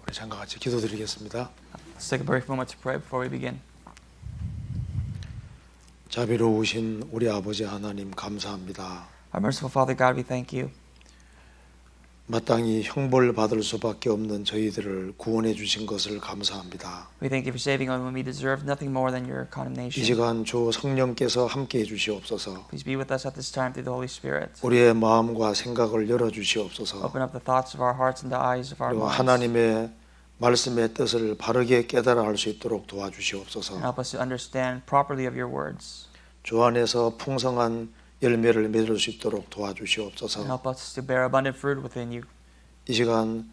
우리 잠깐 같이 기도드리겠습니다. Let's take a brief moment to pray before we begin. 자비로우신 우리 아버지 하나님 감사합니다. Our merciful Father God, we thank you. 마땅히 형벌 받을 수밖에 없는 저희들을 구원해 주신 것을 감사합니다. We thank you for saving us when we deserve nothing more than your 이 condemnation. 시간 주 성령께서 함께해 주시옵소서. Please be with us at this time through the Holy Spirit. 우리의 마음과 생각을 열어 주시옵소서. Open up the thoughts of our hearts and the eyes of our 그리고 minds. 하나님의 말씀의 뜻을 바르게 깨달아 알 수 있도록 And 도와주시옵소서. help us to understand properly of your words. 주 안에서 풍성한 열매를 맺을 수 있도록 And 도와주시옵소서. help us to bear abundant fruit within you. 이 시간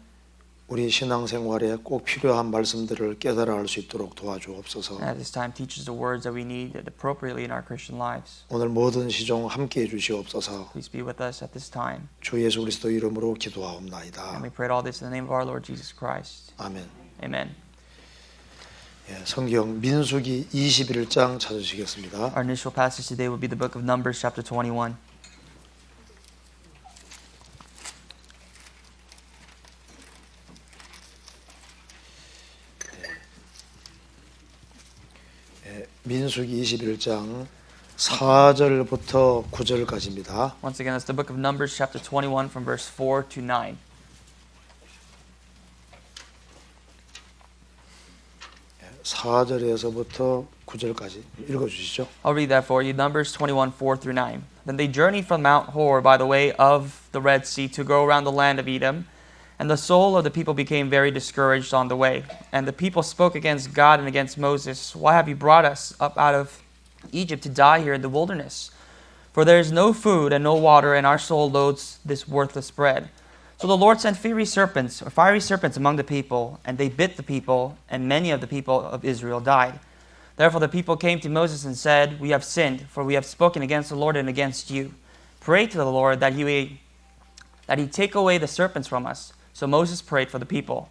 우리 신앙생활에 꼭 필요한 말씀들을 깨달아 알 수 있도록 도와주옵소서. And at this time, teach us the words that we need appropriately in our Christian lives. 오늘 모든 시종 함께해 주시옵소서. Please be with us at this time. 주 예수 그리스도 이름으로 And 기도하옵나이다. we pray all this in the name of our Lord Jesus Christ. 아멘. Amen. 예, 성경 민수기 21장 찾으시겠습니다. Our initial passage today will be the book of Numbers, chapter 21. 민수기 21장 4절부터 9절까지입니다. Once again, it's the book of Numbers, chapter 21, from verse 4 to 9. 4절에서부터 9절까지 읽어주시죠. I'll read that for you. Numbers 21, 4 through 9. Then they journeyed from Mount Hor by the way of the Red Sea to go around the land of Edom. And the soul of the people became very discouraged on the way. And the people spoke against God and against Moses. Why have you brought us up out of Egypt to die here in the wilderness? For there is no food and no water, and our soul loathes this worthless bread. So the Lord sent fiery serpents among the people, and they bit the people, and many of the people of Israel died. Therefore the people came to Moses and said, We have sinned, for we have spoken against the Lord and against you. Pray to the Lord that he take away the serpents from us. So Moses prayed for the people.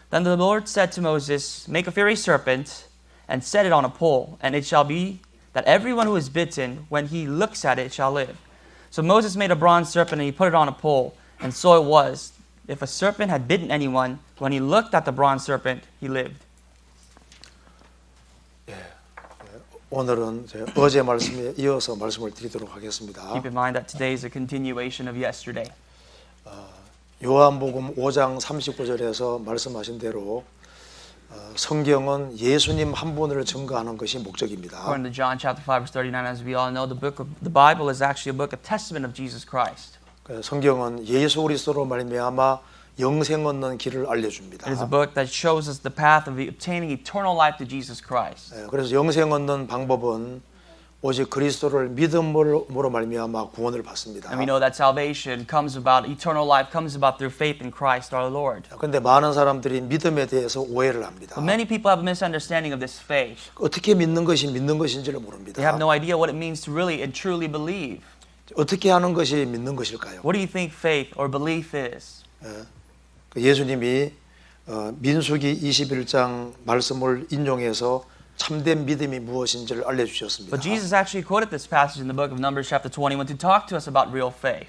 Then the Lord said to Moses, Make a fiery serpent and set it on a pole, and it shall be that everyone who is bitten, when he looks at it, shall live. So Moses made a bronze serpent and he put it on a pole, and so it was. If a serpent had bitten anyone, when he looked at the bronze serpent, he lived. 오늘은 어제 말씀에 이어서 말씀을 드리도록 하겠습니다. Keep in mind that today is a continuation of yesterday. 요한복음 5장 39절에서 말씀하신 대로 성경은 예수님 한 분을 증거하는 것이 목적입니다. According to John chapter 5 verse 39, as we all know, the Bible is actually a book of testament of Jesus Christ. 성경은 예수 그리스도로 말미암아 영생 얻는 길을 알려줍니다. It is a book that shows us the path of obtaining eternal life to Jesus Christ. 그래서 영생 얻는 방법은 오직 그리스도를 믿음으로 말미암아 구원을 받습니다. And we know that salvation comes about, eternal life comes about through faith in Christ our Lord. 그런데 많은 사람들이 믿음에 대해서 오해를 합니다. But many people have a misunderstanding of this faith. 어떻게 믿는 것이 믿는 것인지를 모릅니다. They have no idea what it means to really and truly believe. 어떻게 하는 것이 믿는 것일까요? What do you think faith or belief is? 예수님이 민수기 21장 말씀을 인용해서 참된 믿음이 무엇인지를 알려주셨습니다. But Jesus actually quoted this passage in the book of Numbers chapter 21 to talk to us about real faith.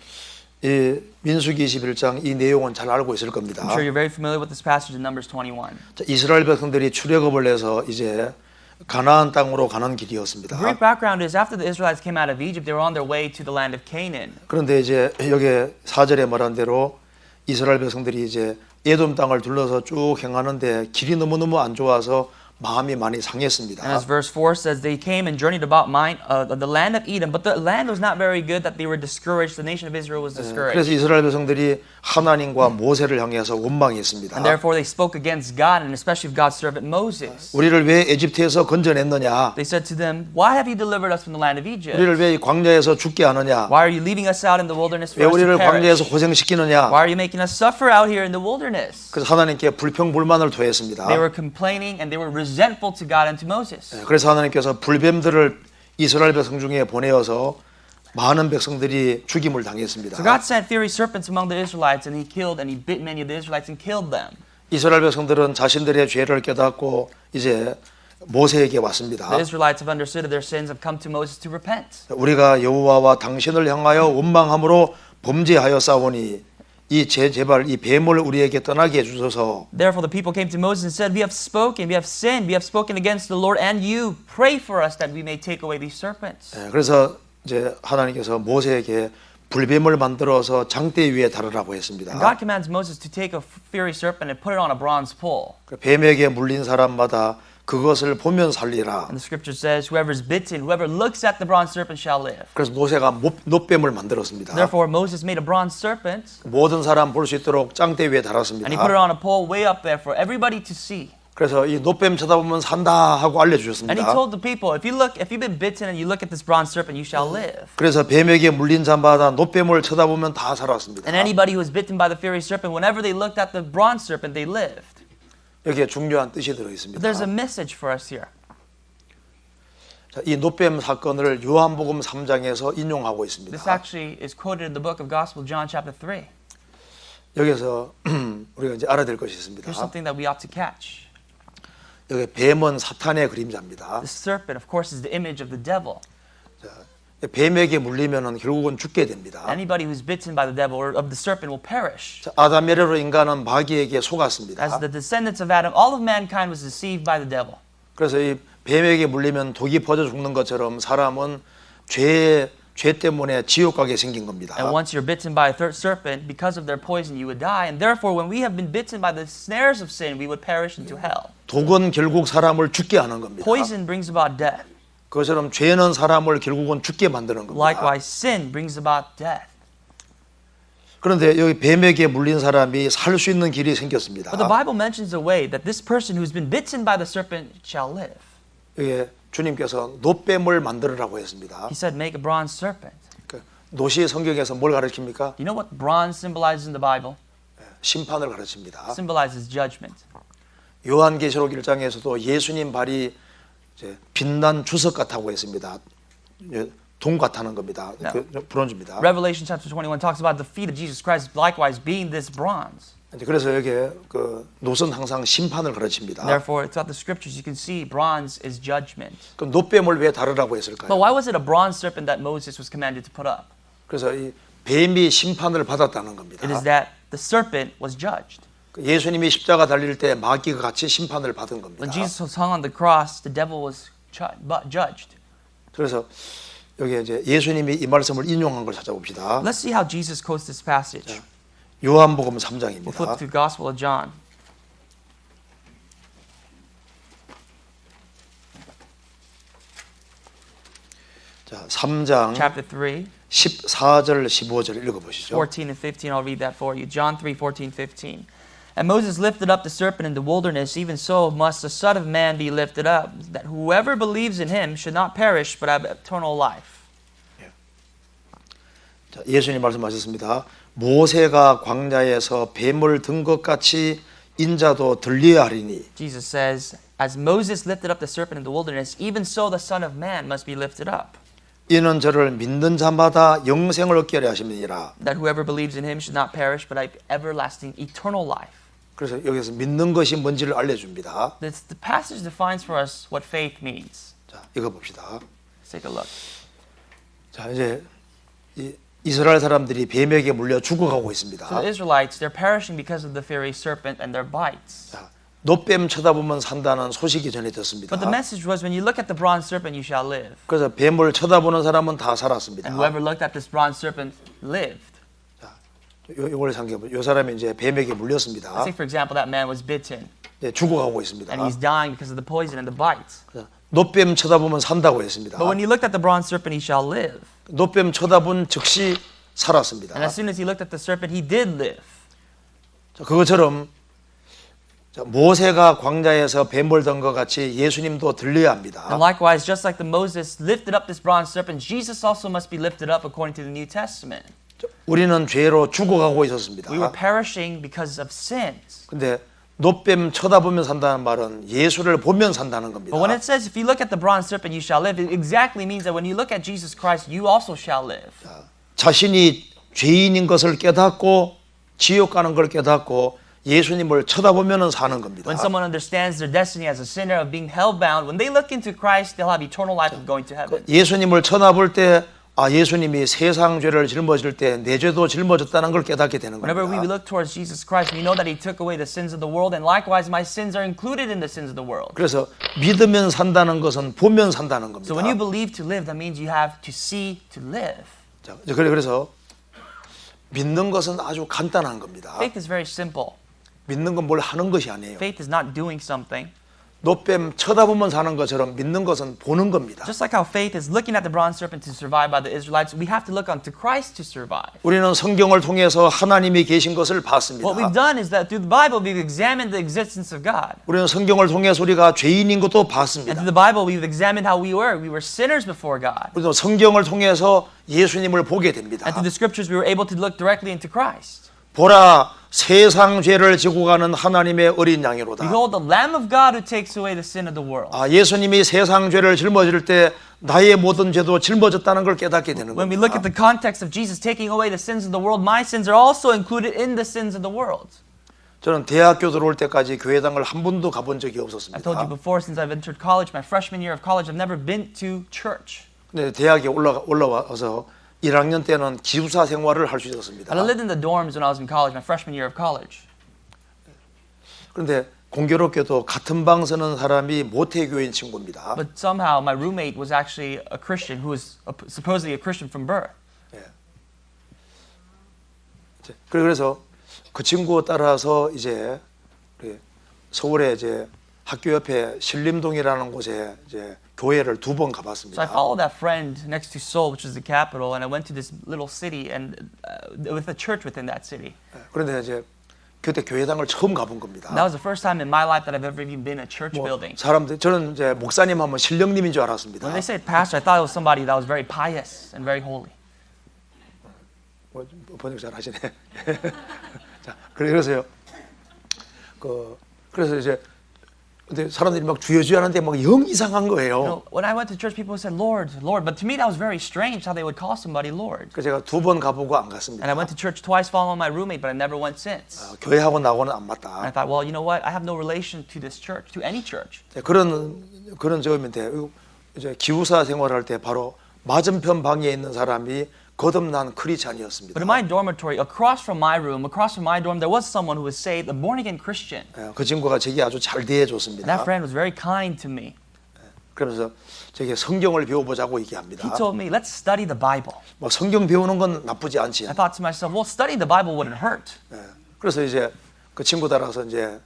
이 민수기 21장 이 내용은 잘 알고 있을 겁니다. I'm sure you're very familiar with this passage in Numbers 21. 자, 이스라엘 백성들이 출애굽을 해서 이제 가나안 땅으로 가는 길이었습니다. The brief background is after the Israelites came out of Egypt, they were on their way to the land of Canaan. 그런데 이제 여기 4절에 말한 대로 이스라엘 백성들이 이제 에돔 땅을 둘러서 쭉 행하는데 길이 너무너무 안 좋아서 마음이 많이 상했습니다. And as verse 4 says, they came and journeyed about the land of Edom, but the land was not very good, that they were discouraged. The nation of Israel was discouraged. 그래서 이스라엘 백성들이 하나님과 모세를 향해서 원망했습니다. And therefore they spoke against God, and especially of God's servant Moses. 우리를 왜 에집트에서 건져냈느냐? They said to them, Why have you delivered us from the land of Egypt? 우리를 왜 광야에서 죽게 하느냐? Why are you leaving us out in the wilderness 왜 for us to 우리를 광야에서 perish? 고생시키느냐? Why are you making us suffer out here in the wilderness? 그래서 하나님께 불평불만을 토했습니다. They were complaining and they were resentful to God and to Moses. 그래서 하나님께서 불뱀들을 이스라엘 백성 중에 보내어서 많은 백성들이 죽임을 당했습니다. So God sent fiery serpents among the Israelites, and he bit many of the Israelites and killed them. 이스라엘 백성들은 자신들의 죄를 깨닫고 이제 모세에게 왔습니다. The Israelites have understood their sins, have come to Moses to repent. 우리가 여호와와 당신을 향하여 원망함으로 범죄하였사오니 제발 이 뱀을 우리에게 떠나게 해주소서. Therefore the people came to Moses and said, we have sinned, we have spoken against the Lord and you. Pray for us that we may take away these serpents. 그래서 이제 하나님께서 모세에게 불뱀을 만들어서 장대 위에 달으라고 And 했습니다. God commands Moses to take a fiery serpent and put it on a bronze pole. 뱀에게 물린 사람마다 그것을 보면 살리라. And the scripture says, whoever is bitten, whoever looks at the bronze serpent shall live. 그래서 모세가 놋뱀을 만들었습니다. Therefore Moses made a bronze serpent 모든 사람 볼 수 있도록 장대 위에 and he put it 달았습니다. on a pole way up there for everybody to see. 그래서 이 놋뱀 쳐다보면 산다 하고 And he 알려주셨습니다. told the people, if you've been bitten and you look at this bronze serpent, you shall live. 그래서 뱀에게 물린 자마다 놋뱀을 쳐다보면 다 살았습니다. And anybody who was bitten by the fiery serpent, whenever they looked at the bronze serpent, they lived. 여기에 중요한 뜻이 But 들어있습니다. there's a message for us here. 자, 이 놋뱀 사건을 요한복음 3장에서 인용하고 있습니다. This actually is quoted in the book of Gospel, John chapter 3. 여기서 우리가 이제 알아야 될 것이 있습니다. Here's something that we ought to catch. 여기 뱀은 사탄의 그림자입니다. The serpent, of course, is the image of the devil. 자, 뱀에게 물리면은 결국은 죽게 됩니다. Anybody who's bitten by the devil or of the serpent will perish. 자, 아담에레로 인간은 마귀에게 속았습니다. As the descendants of Adam, all of mankind was deceived by the devil. 그래서 이 뱀에게 물리면 독이 퍼져 죽는 것처럼 사람은 죄 때문에 지옥 가게 생긴 겁니다. And once you're bitten by a third serpent, because of their poison, you would die. And therefore, when we have been bitten by the snares of sin, we would perish into hell. 독은 결국 사람을 죽게 하는 겁니다. Poison brings about death. 그것처럼 죄는 사람을 결국은 죽게 만드는 겁니다. Likewise, sin brings about death. 그런데 여기 뱀에게 물린 사람이 살 수 있는 길이 생겼습니다. But the Bible mentions a way that this person who's been bitten by the serpent shall live. 여기 주님께서 놋뱀을 만들으라고 했습니다. He said, make a bronze serpent. 그 놋이 성경에서 뭘 가르칩니까? You know what bronze symbolizes in the Bible? 심판을 가르칩니다. Symbolizes judgment. 요한계시록 1장에서도 예수님 발이 이제 빛난 주석 같다고 했습니다. 동 같다는 겁니다. 브론즈입니다. Revelation chapter 21 talks about the feet of Jesus Christ likewise being this bronze. 그래서 여기에 그 놋은 항상 심판을 가르칩니다. Therefore, throughout the scriptures, you can see bronze is judgment. 그럼 놋뱀을 왜 다루라고 But 했을까요? why was it a bronze serpent that Moses was commanded to put up? 그래서 이 뱀이 심판을 받았다는 겁니다. It is that the serpent was judged. 예수님이 십자가 달릴 때 마귀가 같이 심판을 받은 겁니다. When Jesus was hung on the cross, the devil was judged. 그래서 여기 이제 예수님이 이 말씀을 인용한 걸 찾아봅시다. Let's see how Jesus quotes this passage. 요한복음 We'll flip 3장입니다. to the Gospel of John. 자, 3장 Chapter 3, 14절 15절 읽어 보시죠. 14 and 15. I'll read that for you. John 3, 14, 15. And Moses lifted up the serpent in the wilderness, even so must the Son of Man be lifted up, that whoever believes in him should not perish, but have eternal life. 자, 예수님 말씀하셨습니다. 모세가 광야에서 뱀을 든 것 같이 인자도 들려야 하리니. Jesus says, as Moses lifted up the serpent in the wilderness, even so the Son of Man must be lifted up, 이는 저를 믿는 자마다 영생을 얻게 하려 하심이니라. that whoever believes in him should not perish, but have everlasting eternal life. 그래서 여기서 믿는 것이 뭔지를 알려줍니다. The passage defines for us what faith means. 자, 이거 봅시다. Let's take a look. 자, 이제 이 이스라엘 사람들이 뱀에게 물려 죽어가고 있습니다. So the Israelites, they're perishing because of the fiery serpent and their bites. 자, 놋뱀 쳐다보면 산다는 소식이 전해졌습니다. But the message was, when you look at the bronze serpent, you shall live. 그래서 뱀을 쳐다보는 사람은 다 살았습니다. And whoever looked at this bronze serpent lived. 이걸 생각해 요 사람이 이제 뱀에게 물렸습니다. Let's say, for example, that man was bitten 이제 죽어가고 있습니다. and he's dying because of the poison and the bites. 놋뱀 쳐다보면 산다고 했습니다. But when he looked at the bronze serpent, he shall live. 놋뱀 쳐다본 즉시 살았습니다. And as soon as he looked at the serpent, he did live. 자, 그것처럼 자, 모세가 광야에서 뱀을 든 것 같이 예수님도 들려야 합니다. And likewise, just like the Moses lifted up this bronze serpent, Jesus also must be lifted up according to the New Testament. 우리는 죄로 죽어가고 있었습니다. We were perishing because of sins. 근데 놋뱀 쳐다보면 산다는 말은 예수를 보면 산다는 겁니다. But when it says, if you look at the bronze serpent, you shall live, it exactly means that when you look at Jesus Christ, you also shall live. 자신이 죄인인 것을 깨닫고 지옥 가는 걸 깨닫고 예수님을 쳐다보면 사는 겁니다. When someone understands their destiny as a sinner of being hellbound, when they look into Christ, they'll have eternal life of going to heaven. 예수님을 쳐다볼 때 아, 예수님이 세상 죄를 짊어질 때 내 죄도 짊어졌다는 걸 깨닫게 되는 Whenever we 겁니다. look towards Jesus Christ, we know that He took away the sins of the world, and likewise, my sins are included in the sins of the world. 그래서 믿으면 산다는 것은 보면 산다는 겁니다. So when you believe to live, that means you have to see to live. 자, 그래서 믿는 것은 아주 간단한 겁니다. Faith is very simple. 믿는 건 뭘 하는 것이 아니에요. Faith is not doing something. 노뱀 쳐다보면 사는 것처럼 믿는 것은 보는 겁니다. Just like how faith is looking at the bronze serpent to survive by the Israelites, we have to look unto Christ to survive. 우리는 성경을 통해서 하나님이 계신 것을 봤습니다. What we've done is that through the Bible, we've examined the existence of God. 우리는 성경을 통해서 우리가 죄인인 것도 And 봤습니다. through the Bible, we've examined how we were. We were sinners before God. 우리도 성경을 통해서 예수님을 보게 됩니다. And through the scriptures, we were able to look directly into Christ. 보라, 세상 죄를 지고 가는 하나님의 어린 양이로다. Behold, the Lamb of God who takes away the sin of the world. 아, 예수님이 세상 죄를 짊어질 때 나의 모든 죄도 짊어졌다는 걸 깨닫게 되는 When we look at 겁니다. the context of Jesus taking away the sins of the world, my sins are also included in the sins of the world. 저는 대학교 들어올 때까지 교회당을 한 번도 가본 적이 I told you 없었습니다. before, since I've entered college, my freshman year of college, I've never been to church. 근데 대학에 올라와서 1학년 때는 기숙사 생활을 할 수 있었습니다. I lived in the dorms when I was in college, my freshman year of college. 그런데 공교롭게도 같은 방 쓰는 사람이 모태교인 친구입니다. But somehow my roommate was actually a Christian who was supposedly a Christian from birth. 그래서 그 친구 따라서 이제 서울에 이제 학교 옆에 신림동이라는 곳에 이제 교회를 2번 So I 가봤습니다. followed that friend next to Seoul, which is the capital, and I went to this little city and with a church within that city. 그런데 이제 그때 교회당을 처음 가본 겁니다. And that was the first time in my life that I've ever even been in a church 뭐 building. 사람들 저는 이제 목사님 하면 신령님인 줄 알았습니다. When they said pastor, I thought it was somebody that was very pious and very holy. 뭐, 번역 잘 하시네. 자, 그래서요. 그래서 이제 근데 사람들이 막 주여 하는데 막 영 이상한 거예요. You know, when I went to church, people said, Lord, Lord. But to me, that was very strange how they would call somebody Lord. 그래서 제가 2번 가보고 안 갔습니다. And I went to church twice following my roommate, but I never went since. 교회하고 나하고는 안 And 맞다. I thought, well, you know what? I have no relation to this church, to any church. 그런 적인데 이제 기숙사 생활할 때 바로 맞은편 방에 있는 사람이 거듭난 크리스찬이었습니다. But in my dormitory, across from my room, across from my dorm, there was someone who was saved, a born-again Christian. 그 친구가 제게 아주 잘 And 대해줬습니다. that friend was very kind to me. 그러면서 제게 성경을 배워보자고 He 얘기합니다. told me, let's study the Bible. 뭐 성경 배우는 건 나쁘지 않지. I thought to myself, well, studying the Bible wouldn't hurt. 그래서 이제 그 친구 따라서 이제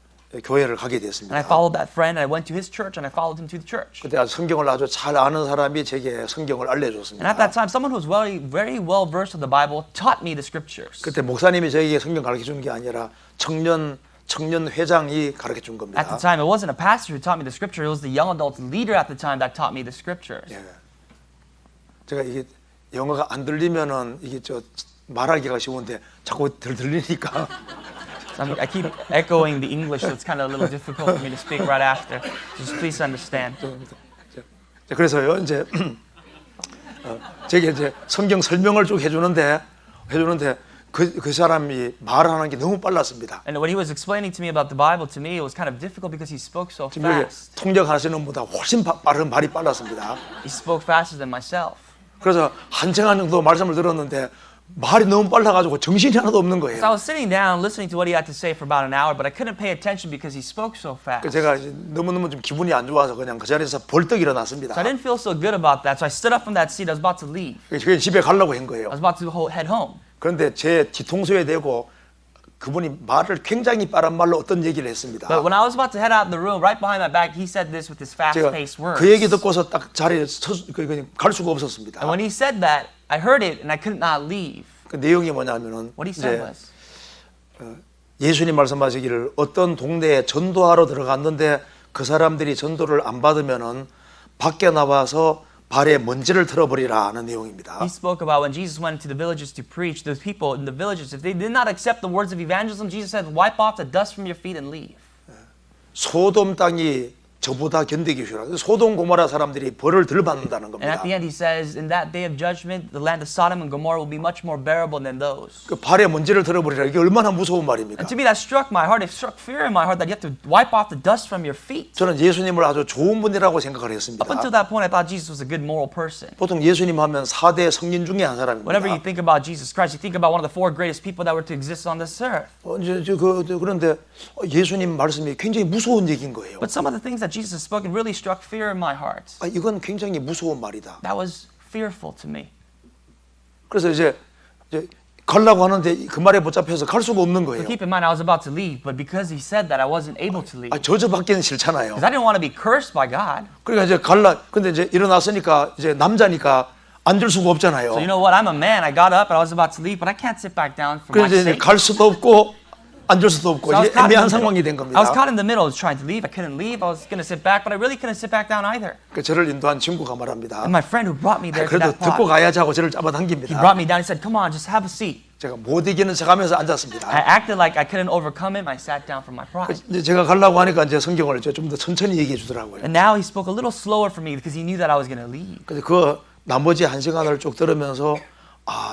교회를 가게 And I 됐습니다. followed that friend, and I went to his church, and I followed him to the church. 그때 아주 성경을 아주 잘 아는 사람이 제게 성경을 And 알려줬습니다. at that time, someone who was very well versed in the Bible taught me the scriptures. 그때 목사님이 저에게 성경 가르쳐 준 게 아니라 청년 회장이 가르쳐 준 겁니다. At the time, it wasn't a pastor who taught me the scripture, it was the young adult leader at the time that taught me the scriptures. 예. 제가 이게 영어가 안 들리면은 이게 말하기가 쉬운데 자꾸 들리니까 So I keep echoing the English, so it's kind of a little difficult for me to speak right after. Just please understand. 그래서요 이제 제게 이제 성경 설명을 쭉 해주는데 그 사람이 말하는 게 너무 빨랐습니다. And when he was explaining to me about the Bible, to me it was kind of difficult because he spoke so 지금 여기 fast. 통역하시는 분보다 훨씬 빠른 말이 빨랐습니다. He spoke faster than myself. 그래서 한 시간 정도 말씀을 들었는데 말이 너무 빨라가지고 정신이 하나도 없는 So I 거예요. was sitting down listening to what he had to say for about an hour, but I couldn't pay attention because he spoke so fast. 그래서 제가 이제 너무너무 좀 기분이 안 좋아서 그냥 그 자리에서 벌떡 일어났습니다. So I didn't feel so good about that, so I stood up from that seat. I was about to leave. 그냥 집에 가려고 한 I 거예요. was about to head home. 그런데 제 뒤통수에 대고 그분이 말을 굉장히 빠른 말로 어떤 얘기를 했습니다. But when I was about to head out the room, right behind my back, he said this with his 제가 fast-paced words. 그 얘기 듣고서 딱 자리에 갈 수가 없었습니다. And when he said that, I heard it and I could not leave. 그 내용이 뭐냐면은 What he said 이제 was, 예수님 말씀하시기를 어떤 동네에 전도하러 들어갔는데 그 사람들이 전도를 안 받으면은 밖에 나와서 발에 먼지를 털어버리라 하는 내용입니다. he spoke about when Jesus went into the villages to preach, those people in the villages, if they did not accept the words of evangelism, Jesus said, wipe off the dust from your feet and leave. 소돔 땅이 저보다 견디기 쉬우라. 소돔 고모라 사람들이 벌을 덜 받는다는 And 겁니다. at the end, he says, in that day of judgment, the land of Sodom and Gomorrah will be much more bearable than those. 그 발에 먼지를 털어버리라. 이게 얼마나 무서운 말입니까? And to me, that struck my heart. It struck fear in my heart that you have to wipe off the dust from your feet. 저는 예수님을 아주 좋은 분이라고 생각을 했습니다. Up until that point, I thought Jesus was a good moral person. 보통 예수님 하면 4대 성인 중에 한 Whenever you 사람입니다. think about Jesus Christ, you think about one of the 4 greatest people that were to exist on this earth. 그런데 예수님 말씀이 굉장히 무서운 얘기인 거예요. But some of the things that Jesus has spoken really struck fear in my heart. 이건 굉장히 무서운 말이다. That was fearful to me. 그래서 이제 가려고 하는데 그 말에 붙잡혀서 갈 수가 없는 So 거예요. keep in mind, I was about to leave, but because he said that, I wasn't able to leave. 저주받기는 싫잖아요. Because I didn't want to be cursed by God. 그러니까 이제 근데 이제 일어났으니까 이제 남자니까 앉을 수가 없잖아요. So you know what? I'm a man. I got up and I was about to leave, but I can't sit back down for my 그래서 이제 sake. 갈 수도 없고 앉을 수도 없고 So I was 이제 caught in 애매한 the 상황이 된 middle. I was 겁니다. caught in the middle. I was trying to leave. I couldn't leave. I was going to sit back, but I really couldn't sit back down either. 그 저를 인도한 친구가 말합니다. And my friend who brought me there to 그래도 that 듣고 pot, 가야지 하고 저를 he 잡아당깁니다. brought me down. He said, "Come on, just have a seat." 제가 못 이기는 척하면서 앉았습니다. I acted like I couldn't overcome him. I sat down from my pride. 이제 제가 가려고 하니까 이제 성경을 좀 더 천천히 얘기해 주더라고요. And now he spoke a little slower for me because he knew that I was going to leave. 그래서 그 나머지 1시간을 쭉 들으면서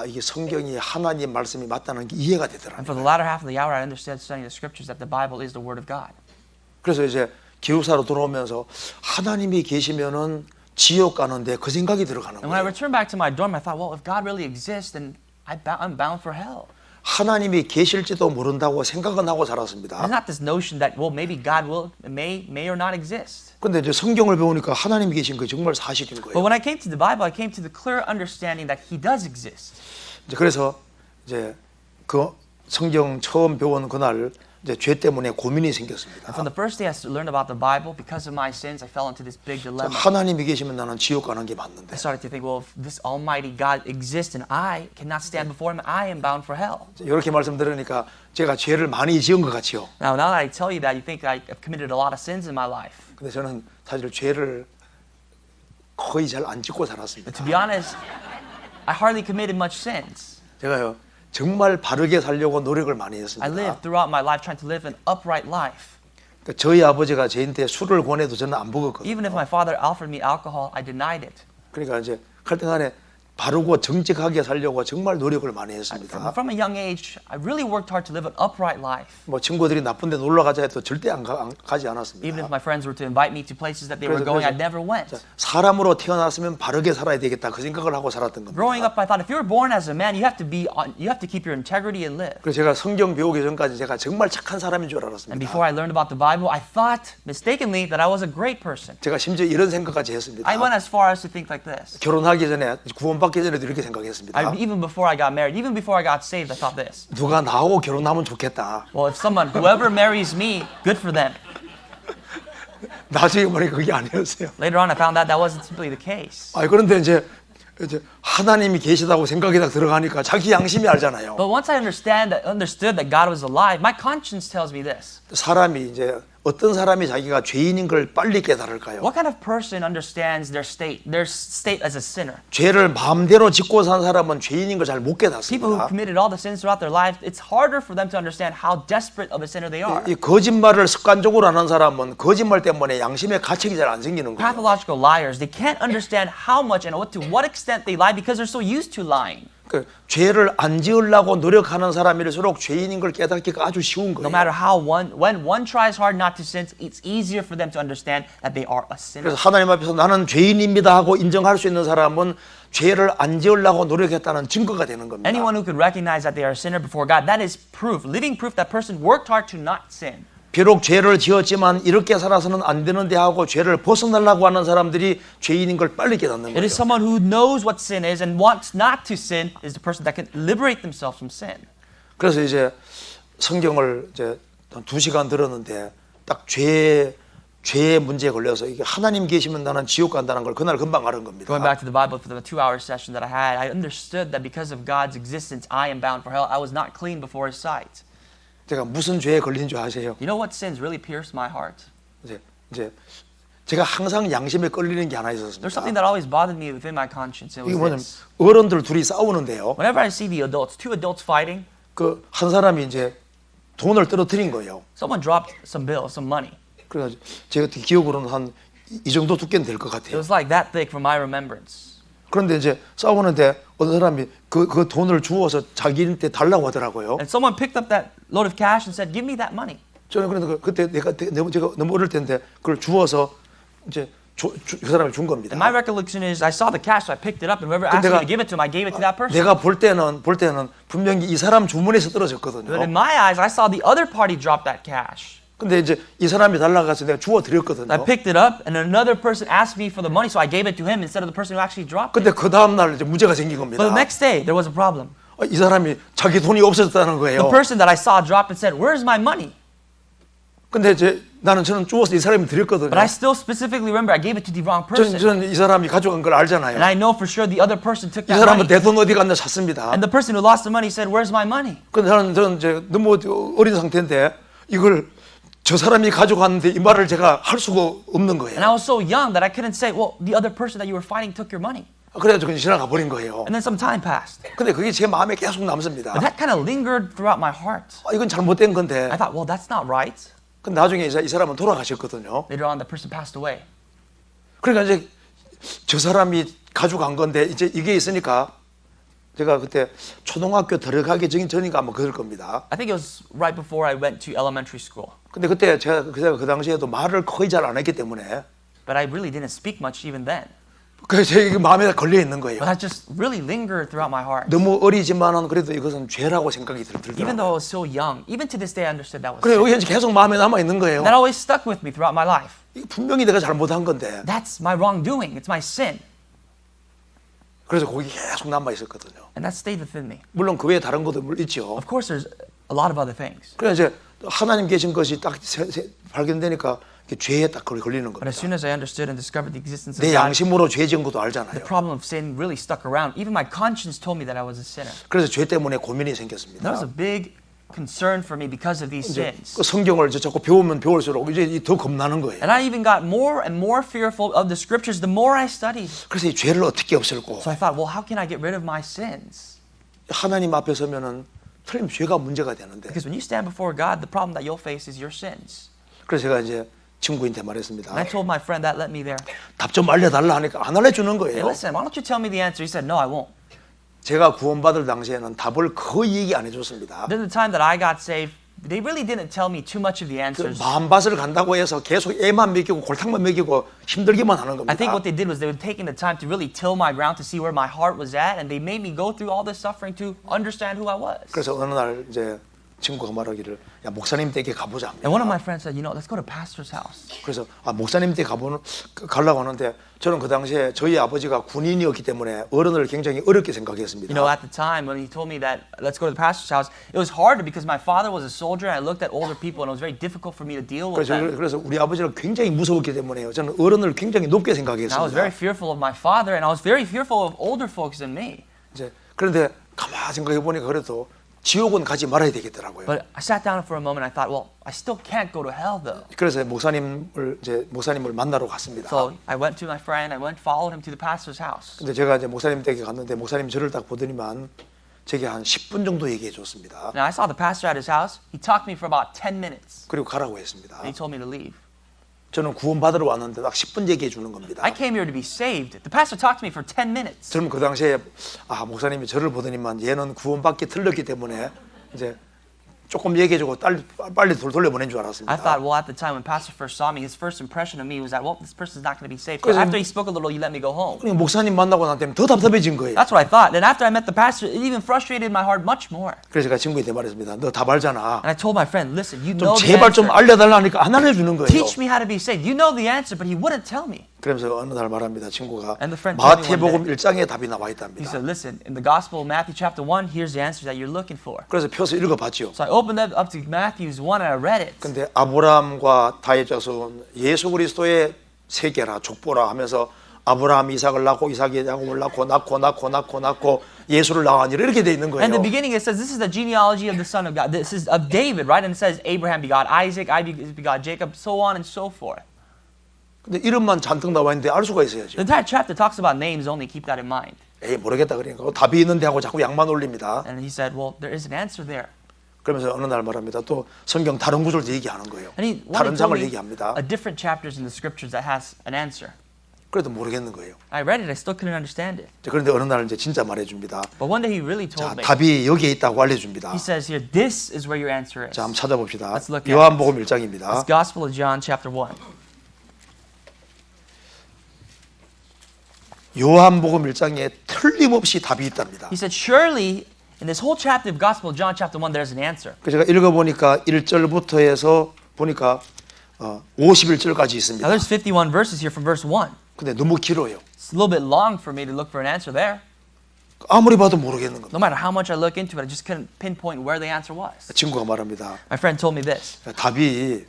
이게 성경이 하나님 말씀이 맞다는 게 이해가 And 되더라고요. for the latter half of the hour, I understood studying the scriptures that the Bible is the Word of God. 그래서 이제 기숙사로 돌아오면서 하나님이 계시면은 지옥 가는데 그 생각이 들어가는 And when I 거예요. returned back to my dorm, I thought, well, if God really exists, then I'm bound for hell. 하나님이 계실지도 모른다고 생각은 하고 There's 살았습니다. not this notion that, well, maybe God may or not exist. 근데 이제 성경을 배우니까 하나님이 계신 게 정말 사실인 But 거예요. when I came to the Bible, I came to the clear understanding that He does exist. 이제 그래서 이제 그 성경 처음 배운 그날 이제 죄 때문에 고민이 생겼습니다. And from the first day I learned about the Bible, because of my sins, I fell into this big dilemma. 하나님이 계시면 나는 지옥 가는 게 맞는데 I started to think, well, if this Almighty God exists and I cannot stand before Him, I am bound for hell. 이렇게 말씀드리니까 제가 죄를 많이 지은 것 같지요. Now that I tell you that, you think I've committed a lot of sins in my life. 근데 저는 사실 죄를 거의 잘 안 짓고 살았습니다. To be honest, I hardly committed much sins. 제가요 정말 바르게 살려고 노력을 많이 I 했습니다. lived throughout my life trying to live an upright life. 그러니까 저희 아버지가 저한테 술을 권해도 저는 안 먹었거든요. Even if my father offered me alcohol, I denied it. 그러니까 이제 칼등안에 바르고 정직하게 살려고 정말 노력을 많이 했습니다. From a young age, I really worked hard to live an upright life. 뭐 친구들이 나쁜 데 놀러 가자 해도 절대 안 가지 Even if 않았습니다. my friends were to invite me to places that they were 그래서- going, I 그래서- never went. 사람으로 태어났으면 바르게 살아야 되겠다 그 생각을 하고 살았던 Growing 겁니다. up, I thought if you're born as a man, you have to keep your integrity and live. 그래서 제가 성경 배우기 전까지 제가 정말 착한 사람인 줄 And 알았습니다. before I learned about the Bible, I thought mistakenly that I was a great person. 제가 심지어 이런 생각까지 했습니다. I went as far as to think like this. 결혼하기 전에 구원받기 전에도 이렇게 생각했습니다. Even before I got married, even before I got saved, I thought this. 누가 나하고 결혼하면 좋겠다. Well, if whoever marries me, good for them. 나중에 보니까 그게 아니었어요. Later on, I found out that wasn't simply the case. 그런데 이제 하나님이 계시다고 생각이 딱 들어가니까 자기 양심이 알잖아요. But once I understood that God was alive, my conscience tells me this. 사람이 이제 어떤 사람이 자기가 죄인인 걸 빨리 깨달을까요? What kind of person understands their state as a sinner? 죄를 마음대로 짓고 산 사람은 죄인인 걸 잘 못 People who 깨닫습니다. committed all the sins throughout their lives, it's harder for them to understand how desperate of a sinner they are. 이 거짓말을 습관적으로 하는 사람은 거짓말 때문에 양심의 가책이 잘 안 생기는 거예요. Pathological liars, they can't understand how much and to what extent they lie because they're so used to lying. 그 죄를 안 지으려고 노력하는 사람일수록 죄인인 걸 깨닫기가 아주 쉬운 No 거예요. matter when one tries hard not to sin, it's easier for them to understand that they are a sinner. 그래서 하나님 앞에서 나는 죄인입니다 하고 인정할 수 있는 사람은 죄를 안 지으려고 노력했다는 증거가 되는 겁니다. Anyone who could recognize that they are a sinner before God, that is proof, living proof that person worked hard to not sin. 비록 죄를 지었지만 이렇게 살아서는 안 되는데 하고 죄를 벗어나려고 하는 사람들이 죄인인 걸 빨리 깨닫는 It 거예요. is someone who knows what sin is and wants not to sin is the person that can liberate themselves from sin. 그래서 이제 성경을 이제 한 2시간 들었는데 딱 죄의 문제에 걸려서 이게 하나님 계시면 나는 지옥 간다는 걸 그날 금방 알은 겁니다. Going back to the Bible for the 2-hour session that I had, I understood that because of God's existence, I am bound for hell. I was not clean before His sight. 제가 무슨 죄에 걸린 줄 아세요? You know what sins really pierced my heart? 이제 제가 항상 양심에 끌리는 게 하나 There's 있었습니다. something that always bothered me within my conscience. It 이게 was 뭐냐면 this. 어른들 둘이 싸우는데요. Whenever I see two adults fighting, 그 한 사람이 이제 돈을 떨어뜨린 거예요. someone dropped some bills, some money. 그래가지고 제가 기억으로는 한 이 정도 두께는 될 것 It 같아요. was like that thick from my remembrance. 그런데 이제 싸우는데 어떤 사람이 그 돈을 주워서 자기한테 달라고 하더라고요. And someone picked up that load of cash and said, give me that money. 저는 그런데 그때 제가 너무 어릴 때인데 그걸 주워서 이제 그 사람이 준 겁니다. And my recollection is I saw the cash, so I picked it up, and whoever asked me to give it to him, I gave it to that person. 내가 볼 때는 분명히 이 사람 주머니에서 But 떨어졌거든요. in my eyes, I saw the other party drop that cash. 근데 이제 이 사람이 달라가서 내가 주워 드렸거든요. I picked it up, and another person asked me for the money, so I gave it to him instead of the person who actually dropped it. 근데 그 다음 날 이제 문제가 생긴 겁니다. But the next day, there was a problem. 이 사람이 자기 돈이 없어졌다는 The 거예요. person that I saw drop it said, where's my money? 근데 저는 주워서 이 사람이 드렸거든요. But I still specifically remember I gave it to the wrong person. 저는 이 사람이 가져간 걸 알잖아요. And I know for sure the other person took 이 that 사람은 money. 내 돈 어디 갔나 찾습니다. And the person who lost the money said, where's my money? 근데 저는 이제 너무 어린 상태인데 이걸 저 사람이 가져갔는데 이 말을 제가 할 수가 없는 And I 거예요. was so young that I couldn't say, well, the other person that you were fighting took your money. 그래가지고 그냥 지나가 버린 거예요. And then some time passed. 근데 그게 제 마음에 계속 남습니다. But that kind of lingered throughout my heart. 이건 잘못된 건데. I thought, well, that's not right. 근데 나중에 이 사람은 돌아가셨거든요. Later on, the person passed away. 그러니까 이제 저 사람이 가져간 건데 이제 이게 있으니까 제가 그때 초등학교 들어가기 전인가 아마 그럴 겁니다. I think it was right before I went to elementary school. 근데 그때 제가 그 당시에도 말을 거의 잘 안 했기 때문에 But I really didn't speak much even then. 그래서 제 마음에 걸려 있는 거예요. But that just really lingered throughout my heart. 너무 어리지만은 그래도 이것은 죄라고 생각이 Even 들더라고요. though I was so young, even to this day I understood that was 그래 sin. 이게 계속 마음에 남아 있는 거예요. That always stuck with me throughout my life. 이게 분명히 내가 잘못한 건데 That's my wrongdoing. It's my sin. 그래서 거기 계속 남아 있었거든요. And that stayed within me. 물론 그 외에 다른 것도 있죠. Of course, there's a lot of other things. 그래 이제 하나님 계신 것이 딱 발견되니까 죄에 딱 걸리는 But as 겁니다. soon as I understood and discovered the existence of 내 God, 양심으로 죄 지은 것도 the 알잖아요. problem of sin really stuck around. Even my conscience told me that I was a sinner. 그래서 죄 때문에 고민이 That was 생겼습니다. a big concern for me because of these 이제 sins. 그 성경을 자꾸 배우면 배울수록 이제 더 겁나는 거예요. And I even got more and more fearful of the scriptures the more I studied. 그래서 이 죄를 어떻게 없앨고 So I thought, well, how can I get rid of my sins? 하나님 앞에 서면은 틀림 죄가 문제가 되는데 Because when you stand before God, the problem that you'll face is your sins. 그래서 제가 이제 친구한테 말했습니다. And I told my friend that let me there. 답 좀 알려달라 하니까 안 알려주는 Hey, 거예요. listen, why don't you tell me the answer? He said, no, I won't. 제가 구원받을 당시에는 답을 거의 얘기 안 해줬습니다. Then the time that I got saved, they really didn't tell me too much of the 그 answers. 마음밭을 간다고 해서 계속 애만 먹이고 골탕만 먹이고 힘들기만 하는 겁니다. I think what they did was they were taking the time to really till my ground to see where my heart was at, and they made me go through all this suffering to understand who I was. 그래서 어느 날 이제 친구가 말하기를 야 목사님 댁에 가보자. And one of my friends said, you know, let's go to pastor's house. 그래서 목사님 댁 가려고 하는데 저는 그 당시에 저희 아버지가 군인이었기 때문에 어른을 굉장히 어렵게 생각했습니다. You know, at the time when he told me that let's go to the pastor's house, it was harder because my father was a soldier and I looked at older people and it was very difficult for me to deal with them. 그래서 우리 아버지를 굉장히 무서웠기 때문에 저는 어른을 굉장히 높게 And I was 생각했습니다. very fearful of my father and I was very fearful of older folks than me. 이제 그런데 가만 생각해 보니까 그래도 지옥은 가지 말아야 되겠더라고요. But I sat down for a moment and I thought, well, I still can't go to hell though. 그래서 목사님을 만나러 갔습니다. So I went to my friend, followed him to the pastor's house. 근데 제가 이제 목사님 댁에 갔는데 목사님 저를 딱 보더니만 제게 한 10분 정도 얘기해 줬습니다. Now I saw the pastor at his house. He talked to me for about 10 minutes. 그리고 가라고 했습니다. And he told me to leave. 저는 구원받으러 왔는데 딱 10분 얘기해 주는 겁니다. I came here to be saved. The pastor talked to me for 10 minutes. 저는 그 당시에 목사님이 저를 보더니만 얘는 구원받기 틀렸기 때문에 이제 조금 얘기해주고 빨리 돌려보낸 줄 알았습니다. I thought, well, at the time when Pastor first saw me, his first impression of me was that, well, this person's not going to be saved. But after he spoke a little, he let me go home. 그러니까 목사님 만나고 난 다음에 더 답답해진 거예요. That's what I thought. And after I met the pastor, it even frustrated my heart much more. 그래서 제가 친구한테 말했습니다. 너 답 알잖아. And I told my friend, listen, you 좀 know the 제발 좀 answer. 알려달라니까 안 알려주는 거예요. Teach me how to be saved. You know the answer, but he wouldn't tell me. 그러면서 어느 날 말합니다. 친구가 And the friend told me 마태복음 one 1장에 답이 나와 He 있답니다. said, listen, in the Gospel of Matthew chapter 1, here's the answer that you're looking for. 그래서 펴서 읽어봤죠. So I opened it up to Matthew's 1 and I read it. 근데 아브라함과 다윗 자손 예수 그리스도의 세계라 족보라 하면서 아브라함 이삭을 낳고 이삭이 야곱을 낳고 예수를 낳으니라 이렇게 돼 있는 And 거예요. the beginning it says this is the genealogy of the son of God. This is of David, right? And it says Abraham begot Isaac, Isaac begot Jacob, so on and so forth. 근데 이름만 잔뜩 나와 있는데 알 수가 The 있어야죠. entire chapter talks about names only. Keep that in mind. 에이 모르겠다 그러니까 답이 있는데 하고 자꾸 양만 올립니다. And he said, well, there is an answer there. 그러면서 어느 날 말합니다. 또 성경 다른 구절도 얘기하는 거예요. And he 다른 wanted to tell 장을 me 얘기합니다. a different chapters in the scriptures that has an answer. 그래도 모르겠는 거예요. I read it, I still couldn't understand it. 그런데 어느 날 이제 진짜 말해줍니다. But one day he really 자, told me. 답이 여기에 있다고 알려줍니다. He says here, this is where your answer is. 자, 한번 찾아봅시다. Let's look at 요한복음 It's 1장입니다. Gospel of John chapter 1. 요한복음 1장에 틀림없이 답이 있답니다. He said, surely in this whole chapter of Gospel of John chapter 1, there's an answer. 그 제가 읽어보니까 1절부터 해서 보니까 51절까지 Now 있습니다. there's 51 verses here from verse 1. 근데 너무 길어요. It's a little bit long for me to look for an answer there. 아무리 봐도 모르겠는 겁니다. No matter how much I look into it, I just couldn't pinpoint where the answer was. 친구가 말합니다. My friend told me this. 답이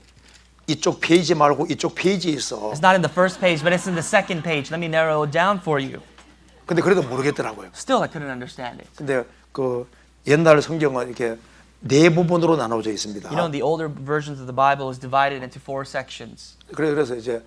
이쪽 페이지 말고 이쪽 페이지에 있어. It's not in the first page, but it's in the second page. Let me narrow it down for you. 근데 그래도 모르겠더라고요. Still, I couldn't understand it. 근데 그 옛날 성경은 이렇게 네 부분으로 나눠져 있습니다. You know, the older versions of the Bible is divided into 4 sections. 그래서 이제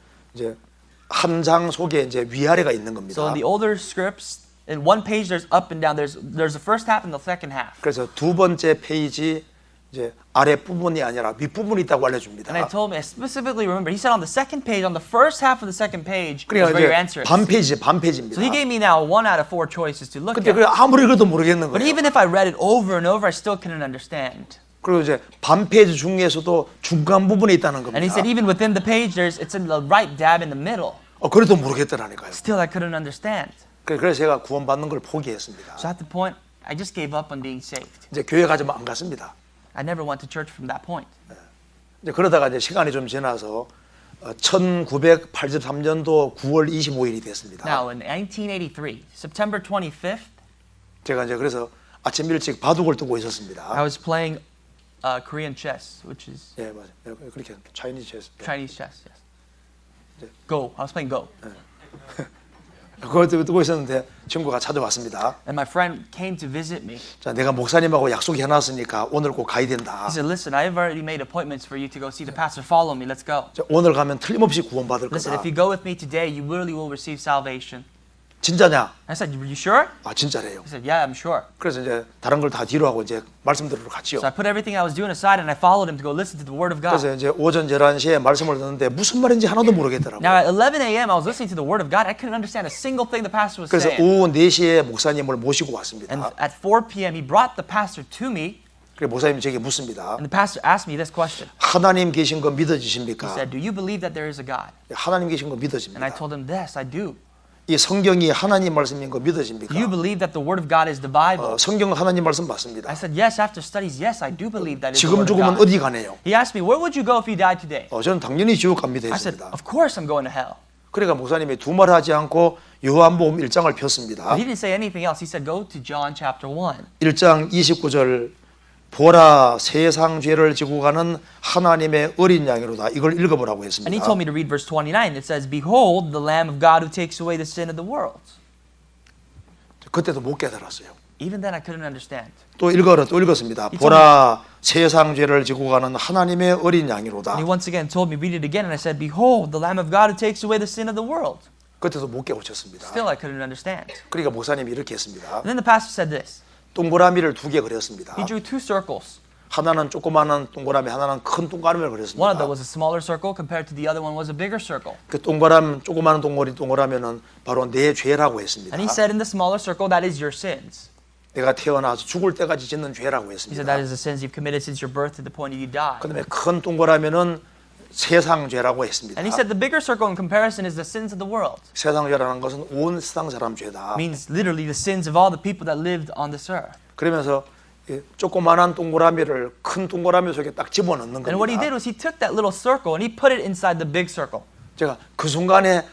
한 장 속에 이제 위아래가 있는 겁니다. So in the older scripts, in one page there's up and down. There's the first half and the second half. 그래서 두 번째 페이지 이제 아래 부분이 아니라 윗 부분이 있다고 알려줍니다. And I told him, I specifically remember, he said on the second page, on the first half of the second page, is 그러니까 where your 이제 answer is. 반 페이지 반 페이지입니다. So he gave me now 1 out of 4 choices to look 근데 at. 그 아무리 그래도 모르겠는 But 거예요. even if I read it over and over, I still couldn't understand. 그리고 이제 반 페이지 중에서도 중간 부분에 있다는 And he 겁니다. said even within the page, it's in the right dab in the middle. 그래도 모르겠더라니까요. Still, I couldn't understand. 그래서 제가 구원받는 걸 포기했습니다. So at the point, I just gave up on being saved. 이제 교회 가지만 안 갔습니다. I never went to church from that point. 이제 그러다가 이제 시간이 좀 지나서 1983년도 9월 25일이 됐습니다. Now, in 1983, September 25th, 제가 이제 그래서 아침 일찍 바둑을 두고 있었습니다. I was playing Korean chess, which is 예, 맞아요. 그렇게 차이니즈 체스. Chinese chess. Yes. Go. I was playing Go. 그걸 두고 있었는데 친구가 찾아왔습니다. And my friend came to visit me. 자, 내가 목사님하고 약속해 놨으니까 오늘 꼭 가야 된다. He said, listen, I've already made appointments for you to go see the pastor. Follow me. Let's go. 자, 오늘 가면 틀림없이 구원받을 Listen, 거다. if you go with me today, you really will receive salvation. 진짜냐? I said, you sure? 아, 진짜래요. He said, yeah, I'm sure. 그래서 이제 다른 걸 다 뒤로 하고 이제 말씀 들으러 갔지요. So I put everything I was doing aside and I followed him to go listen to the word of God. 그래서 이제 오전 11시에 말씀을 듣는데 무슨 말인지 하나도 모르겠더라고요. Now at 11 a.m. I was listening to the word of God. I couldn't understand a single thing the pastor was 그래서 saying. 오후 4시에 목사님을 모시고 And 왔습니다. at 4 p.m. he brought the pastor to me, 그래서 목사님이 제게 묻습니다. and the pastor asked me this question. 하나님 계신 거 He 믿어지십니까? said, do you believe that there is a God? 하나님 계신 거 And I 믿어집니다. told him, yes, I do. 이 성경이 하나님 말씀인 거 Do you 믿어집니까? believe that the word of God is the Bible? 성경은 하나님 말씀 I 맞습니다. said, yes, after studies, yes, I do believe that is the 지금 word of 죽으면 God. 어디 가네요? He asked me, where would you go if you died today? 저는 당연히 지옥 갑니다 I said, 했습니다. of course I'm going to hell. 그러니까 목사님이 두 말 하지 않고 요한복음 1장을 But 폈습니다. he didn't say anything else. He said, go to John chapter 1. 1장 29절 보라 세상 죄를 지고 가는 하나님의 어린 양이로다. 이걸 읽어보라고 And he 했습니다. told me to read verse 29. It says, behold, the Lamb of God who takes away the sin of the world. 그때도 못 깨달았어요. Even then I couldn't understand. 또 읽었습니다. 보라 세상 죄를 지고 가는 하나님의 어린 양이로다. And he once again told me, read it again. And I said, behold, the Lamb of God who takes away the sin of the world. 그때도 못 깨우쳤습니다. Still I couldn't understand. 그러니까 목사님이 이렇게 했습니다. And then the pastor said this. 동그라미를 2개 그렸습니다. He drew 2 circles. 하나는 조그마한 동그라미, 하나는 큰 동그라미를 One of 그렸습니다. them was a smaller circle compared to the other one was a bigger circle. 그 조그마한 동그라미는 바로 내 죄라고 했습니다. And he said in the smaller circle, that is your sins. 내가 태어나서 죽을 때까지 짓는 죄라고 He said 했습니다. that is the sins you've committed since your birth to the point you die. 그다음에 큰 동그라미는 세상 죄라고 했습니다. And he said the bigger circle in comparison is the sins of the world. 세상 죄라는 것은 온 세상 사람 죄다. Means literally the sins of all the people that lived on this earth. 그러면서 이 조그마한 동그라미를 큰 동그라미 속에 딱 집어넣는 And what he did 겁니다. was he took that little circle and he put it inside the big circle. 제가 그 순간에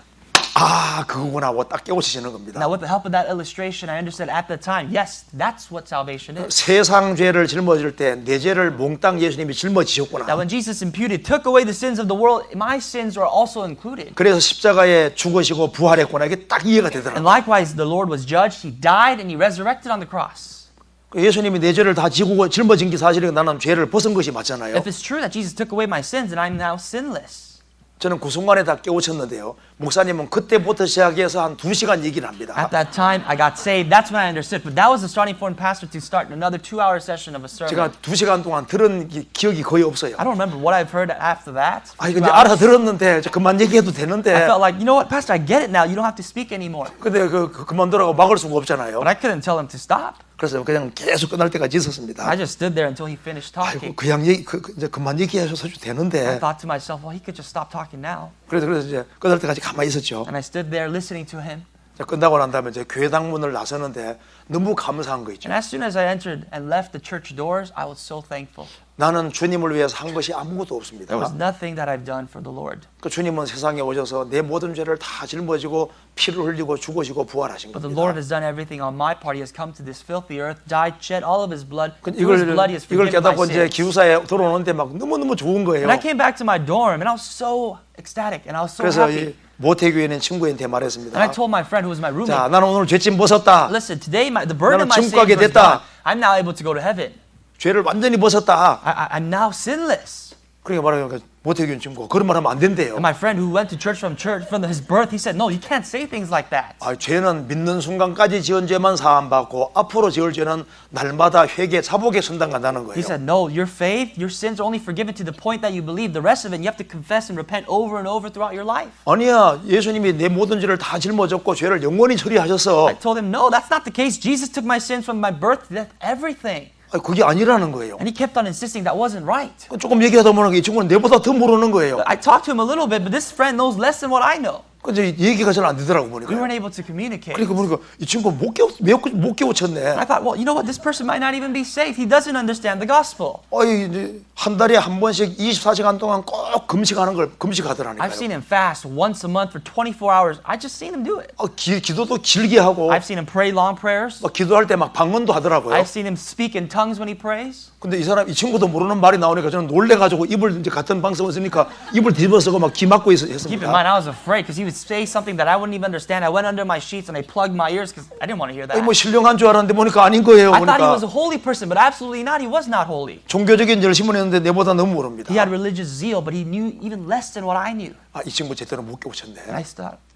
그거구나 하고 딱 깨우치시는 겁니다. Now with the help of that illustration, I understood at the time, yes, that's what salvation is. 세상 죄를 짊어질 때 내 죄를 몽땅 예수님이 짊어지셨구나. That when Jesus imputed, took away the sins of the world, my sins are also included. 그래서 십자가에 죽으시고 부활했구나. 이게 딱 이해가 And 되더라고요. likewise, the Lord was judged, he died, and he resurrected on the cross. 예수님이 내 죄를 다 지고 짊어진 게 사실이고 나는 죄를 벗은 것이 맞잖아요. If it's true that Jesus took away my sins, then I'm now sinless. 저는 그 순간에 다 깨우쳤는데요. 목사님은 그때부터 시작해서 한 2시간 얘기를 합니다. At that time, I got saved. That's when I understood. But that was the starting point, Pastor, to start another 2-hour session of a sermon. 제가 2시간 동안 들은 기억이 거의 없어요. I don't remember what I've heard after that. 아니 2 근데 hours. 알아들었는데 그만 얘기해도 I 되는데 felt like, you know what, Pastor, I get it now. You don't have to speak anymore. 근데 그만두라고 막을 수가 없잖아요. But I couldn't tell him to stop. 그래서 그냥 계속 끝날 때까지 있었습니다. I just stood there until he finished 아이고 talking. 그냥 이제 그만 얘기하셔서 I 되는데 thought to myself, well, he could just stop talking now. 그래서 이제 끝날 때까지 가만히 있었죠. And I stood there listening to him. 자, 끝나고 난 다음에 이제 교회 당문을 나서는데 너무 감사한 거 있죠. And as soon as I entered and left the church doors, I was so thankful. 나는 주님을 위해서 한 것이 아무것도 없습니다. There was nothing that I've done for the Lord. 그 주님은 세상에 오셔서 내 모든 죄를 다 짊어지고 피를 흘리고 죽으시고 부활하신 But the 겁니다. Lord has done everything on my part. He has come to this filthy earth, died, shed all of his blood. Through his blood, he has 이걸 forgiven my 깨닫고 이제 sins. 기숙사에 들어오는데 막 너무너무 좋은 거예요. And I came back to my dorm, and I was so ecstatic, and I was so 그래서 happy. 이 모태교회 있는 친구한테 And I 말했습니다. told my friend who was my roommate, 자, 나는 오늘 죄짐 벗었다. listen, today the burden 나는 of my 지금 가게 sins was 됐다. gone. I'm now able to go to heaven. 죄를 완전히 벗었다. I'm now sinless. 그러니까 말하면 모태교회 친구가 그런 말 하면 안 된대요. And my friend who went to church from his birth, he said, no, you can't say things like that. 아, 죄는 믿는 순간까지 지은 죄만 사함 받고 앞으로 지을 죄는 날마다 회개 사복에 선당 간다는 He 거예요. said, no, your faith, your sins are only forgiven to the point that you believe. The rest of it, you have to confess and repent over and over throughout your life. 아니야, 예수님이 내 모든 죄를 다 짊어졌고 죄를 영원히 처리하셨어. I told him, no, that's not the case. Jesus took my sins from my birth to death, everything. 아니, 그게 아니라는 거예요. And he kept on insisting that wasn't right. 조금 얘기하다 보니까 이 친구는 내보다 더 모르는 거예요. I talked to him a little bit, but this friend knows less than what I know. 근데 얘기가 잘 안 되더라고 We 보니까. weren't able to communicate. 그러니까 보니까 이 친구 못 깨우쳤네. I thought, well, you know what? This person might not even be saved. He doesn't understand the gospel. 이제 한 달에 한 번씩 24시간 동안 꼭 금식하는 걸 I've 금식하더라니까요. seen him fast once a month for 24 hours. I just seen him do it. 기도도 길게 하고 I've seen him pray long prayers. 막 기도할 때 막 방언도 하더라고요. I've seen him speak in tongues when he prays. 근데 이 친구도 모르는 말이 나오니까 저는 놀래가지고 입을 이제 같은 방송을 쓰니까 입을 뒤집어쓰고 막 귀 막고 Keep in 했습니다. mind, I was afraid because he would say something that I wouldn't even understand. I went under my sheets and I plugged my ears because I didn't want to hear that. 뭐 신령한 줄 알았는데 보니까 아닌 거예요. I thought he was a 보니까 holy person, but absolutely not. He was not holy. 종교적인 열심을 했는데 내보다 너무 모릅니다. He had religious zeal, but he knew even less than what I knew. 이 친구 제대로 못 And 깨우쳤네.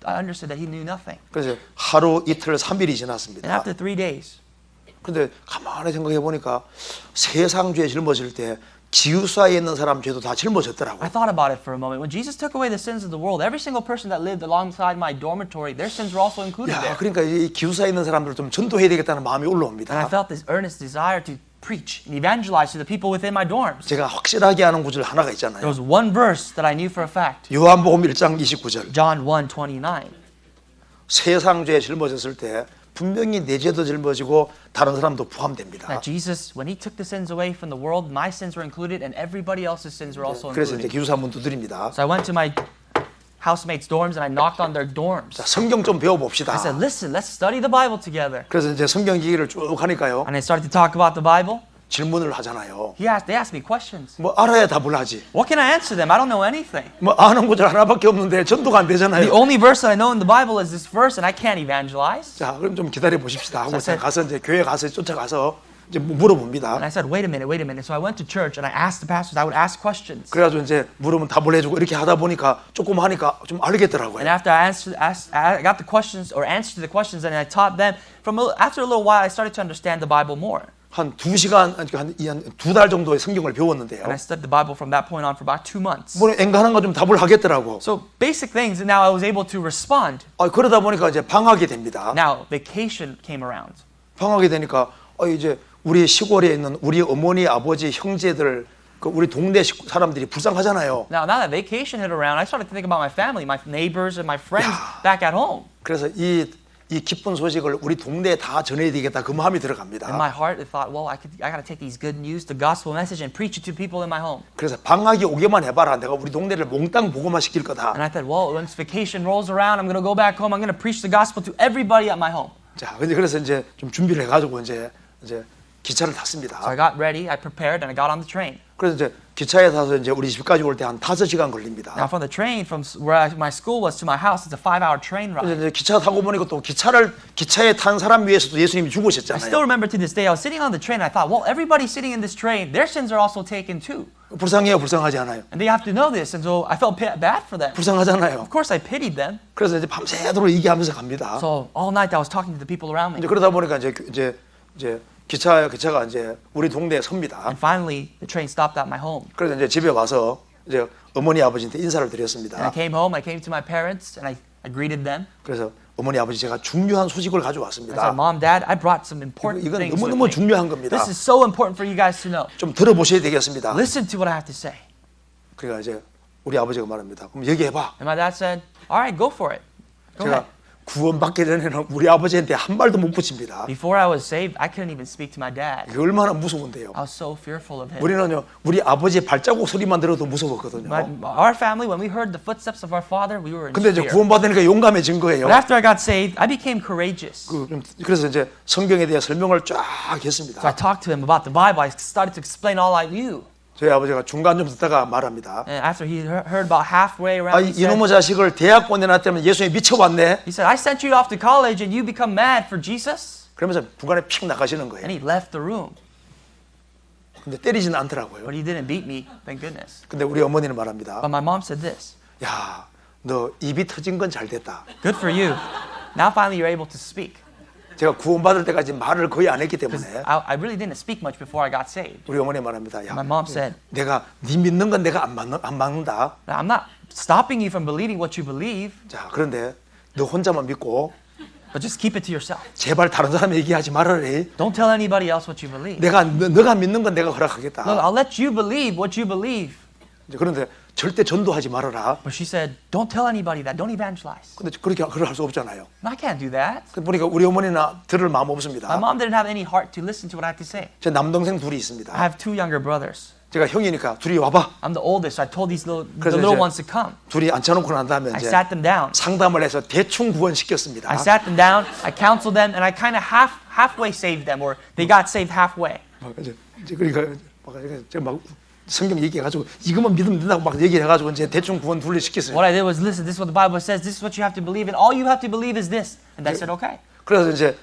I understood that he knew nothing. 그래서 하루 이틀 3일이 And 지났습니다. after 3 days, 근데 가만히 생각해 보니까 세상 죄 짊어질 때 기숙사에 있는 사람 죄도 다 짊어졌더라고요. I thought about it for a moment. When Jesus took away the sins of the world, every single person that lived alongside my dormitory, their sins were also included 야, there. 그러니까 이 기숙사에 있는 사람들 좀 전도해야 되겠다는 마음이 And I 올라옵니다. felt this earnest desire to preach and evangelize to the people within my dorms. 제가 확실하게 아는 구절 하나가 There 있잖아요. was one verse that I knew for a fact. 요한복음 1장 29절. John 1:29. 세상 죄 짊어졌을 때 분명히 내 죄도 짊어지고 다른 사람도 포함됩니다. That Jesus, when he took the sins away from the world, my sins were included and everybody else's sins were also 그래서 이제 included. 기숙사 문 두드립니다. So I went to my housemates' dorms and I knocked on their dorms. 자, 성경 좀 배워봅시다. I said, listen, let's study the Bible together. 그래서 이제 성경 얘기를 쭉 하니까요. And I started to talk about the Bible. 질문을 하잖아요. They asked me questions. 뭐 알아야 답을 하지. What can I answer them? I don't know anything. 뭐 아는 구절 하나밖에 없는데 전도가 안 The 되잖아요. only verse that I know in the Bible is this verse, and I can't evangelize. 자, 그럼 좀 기다려 보십시다. 하고 자, 가서 이제 교회 가서 쫓아가서 이제 물어봅니다. And I said, wait a minute. So I went to church and I asked the pastors. I would ask questions. 그래가지고 이제 물으면 답을 해주고 이렇게 하다 보니까 조금 하니까 좀 And 알겠더라고요. after I got the questions or answered the questions, and I taught them. After a little while, I started to understand the Bible more. 한 2시간, 한 2달 정도의 성경을 배웠는데요. And I studied the Bible from that point on for about 2 months. 뭐 엔간한 거 좀 답을 하겠더라고. So basic things, and now I was able to respond. 그러다 보니까 이제 방학이 됩니다. Now vacation came around. 방학이 되니까 이제 우리 시골에 있는 우리 어머니, 아버지, 형제들, 우리 동네 사람들이 불쌍하잖아요. Now that vacation hit around, I started to think about my family, my neighbors, and my friends back at home. 그래서 이 기쁜 소식을 우리 동네에 다 전해야 되겠다 그 마음이 들어갑니다. In my heart, I thought, well, I got to take these good news, the gospel message, and preach it to people in my home. 그래서 방학이 오게만 해봐라. 내가 우리 동네를 몽땅 복음화 시킬 거다. And I thought, well, once vacation rolls around, I'm going to go back home. I'm going to preach the gospel to everybody at my home. 자, 그래서 이제 좀 준비를 해가지고 이제 기차를 탔습니다. So I got ready, I prepared, and I got on the train. 그래서 이제 기차에 타서 이제 우리 집까지 올 때 한 5시간 걸립니다. Now, from the train from where my school was to my house, it's a 5-hour train ride. 그래서 이제 기차 타고 보니까 또 기차에 탄 사람 위해서도 예수님이 I still 죽으셨잖아요. remember to this day, I was sitting on the train, and I thought, well, everybody sitting in this train, their sins are also taken too. 불쌍해요, 불쌍하지 않아요? And they have to know this, and so I felt bad for them. 불쌍하잖아요. Of course, I pitied them. 그래서 이제 밤새도록 얘기하면서 갑니다. So all night I was talking to the people around me. 이제 그러다 보니까 이제 기차가 이제 우리 동네에 섭니다. And finally, the train stopped at my home. 그래서 이제 집에 와서 이제 어머니 아버지한테 인사를 And I 드렸습니다. came home, I came to my parents, and I greeted them. 그래서 어머니 아버지 제가 중요한 소식을 I 가져왔습니다. said, Mom, Dad, I brought some important 이건 things with 너무너무 me. 중요한 겁니다. This is so important for you guys to know. 좀 들어보셔야 되겠습니다. Listen to what I have to say. 그러니까 이제 우리 아버지가 말합니다. 그럼 얘기해봐. And my dad said, all right, go for it. Go ahead. 제가 구원받기 전에는 우리 아버지한테 한 말도 못 붙입니다. Before I was saved, I couldn't even speak to my dad. 이게 얼마나 무서운데요. I was so fearful of him. 우리는요, 우리 아버지의 발자국 소리만 들어도 무서웠거든요. Our family, when we heard the footsteps of our father, we were in 근데 이제 fear. 구원받으니까 용감해진 거예요. But after I got saved, I became courageous. 그래서 이제 성경에 대해 설명을 쫙 So I 했습니다. talked to him about the Bible. I started to explain all I knew. 저희 아버지가 중간 좀 듣다가 말합니다. And after he heard about halfway 아, around, he said, 이놈의 자식을 대학 보내놨다면 예수에 미쳐봤네. he said, I sent you off to college and you become mad for Jesus? 그러면서 북한에 픽 나가시는 And 거예요. he left the room. 근데 때리지는 않더라고요. But he didn't beat me, thank goodness. 근데 우리 어머니는 말합니다. But my mom said this, 야, 너 입이 터진 건 잘 됐다. good for you. Now finally you're able to speak. 제가 구원받을 때까지 말을 거의 안 했기 Because 때문에 I really didn't speak much before I got saved. 우리 어머니 말합니다. 야, My mom said, 내가 네 믿는 건 내가 안 막는다. I'm not stopping you from believing what you believe, 자, 그런데 너 혼자만 믿고 but just keep it to yourself. 제발 다른 사람 얘기하지 말아래. Don't tell anybody else what you believe. 너가 믿는 건 내가 허락하겠다. Look, I'll let you believe what you believe. 이제 그런데 절대 전도하지 말아라. But she said, don't tell anybody that. Don't evangelize. 근데 그렇게 그걸 할 수 없잖아요. And I can't do that. 보니까 우리 어머니나 들을 마음 My 없습니다. mom didn't have any heart to listen to what I had to say. 제 남동생 둘이 I 있습니다. have two younger brothers. 제가 형이니까 둘이 와봐. I'm the oldest, so I told the 그래서 little 이제 ones to come. 둘이 앉혀놓고 난 다음에 I 이제 sat them down. 상담을 해서 대충 구원시켰습니다. I sat them down, I counseled them, and I kind of halfway saved them, or they got saved halfway. 이제 그러니까 제가 막 성경 얘기해가지고 이것만 믿으면 된다고 막 얘기해가지고 이제 대충 구원 분리시켰어요. What I did was, listen, this is what the Bible says, this is what you have to believe, and all you have to believe is this. And they said, okay. 그래서 이제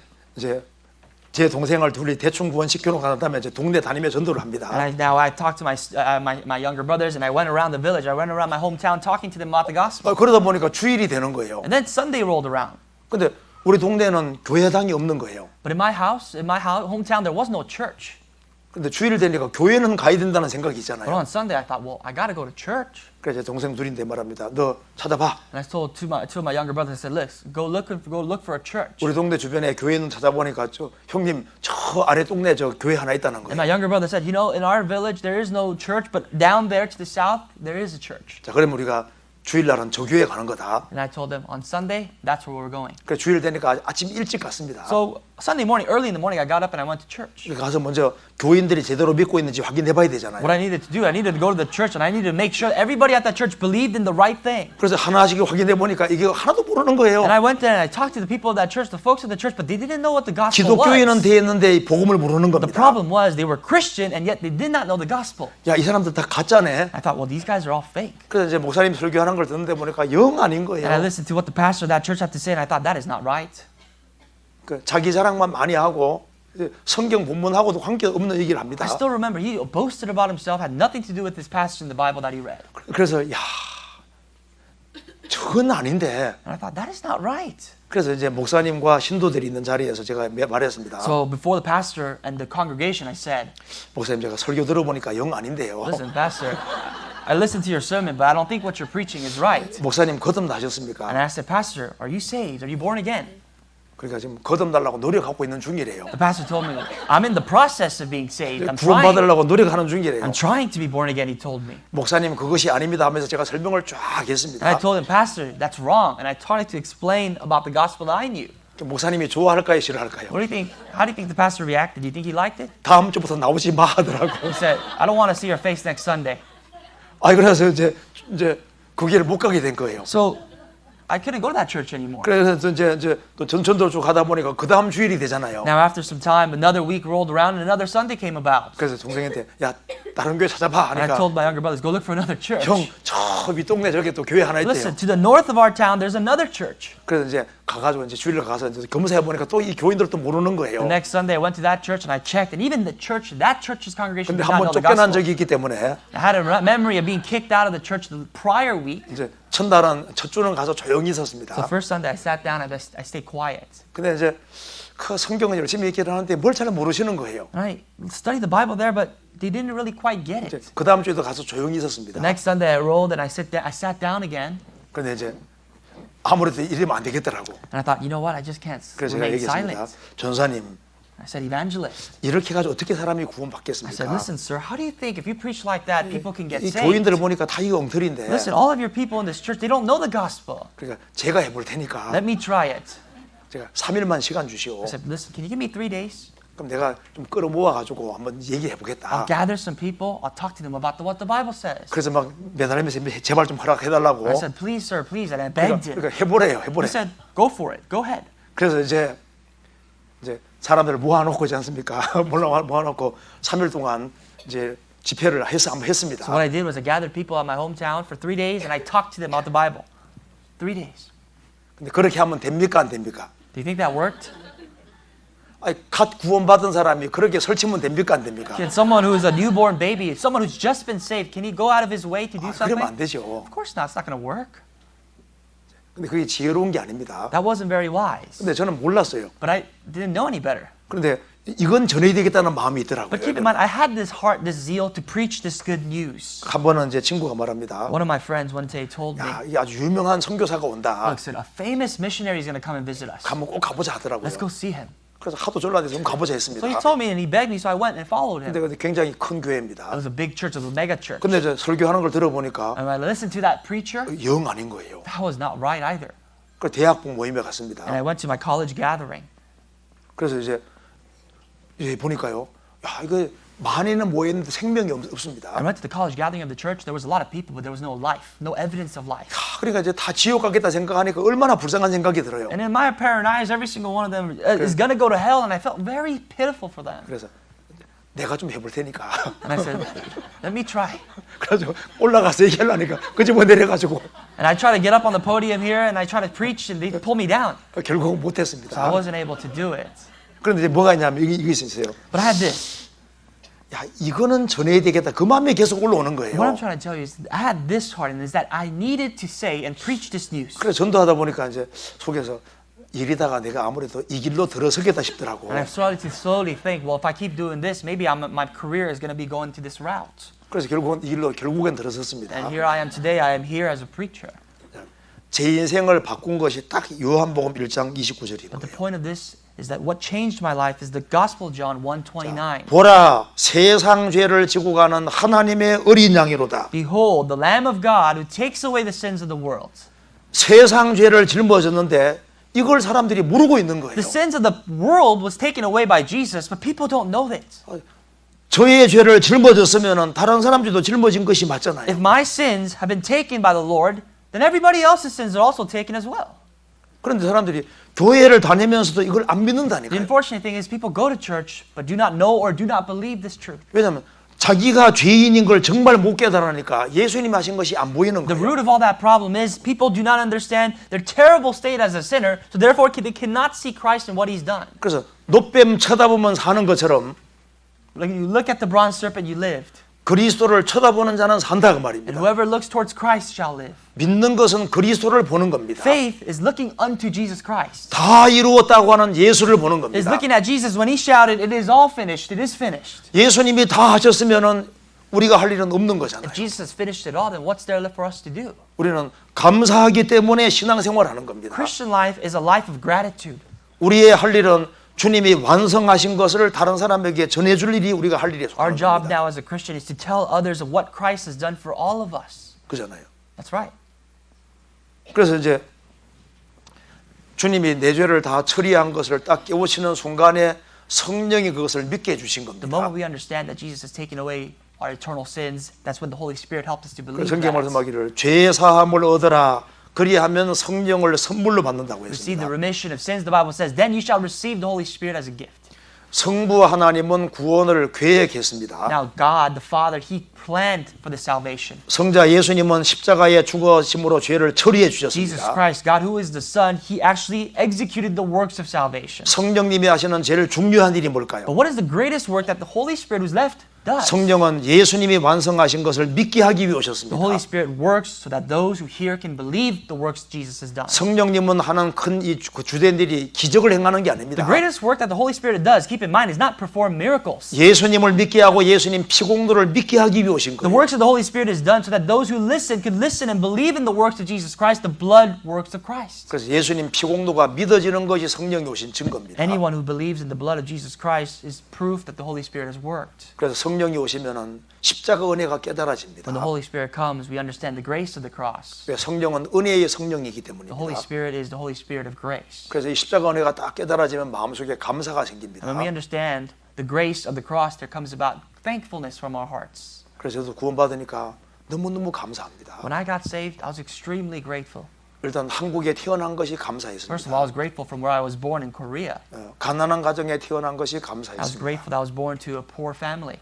제 동생을 둘이 대충 구원시켜놓고 난 다음에 이제 동네 다니며 전도를 합니다. And now I talked to my younger brothers, and I went around the village. I went around my hometown talking to them about the gospel. 그러다 보니까 주일이 되는 거예요. And then Sunday rolled around. 근데 우리 동네는 교회당이 없는 거예요. But in my hometown, there was no church. 근데 주일 되니까 교회는 가야 된다는 생각이 But 있잖아요. on Sunday, I thought, well, I got to go to church. 그래서 제 동생 둘인데 말합니다. 너 찾아봐. And I told two of my younger brothers, I said, go look for a church. 우리 동네 주변에 교회는 찾아보니까 형님 저 아래 동네 저 교회 하나 있다는 And 거예요. my younger brother said, in our village, there is no church, but down there to the south, there is a church. 자, 그러면 우리가 주일날은 저 교회 가는 거다. And I told them, on Sunday, that's where we're going. 그래서 주일 되니까 아침 일찍 갔습니다. So Sunday morning, early in the morning, I got up and I went to church. 가서 먼저 교인들이 제대로 믿고 있는지 확인해봐야 되잖아요. What I needed to do, I needed to go to the church and I needed to make sure everybody at that church believed in the right thing. 그래서 하나씩 확인해 보니까 이게 하나도 모르는 거예요. And I went there and I talked to the people of that church, the folks of the church, but they didn't know what the gospel 기독교인은 was. 돼 있는데 이 복음을 모르는 The 겁니다. problem was they were Christian and yet they did not know the gospel. 야, 이 사람들 다 가짜네. I thought, well, these guys are all fake. 그래서 이제 목사님 설교하는 걸 듣는데 보니까 영 아닌 And I 거예요. listened to what the pastor of that church had to say and I thought, that is not right. 그 자기 자랑만 많이 하고 성경 본문하고도 관계없는 얘기를 합니다. I still remember he boasted about himself, had nothing to do with this passage in the Bible that he read. 그래서 야, 저건 아닌데. And I thought, that is not right. 그래서 이제 목사님과 신도들이 있는 자리에서 제가 말했습니다. So before the pastor and the congregation, I said, 목사님 제가 설교 들어보니까 영 아닌데요. listen, pastor, I listened to your sermon, but I don't think what you're preaching is right. 목사님 거듭 And 나셨습니까? I said, pastor, are you saved? Are you born again? 그러니까 지금 거듭 달라고 노력하고 있는 중이래요. The pastor told me, I'm in the process of being saved. I'm 구원 trying. 받으려고 노력하는 중이래요. I'm trying to be born again, he told me. 목사님 그것이 아닙니다 하면서 제가 설명을 쫙 And I 했습니다. told him, pastor, that's wrong. And I tried to explain about the gospel that I knew. 목사님이 좋아할까요, 싫어할까요? What do you think? How do you think the pastor reacted? Do you think he liked it? 다음 주부터 나오지 마 하더라고. He said, I don't want to see your face next Sunday. 아, 그래서 이제 그 길을 못 가게 된 거예요. So I couldn't go to that church anymore. 그래서 이제 또 전도를 쭉 하다 보니까 그 다음 주일이 되잖아요. Now after some time, another week rolled around and another Sunday came about. 그래서 동생한테 야 다른 교회 찾아봐 And I 하니까 told my younger brothers, go look for another church. 형 저 윗동네 저기 또 교회 하나 있대요. Listen, to the north of our town, there's another church. 그래서 이제 가가지고 이제 주일을 가서 이제 검사해 보니까 또 이 교인들도 모르는 거예요. The next Sunday, I went to that church and I checked, and even that church's congregation 근데 did not 한번 know the 쫓겨난 gospel. 적이 있기 때문에 I had a memory of being kicked out of the church the prior week. 이제 첫날은 첫 주는 가서 조용히 있었습니다. So first Sunday, I sat down and I stayed quiet. 근데 이제 그 성경을 열심히 읽기를 하는데 뭘 잘 모르시는 거예요. And I studied the Bible there, but they didn't really quite get 이제 it. 그 다음 주에도 가서 조용히 있었습니다. The next Sunday, I rolled and I sat down again. 근데 이제 아무래도 이러면 안 되겠더라고. And I thought, you know what? I just can't 그래서 제가 remain 얘기했습니다. silent. 전사님 I said, evangelist. 이렇게 가지고 어떻게 사람이 I said, 구원받겠습니까? listen, sir, how do you think if you preach like that, people can get 이 saved? 교인들을 보니까 다 이거 엉터리인데. Listen, all of your people in this church, they don't know the gospel. 그러니까 제가 해볼 테니까 Let me try it. 제가 3일만 시간 주시오. I said, listen, can you give me 3 days? 그럼 내가 좀 끌어모아 가지고 한번 얘기해 I'll 보겠다. gather some people. I'll talk to them about what the Bible says. 그래서 막 매달리면서 제발 좀 허락해달라고. I said, please, sir, please. And I begged him. 그러니까 해보래요, He 해보래. said, go for it. Go ahead. 그래서 이제 사람들을 모아놓고 있지 않습니까? 모아놓고 3일 동안 이제 집회를 한번 했습니다. So what I did was I gathered people at my hometown for 3 days and I talked to them about the Bible. 3 days. 근데 그렇게 하면 됩니까, 안 됩니까? Do you think that worked? 아니, 갓 구원받은 사람이 그렇게 설치면 됩니까, 안 됩니까? Can someone who is a newborn baby, someone who's just been saved, can he go out of his way to do 그러면 안 something? 되죠. Of course not. It's not going to work. 근데 그게 지혜로운 게 아닙니다. That wasn't very wise. 근데 저는 몰랐어요. But I didn't know any better. 그런데 이건 전해야 되겠다는 마음이 있더라고요. But keep in mind, I had this heart, this zeal to preach this good news. 한 번은 이제 친구가 말합니다. One of my friends one day told me, 야, 이 아주 유명한 선교사가 온다. look, said, a famous missionary is going to come and visit us. 가면 꼭 가보자 하더라고요. Let's go see him. 그래서 하도 졸라대서 좀 가보자 했습니다. So he told me and he begged me, so I went and followed him. 근데 굉장히 큰 It 교회입니다. was a big church, it was a mega church. 근데 저 설교하는 걸 들어보니까 And when I listened to that preacher, 영 아닌 거예요. that was not right either. 그 대학부 모임에 And 갔습니다. I went to my college gathering. 그래서 이제 보니까요. 야, 이거 많이는 모였는데 생명이 없습니다. I went to the college gathering of the church. There was a lot of people, but there was no life, no evidence of life. 그러니까 이제 다 지옥 가겠다 생각하니까 얼마나 불쌍한 생각이 들어요. And in my apparent eyes, every single one of them is going to go to hell, and I felt very pitiful for them. 그래서 내가 좀 해볼 테니까. And I said, let me try. 그래서 올라가서 얘기하려니까 그 집어 내려가지고 And I tried to get up on the podium here, and I tried to preach, and they pulled me down. 결국은 So I 못했습니다. wasn't able to do it. 그런데 이제 뭐가 있냐면 이게 있어요. But I had this. 야, 이거는 전해야 되겠다. 그 마음이 계속 올라오는 What I'm 거예요. trying to tell you is I had this heart, and is that I needed to say and preach this news. 그래서 전도하다 보니까 이제 속에서 이리다가 내가 아무래도 이 길로 들어서겠다 싶더라고. And I've started to slowly think, well, if I keep doing this, maybe my career is going to be going to this route. 그래서 결국은 이 길로 결국엔 And 들어섰습니다. here I am today. I am here as a preacher. 제 인생을 바꾼 것이 딱 요한복음 1장 29절인 But the 거예요. point of this is that what changed my life is the Gospel of John 1:29. 보라, 세상 죄를 지고 가는 하나님의 어린 양이로다. Behold, the Lamb of God who takes away the sins of the world. 세상 죄를 짊어졌는데 이걸 사람들이 모르고 있는 거예요. The sins of the world was taken away by Jesus, but people don't know that. 저의 죄를 짊어졌으면 다른 사람들도 짊어진 것이 맞잖아요. If my sins have been taken by the Lord, then everybody else's sins are also taken as well. 그런데 사람들이 교회를 다니면서도 이걸 안 The 믿는다니까요. unfortunate thing is people go to church but do not know or do not believe this truth. 왜냐하면 자기가 죄인인 걸 정말 못 깨달으니까 예수님이 하신 것이 안 보이는 The 거예요. root of all that problem is people do not understand their terrible state as a sinner, so therefore they cannot see Christ in what He's done. 그래서 노뱀 쳐다보면 사는 것처럼 Like you look at the bronze serpent, you lived. 그리스도를 쳐다보는 자는 산다 그 And 말입니다. whoever looks towards Christ shall live. 믿는 것은 그리스도를 보는 겁니다. Faith is looking unto Jesus Christ. 다 이루었다고 하는 예수를 보는 Is 겁니다. looking at Jesus when He shouted, "It is all finished. It is finished." 예수님이 다 하셨으면은 우리가 할 일은 없는 거잖아요. If Jesus has finished it all, then what's there left for us to do? 우리는 감사하기 때문에 신앙생활하는 겁니다. Christian life is a life of gratitude. 우리의 할 일은 주님이 완성하신 것을 다른 사람에게 전해줄 일이 우리가 할 일에 Our 속하는 job 겁니다. now as a Christian is to tell others of what Christ has done for all of us. 그잖아요. That's right. 그래서 이제 주님이 내 죄를 다 처리한 것을 딱 깨우치는 순간에 성령이 그것을 믿게 해주신 The 겁니다. moment we understand that Jesus has taken away our eternal sins, that's when the Holy Spirit helped us to believe 성경 that. 말씀하기를 죄 사함을 얻으라 그리하면 성령을 선물로 받는다고 receive the 했습니다. remission of sins, the Bible says, then you shall receive the Holy Spirit as a gift. 성부 하나님은 구원을 계획했습니다. Now God, the Father, He planned for the salvation. 성자 예수님은 십자가에 죽으심으로 죄를 처리해 Jesus 주셨습니다. Christ, God who is the Son, He actually executed the works of salvation. 성령님이 하시는 제일 중요한 일이 뭘까요? But what is the greatest work that the Holy Spirit who's left does? 성령은 예수님이 완성하신 것을 믿게 하기 위해 The 오셨습니다. Holy Spirit works so that those who hear can believe the works Jesus has done. 성령님은 하는 큰 이 주된 일이 기적을 행하는 게 아닙니다. The greatest work that the Holy Spirit does, keep in mind, is not perform miracles. 예수님을 믿게 하고 예수님 피공로를 믿게 하기 위해 오신 The 거예요. works of the Holy Spirit is done so that those who listen could listen and believe in the works of Jesus Christ, the blood works of Christ. 그래서 예수님 피공로가 믿어지는 것이 성령이 오신 증거입니다. Anyone who believes in the blood of Jesus Christ is proof that the Holy Spirit has worked. 그래서 성령이 오시면은 십자가 은혜가 깨달아집니다. When the Holy Spirit comes, we understand the grace of the cross. 성령은 은혜의 성령이기 The Holy 때문입니다. Spirit is the Holy Spirit of grace. 그래서 이 십자가 은혜가 딱 깨달아지면 마음속에 감사가 생깁니다. And when we understand the grace of the cross, there comes about thankfulness from our hearts. 그래서 저도 구원받으니까 너무너무 감사합니다. When I got saved, I was extremely grateful. 일단 한국에 태어난 것이 First of all, I 감사했습니다. was grateful from where I was born in Korea. 가난한 가정에 태어난 것이 I was 감사했습니다. grateful that I was born to a poor family.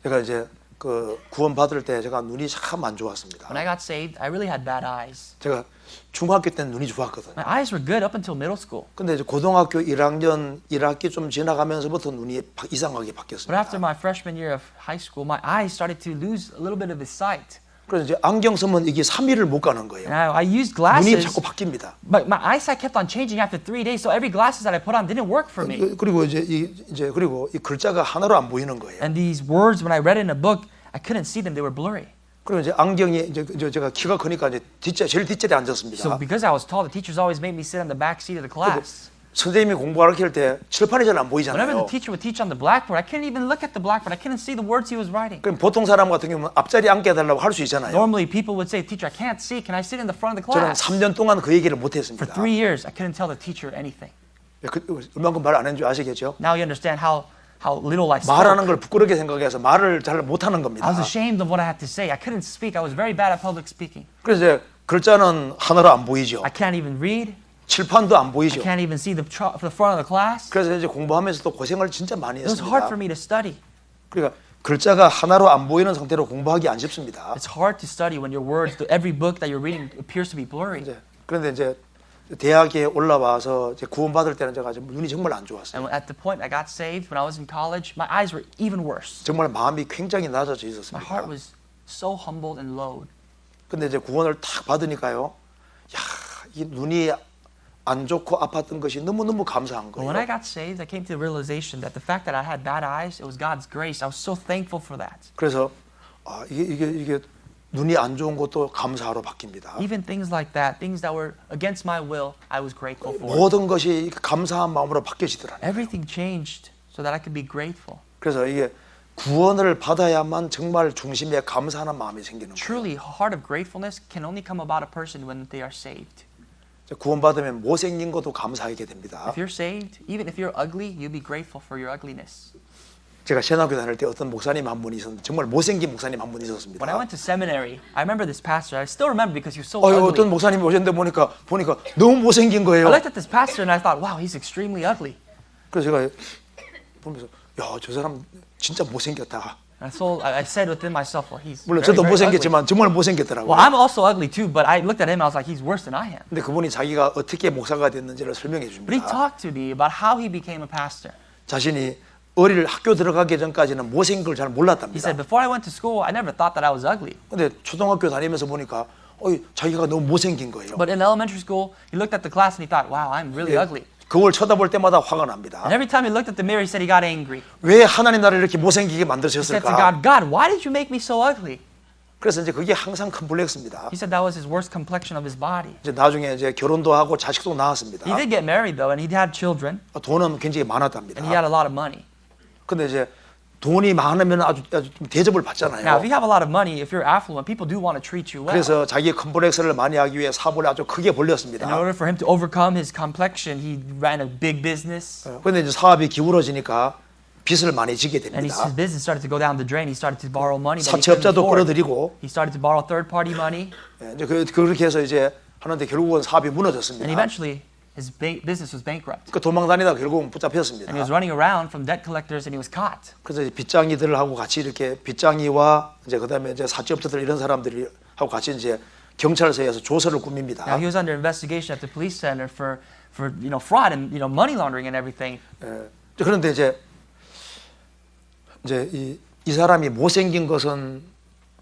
제가 이제 그 구원받을 때 제가 눈이 참 안 좋았습니다. When I got saved, I really had bad eyes. 제가 중학교 때는 눈이 좋았거든요. My eyes were good up until middle school. 근데 이제 고등학교 1학년 1학기 좀 지나가면서부터 눈이 이상하게 But 바뀌었습니다. after my freshman year of high school, my eyes started to lose a little bit of its sight. 그래서 이제 안경 쓰면 이게 3일을 못 가는 거예요. And I used 눈이 glasses, 자꾸 바뀝니다. but my eyesight kept on changing after 3 days, so every glasses that I put on didn't work for me. 그리고 이제 그리고 이 글자가 하나로 안 보이는 거예요. And these words, when I read in a book, I couldn't see them; they were blurry. 그리고 이제 안경이 이제 제가 키가 크니까 이제 제일 뒷자리에 So 앉았습니다. because I was tall, the teachers always made me sit on the back seat of the class. 선생님이 공부 가르칠 때 칠판이 잘 안 Whenever the 보이잖아요. teacher would teach on the blackboard, I couldn't even look at the blackboard. I couldn't see the words he was writing. 그럼 보통 사람 같은 경우는 앞자리 앉게 해달라고 할 수 있잖아요. Normally, people would say, "Teacher, I can't see. Can I sit in the front of the 저는 class?" 3년 동안 그 얘기를 못 For 했습니다. 3 years, I couldn't tell the teacher anything. 얼마큼 말 안 했는 줄 아시겠죠? Now you understand how little I spoke. 말하는 걸 부끄럽게 생각해서 말을 잘 못하는 겁니다. I was ashamed of what I had to say. I couldn't speak. I was very bad at public speaking. 그래서 이제 글자는 하나로 안 보이죠. I can't even read. 칠판도 안 I 보이죠. can't even see the front of the class. 그래서 이제 공부하면서도 고생을 진짜 많이 It was hard 했습니다. for me to study. 그러니까 글자가 하나로 안 보이는 상태로 공부하기 안 쉽습니다. It's hard to study when your words, every book that you're reading appears to be blurry. 그런데 이제 대학에 올라와서 이제 구원받을 때는 제가 눈이 정말 안 좋았어요. And at the point I got saved, when I was in college, my eyes were even worse. 정말 마음이 굉장히 낮아져 My 있었습니다. heart was so humbled and low. 근데 이제 구원을 탁 받으니까요. 야, 이 눈이 안 좋고 아팠던 것이 너무너무 감사한 But when I 거예요. got saved, I came to the realization that the fact that I had bad eyes, it was God's grace. I was so thankful for that. 그래서 이게 눈이 안 좋은 것도 감사하러 바뀝니다. Even things like that, things that were against my will, I was grateful for. 모든 것이 감사한 마음으로 바뀌어지더라고요. Everything changed so that I could be grateful. 그래서 이게 구원을 받아야만 정말 중심에 감사하는 마음이 생기는 거예요. Truly, a heart of gratefulness can only come about a person when they are saved. 구원받으면 못생긴 것도 감사하게 됩니다. If you're saved, even if you're ugly, you'll be grateful for your ugliness. 제가 신학교 다닐 때 어떤 목사님 한 분이 있었는데 정말 못생긴 목사님 한 분이 있었습니다. When I went to seminary, I remember this pastor. I still remember because he was so 어떤 ugly. 목사님이 오셨는데 보니까 너무 못생긴 I 거예요. looked at this pastor and I thought, wow, he's extremely ugly. 그래서 제가 보면서 저 사람 진짜 못생겼다. And so I said within myself, well, he's 물론 very, 저도 very ugly. 못생겼지만 정말 못생겼더라고요. Well, I'm also ugly too, but I looked at him and I was like, he's worse than I am. 근데 그분이 자기가 어떻게 목사가 됐는지를 설명해 But he 줍니다. talked to me about how he became a pastor. 자신이 어릴 학교 들어가기 전까지는 못생긴 걸 잘 He 몰랐답니다. said, before I went to school, I never thought that I was ugly. 근데 초등학교 다니면서 보니까 자기가 너무 못생긴 거예요. But in elementary school, he looked at the class and he thought, wow, I'm really ugly. 그걸 쳐다볼 때마다 화가 납니다. And every time he looked at the mirror, he said he got angry. 왜 하나님 나를 이렇게 못생기게 He said to 만드셨을까? God, God, why did you make me so ugly? 그래서 이제 그게 항상 컴플렉스입니다. He said that was his worst complexion of his body. 이제 나중에 이제 결혼도 하고 자식도 낳았습니다. He did get married though, and he had children, 돈은 굉장히 많았답니다. and he had a lot of money. 근데 이제 돈이 많으면 아주 좀 대접을 Now, 받잖아요. if you have a lot of money, if you're affluent, people do want to treat you well. 그래서 자기의 컴플렉스를 많이 하기 위해 사업을 아주 크게 In 벌렸습니다. order for him to overcome his complexion, he ran a big business. 근데 이제 사업이 기울어지니까 빚을 많이 지게 And his 됩니다. business started to go down the drain. He started to borrow money that he couldn't 사채업자도 afford. 끌어들이고 He started to borrow third-party money, 이제 그렇게 해서 이제 하는데 결국은 사업이 and 무너졌습니다. eventually his business was bankrupt. 그 도망다니다 결국은 And he 붙잡혔습니다. was running around from debt collectors, and he was caught. 그래서 이제 빚쟁이들하고 같이 이렇게 빚쟁이와 이제 그다음에 이제 사채업자들 이런 사람들이 하고 같이 이제 경찰서에서 조서를 꾸밉니다. Now he was under investigation at the police center for fraud and money laundering and everything. 그런데 이제 이 사람이 못생긴 것은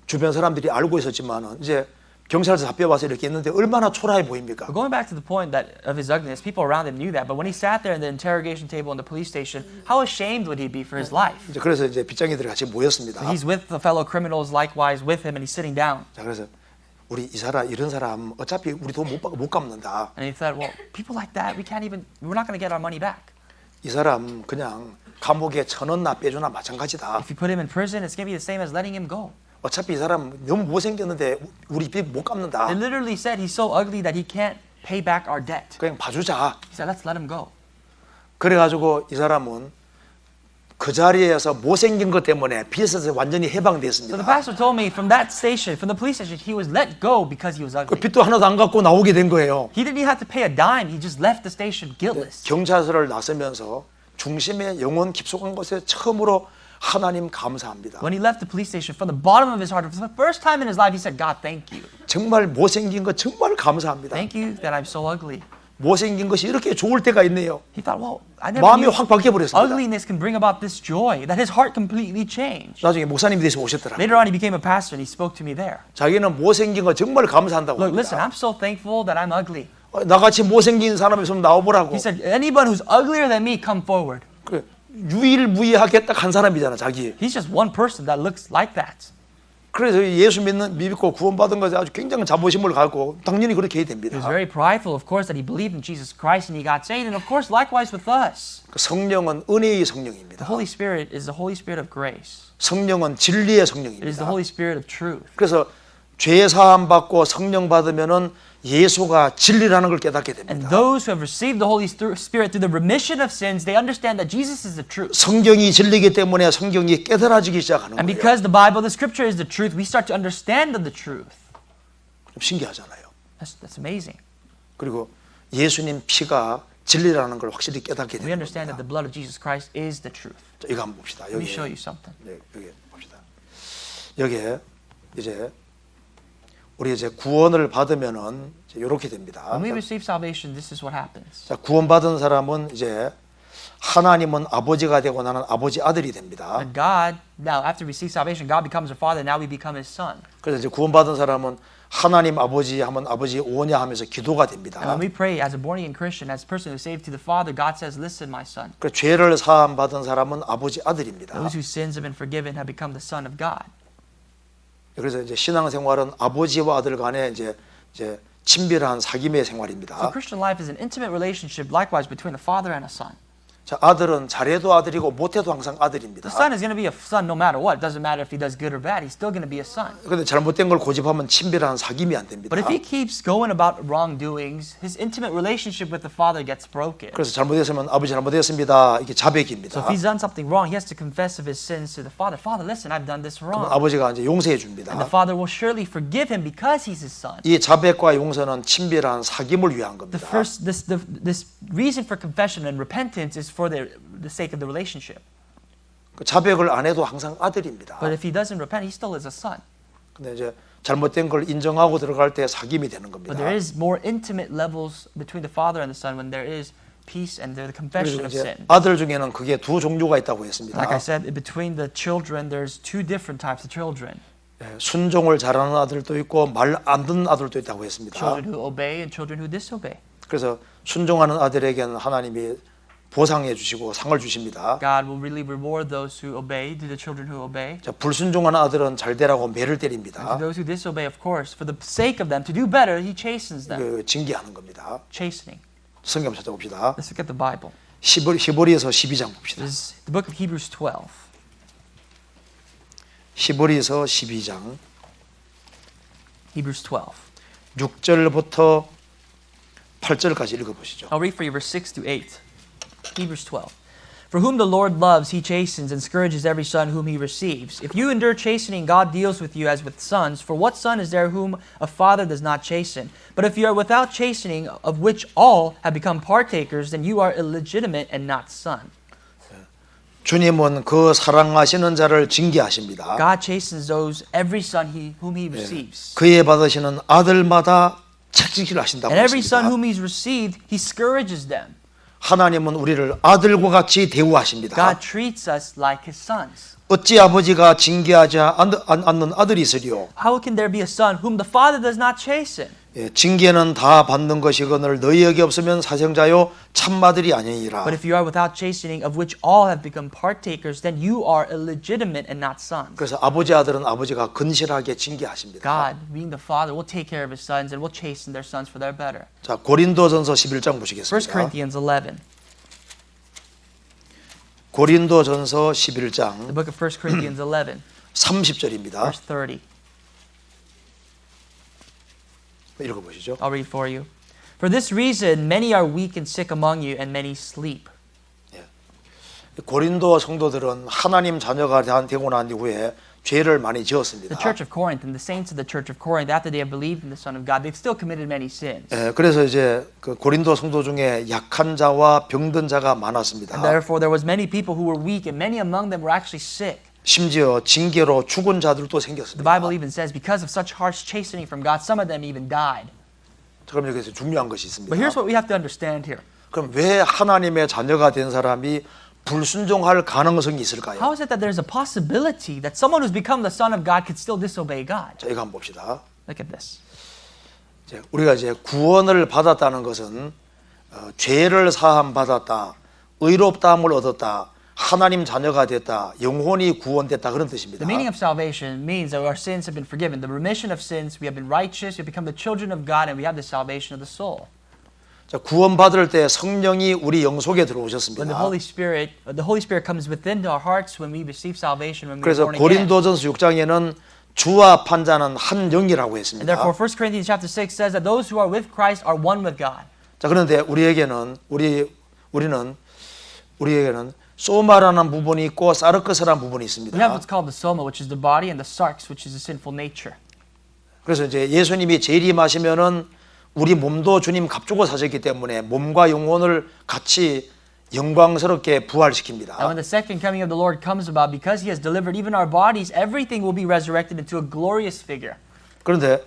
주변 사람들이 알고 있었지만은 이제 경찰서 잡혀와서 이렇게 있는데 얼마나 초라해 보입니까? But going back to the point that of his ugliness, people around him knew that. But when he sat there in the interrogation table in the police station, how ashamed would he be for his life? 이제 그래서 이제 빚쟁이들이 같이 모였습니다. So he's with the fellow criminals likewise with him, and he's sitting down. 자 그래서 우리 이런 사람 어차피 우리 돈 못 갚는다. And he said, well, people like that, we're not going to get our money back. 이 사람 그냥 감옥에 1,000원 빼주나 마찬가지다. If you put him in prison, it's going to be the same as letting him go. 어차피 이 사람 너무 못생겼는데 우리 빚 못 갚는다. They literally said he's so ugly that he can't pay back our debt. 그냥 봐주자. He said, let's let him go. 그래가지고 이 사람은 그 자리에서 못생긴 것 때문에 빚에서 완전히 So the 해방됐습니다. pastor told me from that station, from the police station, he was let go because he was 그 ugly. 빚도 하나도 안 갚고 나오게 된 거예요. He didn't even have to pay a dime. He just left the station guiltless. 경찰서를 나서면서 중심의 영혼 깊숙한 곳에 처음으로 하나님 감사합니다. When he left the police station, from the bottom of his heart, for the first time in his life, he said, God, thank you. 정말 못생긴 것 정말 감사합니다. Thank you that I'm so ugly. 못생긴 것이 이렇게 좋을 때가 있네요. He thought, well, I never 마음이 knew 확 바뀌어버렸습니다. ugliness can bring about this joy, that his heart completely changed. 나중에 목사님이 돼서 오셨더라. Later on, he became a pastor, and he spoke to me there. 자기는 못생긴 거 정말 감사한다고 Look, listen, 합니다. I'm so thankful that I'm ugly. 나같이 못생긴 사람이 좀 나와보라고. He said, anyone who's uglier than me, come forward. 그 유일무이하게 딱 한 사람이잖아, 자기. He's just one person that looks like that. 그래서 예수 믿고 구원받은 것에 아주 굉장한 자부심을 갖고 당연히 그렇게 해야 He 됩니다. was very prideful, of course, that he believed in Jesus Christ and he got saved. And of course, likewise with us. 그 성령은 은혜의 The 성령입니다. Holy Spirit is the Holy Spirit of grace. 성령은 진리의 It is the 성령입니다. Holy Spirit of truth. 그래서 죄 사함 받고 성령 받으면은 예수가 진리라는 걸 깨닫게 And 됩니다. those who have received the Holy Spirit through the remission of sins, they understand that Jesus is the truth. 성경이 진리이기 때문에 성경이 깨달아지기 시작하는 And 거예요. because the Bible, the Scripture is the truth, we start to understand the truth. 좀 신기하잖아요. That's amazing. 그리고 예수님 피가 진리라는 걸 확실히 깨닫게 We 되는 understand that 겁니다. the blood of Jesus Christ is the truth. 자, 이거 한번 봅시다. Let me 여기 show you something. 여기 봅시다. 여기에 이제 우리 이제 구원을 받으면은 이렇게 됩니다. When we receive salvation, this is what happens. 자, 구원받은 사람은 이제 하나님은 아버지가 되고 나는 아버지 아들이 됩니다. And God, now after we receive salvation, God becomes our Father, now we become His Son. 그래서 이제 구원받은 사람은 하나님 아버지 하면 아버지 오냐 하면서 기도가 됩니다. And when we pray as a born-again Christian, as a person who is saved to the Father, God says, listen, my son. 그 죄를 사함 받은 사람은 아버지 아들입니다. Those whose sins have been forgiven have become the son of God. 그래서 이제 신앙생활은 아버지와 아들 간의 이제 친밀한 사귐의 So 생활입니다. Christian life is an intimate relationship, likewise, between a father and a son. 자, 아들은 잘해도 아들이고 못해도 항상 아들입니다. The son is going to be a son no matter what. It doesn't matter if he does good or bad. He's still going to be a son. 그런데 잘못된 걸 고집하면 친밀한 사귐이 안 됩니다. But if he keeps going about wrongdoings, his intimate relationship with the father gets broken. 그래서 잘못했으면 아버지 잘못했습니다. 이게 So 자백입니다. if he's done something wrong, he has to confess of his sins to the father. Father, listen, I've done this 그럼 wrong. 아버지가 이제 용서해 And 줍니다. the father will surely forgive him because he's his son. 이 자백과 용서는 친밀한 사귐을 위한 The 겁니다. first, this reason for confession and repentance is for the sake of the relationship. 그 자백을 안 해도 항상 아들입니다. But if he doesn't repent, he still is a son. 근데 이제 잘못된 걸 인정하고 들어갈 때 사귐이 되는 겁니다. But there is more intimate levels between the father and the son when there is peace and there the confession 그리고 of 이제 sin. 아들 중에는 그게 두 종류가 있다고 했습니다. Like I said, between the children, there's two different types of children. 순종을 잘하는 아들도 있고 말 안 듣는 아들도 있다고 했습니다. Children who obey and children who disobey. 그래서 순종하는 아들에게는 하나님이 보상해 주시고 상을 주십니다. God will really reward those who obey, to the children who obey. 자, 불순종하는 아들은 잘 되라고 매를 And to 때립니다. those who disobey, of course, for the sake of them, to do better, he chastens them. 그 징계하는 겁니다. Chastening. 성경 찾아봅시다. Let's look at the Bible. 히브리서 12장 봅시다. This is the book of Hebrews 12. 히브리서 12장 Hebrews 12. 6절부터 8절까지 읽어보시죠. I'll read for you verse 6 to 8. Hebrews 12. For whom the Lord loves, he chastens and scourges every son whom he receives. If you endure chastening, God deals with you as with sons. For what son is there whom a father does not chasten? But if you are without chastening, of which all have become partakers, then you are illegitimate and not son. 주님은 그 사랑하시는 자를 징계하십니다. God chastens those every son whom he receives. 그의 받으시는 아들마다 책찍질 하신다고 And every son 했습니다. whom he's received, he scourges them. 하나님은 우리를 아들과 같이 대우하십니다. God treats us like his sons. 어찌 아버지가 징계하지 않는 아들이 있으리요? How can there be a son whom the father does not chasten? 예, 징계는 다 받는 것이거늘 너희에게 없으면 사생자요 참마들이 아니니라. But if you are without chastening, of which all have become partakers, then you are illegitimate and not sons. 그래서 아버지 아들은 아버지가 근실하게 징계하십니다. God, being the father, will take care of his sons and will chasten their sons for their better. 자, 고린도전서 11장 1 보시겠습니다. Corinthians 11. 고린도전서 11장 The book of 1 Corinthians 11, 30절입니다. verse 30. 읽어 보시죠. I'll read for you. For this reason, many are weak and sick among you, and many sleep. 고린도 성도들은 하나님 자녀가 되고 난 이후에 죄를 많이 지었습니다. The church of Corinth and the saints of the church of Corinth, after they have believed in the Son of God, they've still committed many sins. 예, 그래서 이제 그 고린도 성도 중에 약한 자와 병든 자가 많았습니다. And therefore, there was many people who were weak, and many among them were actually sick. 심지어 징계로 죽은 자들도 The 생겼습니다. Bible even says, because of such harsh chastening from God, some of them even died. 그럼 여기서 중요한 것이 있습니다. But here's what we have to understand here. 그럼 왜 하나님의 자녀가 된 사람이 불순종할 가능성이 있을까요? How is it that there's a possibility that someone who's become the Son of God could still disobey God? 자, 이거 한번 봅시다. Look at this. 이제 우리가 이제 구원을 받았다는 것은 죄를 사함 받았다, 의롭다함을 얻었다, 하나님 자녀가 됐다, 영혼이 구원됐다 그런 뜻입니다. The meaning of salvation means that our sins have been forgiven. The remission of sins, we have been righteous, we have become the children of God, and we have the salvation of the soul. 자, 구원 받을 때 성령이 우리 영 속에 When 들어오셨습니다. the Holy Spirit comes within our hearts when we receive salvation, when we are 그래서 born again. 고린도전서 6장에는 주와 판자는 한 영이라고 And 했습니다. therefore, 1 Corinthians chapter 6 says that those who are with Christ are one with God. 자, 그런데 우리에게는 소마라는 부분이 있고 사르크스라는 부분이 있습니다. We have what's called the soma, which is the body, and the sarx, which is the sinful nature. 그래서 이제 예수님이 재림하시면은 우리 몸도 주님 값주고 사셨기 때문에 몸과 영혼을 같이 영광스럽게 부활시킵니다. And when the second coming of the Lord comes about, because He has delivered even our bodies, everything will be resurrected into a glorious figure. 그런데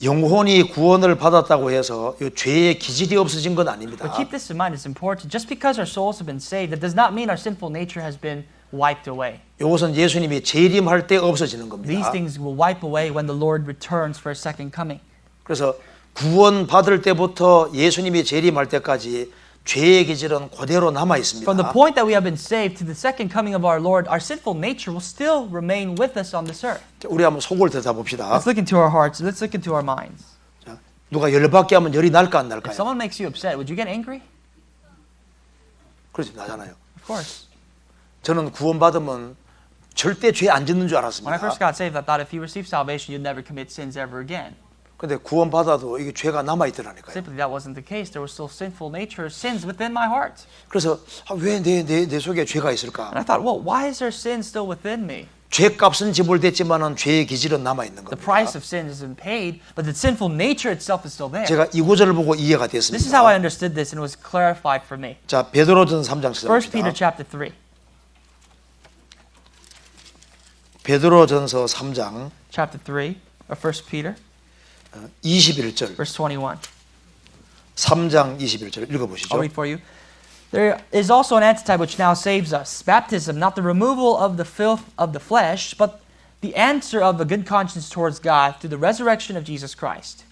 영혼이 구원을 받았다고 해서 이 죄의 기질이 없어진 건 아닙니다. But keep this in mind, it's important. Just because our souls have been saved, that does not mean our sinful nature has been wiped away. 이것은 예수님이 재림할 때 없어지는 These 겁니다. things will wipe away when the Lord returns for His second coming. 그래서 구원 받을 때부터 예수님이 재림할 때까지 죄의 기질은 그대로 남아 있습니다. From the point that we have been saved to the second coming of our Lord, our sinful nature will still remain with us on this earth. 우리 한번 속을 들여다봅시다. Let's look into our hearts. Let's look into our minds. 자, 누가 열받게 하면 열이 날까 안 If 날까요? someone makes you upset, would you get angry? 그렇지 나잖아요. Of course. 저는 구원 받으면 절대 죄 안 짓는 줄 When I first 알았습니다. got saved, I thought if you receive salvation, you'd never commit sins ever again. 근데 구원 받아도 이게 죄가 남아 있더라니까요. Simply, that wasn't the case. There was still sinful nature, sins within my heart. 그래서 왜 내 속에 죄가 있을까? And I thought, well, why is there sin still within me? 죄값은 지불됐지만은 죄의 기질은 남아 있는 The 겁니다. price of sin has been paid, but the sinful nature itself is still there. 제가 이 구절을 보고 이해가 This is how I 됐습니다. understood this, and it was clarified for me. 자, 베드로전 3장 1 Peter 시작합니다. chapter 3. 베드로전서 3장 Chapter 3 of 1 Peter, 21절, verse 21. 3장 21절 I'll 읽어보시죠. read for you. There is also an antitype which now saves us. Baptism, not the removal of the filth of the flesh, but the answer of a good conscience towards God through the resurrection of Jesus Christ.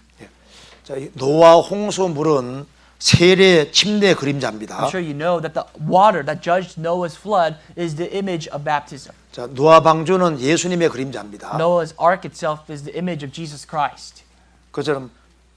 자, 이 노아 홍수물은 세례 침례 그림자입니다. I'm sure you know that the water that judged Noah's flood is the image of baptism. 자, 노아 방주는 예수님의 그림자입니다. Noah's ark itself is the image of Jesus Christ. 그처럼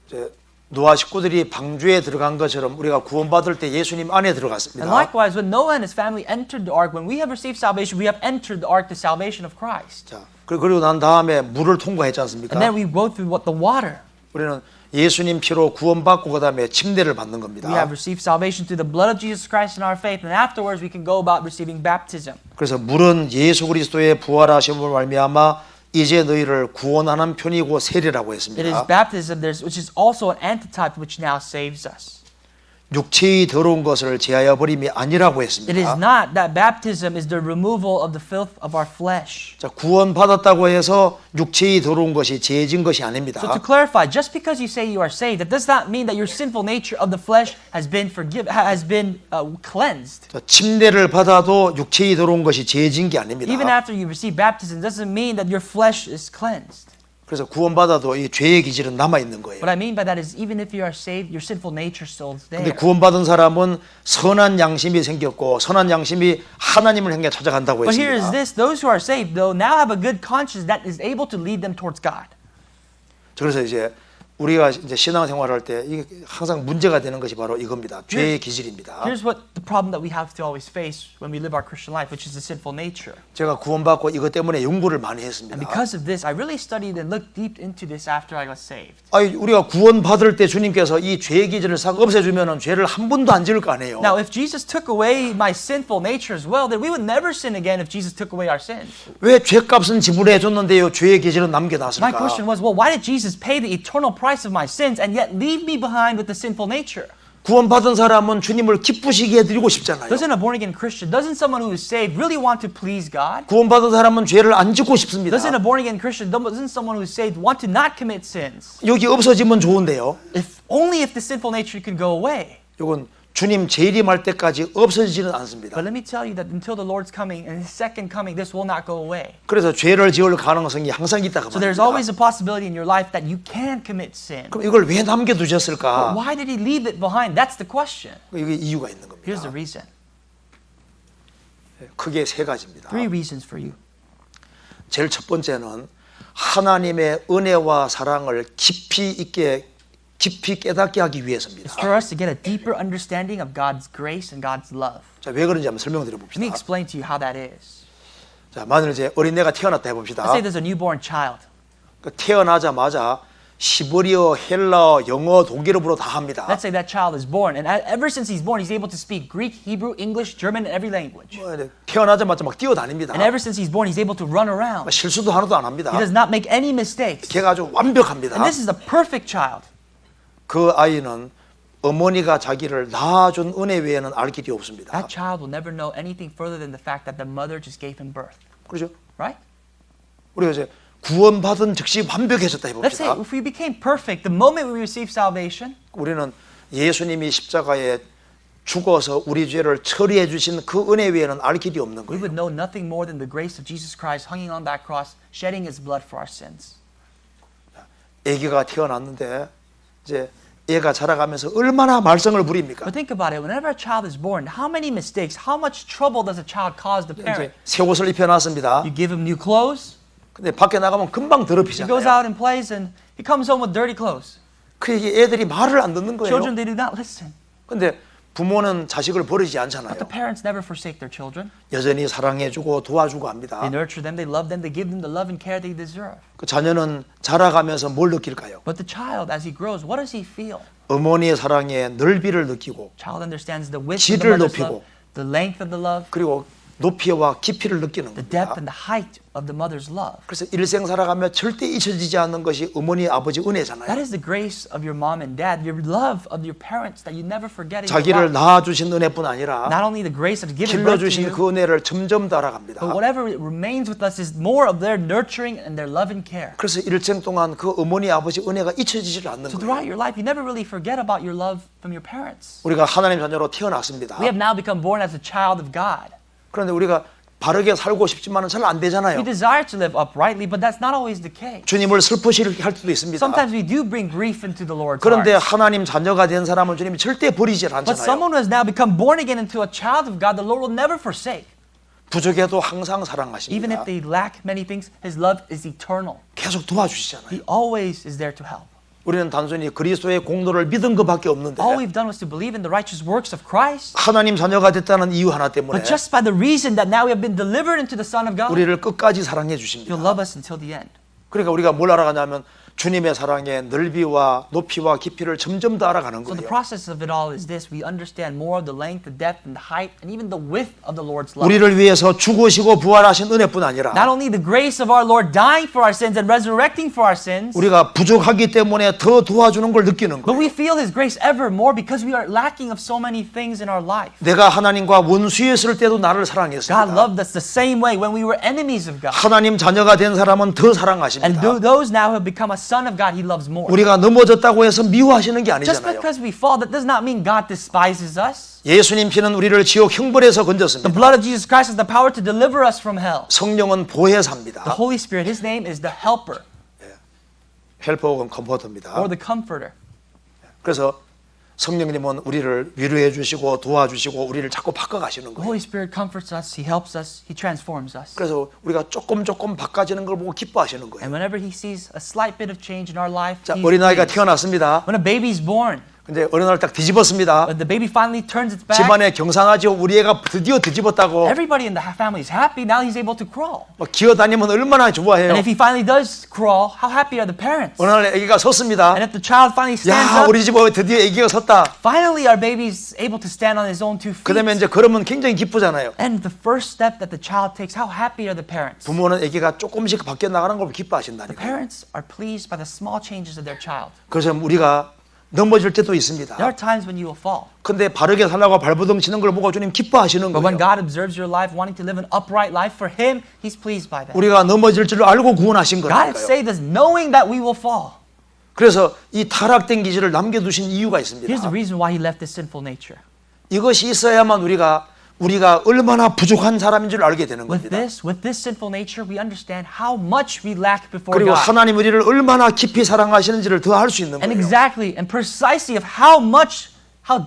이제 노아 식구들이 방주에 들어간 것처럼 우리가 구원받을 때 예수님 안에 And 들어갔습니다. likewise, when Noah and his family entered the ark, when we have received salvation, we have entered the ark, the salvation of Christ. 자, 그리고 난 다음에 물을 통과했지 않습니까? And then we go through what the water. 우리는 예수님 피로 구원받고 그다음에 침례를 받는 We 겁니다. have received salvation through the blood of Jesus Christ in our faith, and afterwards we can go about receiving baptism. 그래서 물은 예수 그리스도의 부활하심을 말미암아 이제 너희를 구원하는 편이고 세례라고 It is 했습니다. baptism, which is also an antitype which now saves us. 육체의 더러운 것을 제하여 버림이 아니라고 It is 했습니다. not that baptism is the removal of the filth of our flesh. 자, 구원받았다고 해서 육체의 더러운 것이 제해진 것이 So to 아닙니다. clarify, just because you say you are saved, that does not mean that your sinful nature of the flesh has been cleansed. 자, 침례를 받아도 육체의 더러운 것이 제해진 게 아닙니다. Even after you receive baptism, doesn't mean that your flesh is cleansed. 그래서 구원받아도 이 죄의 기질은 남아 있는 거예요. What I mean by that is, even if you are saved, your sinful nature still is 근데 there. 구원받은 사람은 선한 양심이 생겼고 선한 양심이 하나님을 향해 찾아간다고 But here is 했습니다. this: those who are saved, though, now have a good conscience that is able to lead them towards God. 그래서 이제 우리가 이제 신앙생활할 때 이게 항상 문제가 되는 것이 바로 이겁니다. 죄의 기질입니다. Here's what the problem that we have to always face when we live our Christian life, which is the sinful nature. 제가 구원받고 이것 때문에 연구를 많이 했습니다. And because of this, I really studied and looked deep into this after I got saved. 아니, 우리가 구원받을 때 주님께서 이 죄의 기질을 싹 없애주면 죄를 한 번도 안 지을 거 아니에요. Now, if Jesus took away my sinful nature as well, then we would never sin again if Jesus took away our sins. 왜 죄값은 지불해 줬는데요 죄의 기질은 My 남겨놨을까? question was, well, why did Jesus pay the eternal price of my sins and yet leave me behind with the sinful nature? 구원받은 사람은 주님을 기쁘시게 해드리고 싶잖아요. Doesn't a born-again Christian, doesn't someone who is saved really want to please God? 구원받은 사람은 죄를 안 짓고 싶습니다. Doesn't a born-again Christian, doesn't someone who is saved want to not commit sins? 여기 없어지면 좋은데요. Only if the sinful nature can go away. 이건 주님 재림할 때까지 없어지지는 않습니다. But let me tell you that until the Lord's coming and His second coming, this will not go away. 그래서 죄를 지을 가능성이 항상 있다고 So there's 말합니다. always a possibility in your life that you can commit sin. 그럼 이걸 왜 남겨두셨을까? Why did He leave it behind? That's the question. 이게 이유가 있는 Here's 겁니다. the reason. 크게 세 가지입니다. Three reasons for you. 제일 첫 번째는 하나님의 은혜와 사랑을 깊이 깨닫게 하기 위해서입니다. It's for us to get a deeper understanding of God's grace and God's love. 자, 왜 그런지 한번 설명드려 Let me 봅시다. explain to you how that is. 자, 만일 이제 어린애가 태어났다 해봅시다. Let's say there's a newborn child. 태어나자마자 시베리어, 헬라어, 영어, 독일어로 다 합니다. Let's say that child is born, and ever since he's born, he's able to speak Greek, Hebrew, English, German, and every language. 태어나자마자 막 뛰어다닙니다. And ever since he's born, he's able to run around. 실수도 하나도 안 합니다. He does not make any mistakes. 걔가 아주 완벽합니다. And this is a perfect child. 그 아이는 어머니가 자기를 낳아준 은혜 외에는 알 길이 없습니다. That child will never know anything further than the fact that the mother just gave him birth. 그렇죠? Right? 우리가 이제 구원받은 즉시 완벽해졌다 Let's say 해봅시다. if we became perfect the moment we received salvation, 우리는 예수님이 십자가에 죽어서 우리 죄를 처리해 주신 그 은혜 외에는 알 길이 없는 we 거예요. would know nothing more than the grace of Jesus Christ hanging on that cross, shedding His blood for our sins. 아기가 태어났는데 이제 애가 자라가면서 얼마나 말썽을 부립니까? But think about it. Whenever a child is born, how many mistakes, how much trouble does a child cause the parent? 이제 새 옷을 입혀놨습니다. You give him new clothes, 근데 밖에 나가면 금방 he goes 더럽히잖아요. out and plays, and he comes home with dirty clothes. 그 애들이 말을 안 듣는 거예요. Children, they do not listen. 근데 부모는 자식을 버리지 But 않잖아요. the parents never forsake their children. 여전히 사랑해주고 도와주고 합니다. They nurture them, they love them, they give them the love and care they deserve. 그 자녀는 자라가면서 뭘 느낄까요? But the child, as he grows, what does he feel? 어머니의 사랑의 넓이를 느끼고 Child understands the width of the 질을 mother's 높이고 love, the length of the love, 그리고 높이와 깊이를 느끼는 the depth 겁니다. and the height of the mother's love. 그래서 일생 살아가며 절대 잊혀지지 않는 것이 어머니 아버지 That 은혜잖아요. is the grace of your mom and dad, your love of your parents that you never forget in your 자기를 life. 낳아주신 은혜뿐 아니라 Not only the grace of giving birth to 길러주신 you, 그 은혜를 점점 더 알아갑니다. but whatever remains with us is more of their nurturing and their love and care. 그래서 일생 동안 그 어머니 아버지 은혜가 잊혀지질 않는 So throughout 거예요. your life, you never really forget about your love from your parents. 우리가 하나님 자녀로 태어났습니다. We have now become born as a child of God. 그런데 우리가 바르게 살고 싶지만은 잘 안 되잖아요. We desire to live uprightly, but that's not always the case. 주님을 슬프시게 할 때도 있습니다. Sometimes we do bring grief into the Lord's 그런데 heart. 하나님 자녀가 된 사람을 주님이 절대 버리질 But 않잖아요. someone who has now become born again into a child of God, the Lord will never forsake. 부족해도 항상 Even 사랑하십니다. if they lack many things, His love is eternal. 계속 도와주시잖아요. He always is there to help. 우리는 단순히 그리스도의 공로를 믿은 것밖에 없는데 All we've done was to believe in the righteous works of Christ. 하나님 자녀가 됐다는 이유 하나 때문에 But just by the reason that now we have been delivered into the Son of God, 우리를 끝까지 사랑해 He'll 주십니다. love us until the end. 그러니까 우리가 뭘 알아가냐면 주님의 사랑의 넓이와 높이와 깊이를 점점 더 알아가는 So the 거예요. process of it all is this: we understand more of the length, the depth, and the height, and even the width of the Lord's love. 우리를 위해서 죽으시고 부활하신 은혜뿐 아니라 Not only the grace of our Lord dying for our sins and resurrecting for our sins, 우리가 부족하기 때문에 더 도와주는 걸 느끼는 but 거예요. we feel His grace ever more because we are lacking of so many things in our life. 내가 하나님과 원수였을 때도 나를 God 사랑했습니다. loved us the same way when we were enemies of God. 하나님 자녀가 된 사람은 더 And 사랑하십니다. those now who have become a son of God, He loves more. 우리가 넘어졌다고 해서 미워하시는 게 Just 아니잖아요. because we fall, that does not mean God despises us. 예수님 피는 우리를 지옥 형벌에서 The 건졌습니다. blood of Jesus Christ has the power to deliver us from hell. 성령은 보혜사입니다. The Holy Spirit, His name is the Helper 헬퍼 혹은 컴포터입니다. or the Comforter. 그래서 성령님은 우리를 위로해 주시고 도와주시고 우리를 자꾸 바꿔가시는 The 거예요. Holy Spirit comforts us, He helps us, He transforms us. 그래서 우리가 조금 바꿔지는 걸 보고 기뻐하시는 거예요. And whenever He sees a slight bit of change in our life, 자, He's 어린아이가 pleased. 태어났습니다. When a baby's born, 근데 어느 날 딱 뒤집었습니다. when the baby finally turns its back, 집안에 경상하죠. 우리 애가 드디어 뒤집었다고. everybody in the family is happy. Now he's able to crawl. 막 기어다니면 얼마나 좋아해요. And if he finally does crawl, how happy are the parents? 어느 날 애기가 섰습니다. And if the child finally stands 야, up, 우리 집에 드디어 애기가 섰다. finally our baby's able to stand on his own 2 feet. 그다음에 이제 걸으면 굉장히 기쁘잖아요. And the first step that the child takes, how happy are the parents? 부모는 애기가 조금씩 바뀌어 나가는 걸 The 기뻐하신다니까. parents are pleased by the small changes of their child. 그래서 우리가 넘어질 때도 There 있습니다. are times when you will fall. 근데 바르게 살라고 발버둥 치는 걸 보고 주님 기뻐하시는 But when 거예요. God observes your life wanting to live an upright life for Him, He's pleased by that. 우리가 넘어질 줄 알고 구원하신 God has 거니까요. saved us knowing that we will fall. 그래서 이 타락된 기질을 남겨두신 이유가 있습니다. Here's the reason why He left this sinful nature. 이것이 있어야만 우리가 얼마나 부족한 사람인 줄 알게 되는 With 겁니다. this sinful nature, we understand how much we lack before 그리고 God. 하나님 우리를 얼마나 깊이 사랑하시는지를 더 알 수 있는 And 거예요. exactly and precisely of how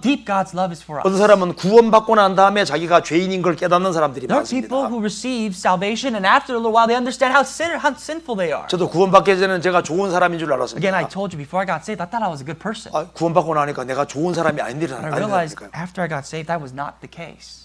deep God's love is for us. 어떤 사람은 구원받고 난 다음에 자기가 죄인인 걸 깨닫는 사람들이 There are people 많습니다. who receive salvation and after a little while they understand how sinful they are. 저도 구원받기 전에는 제가 좋은 사람인 줄 Again, 알았습니다. I told you before I got saved, I thought I was a good person. 구원받고 나니까 내가 좋은 사람이 I realized 아니라니까요. after I got saved that was not the case.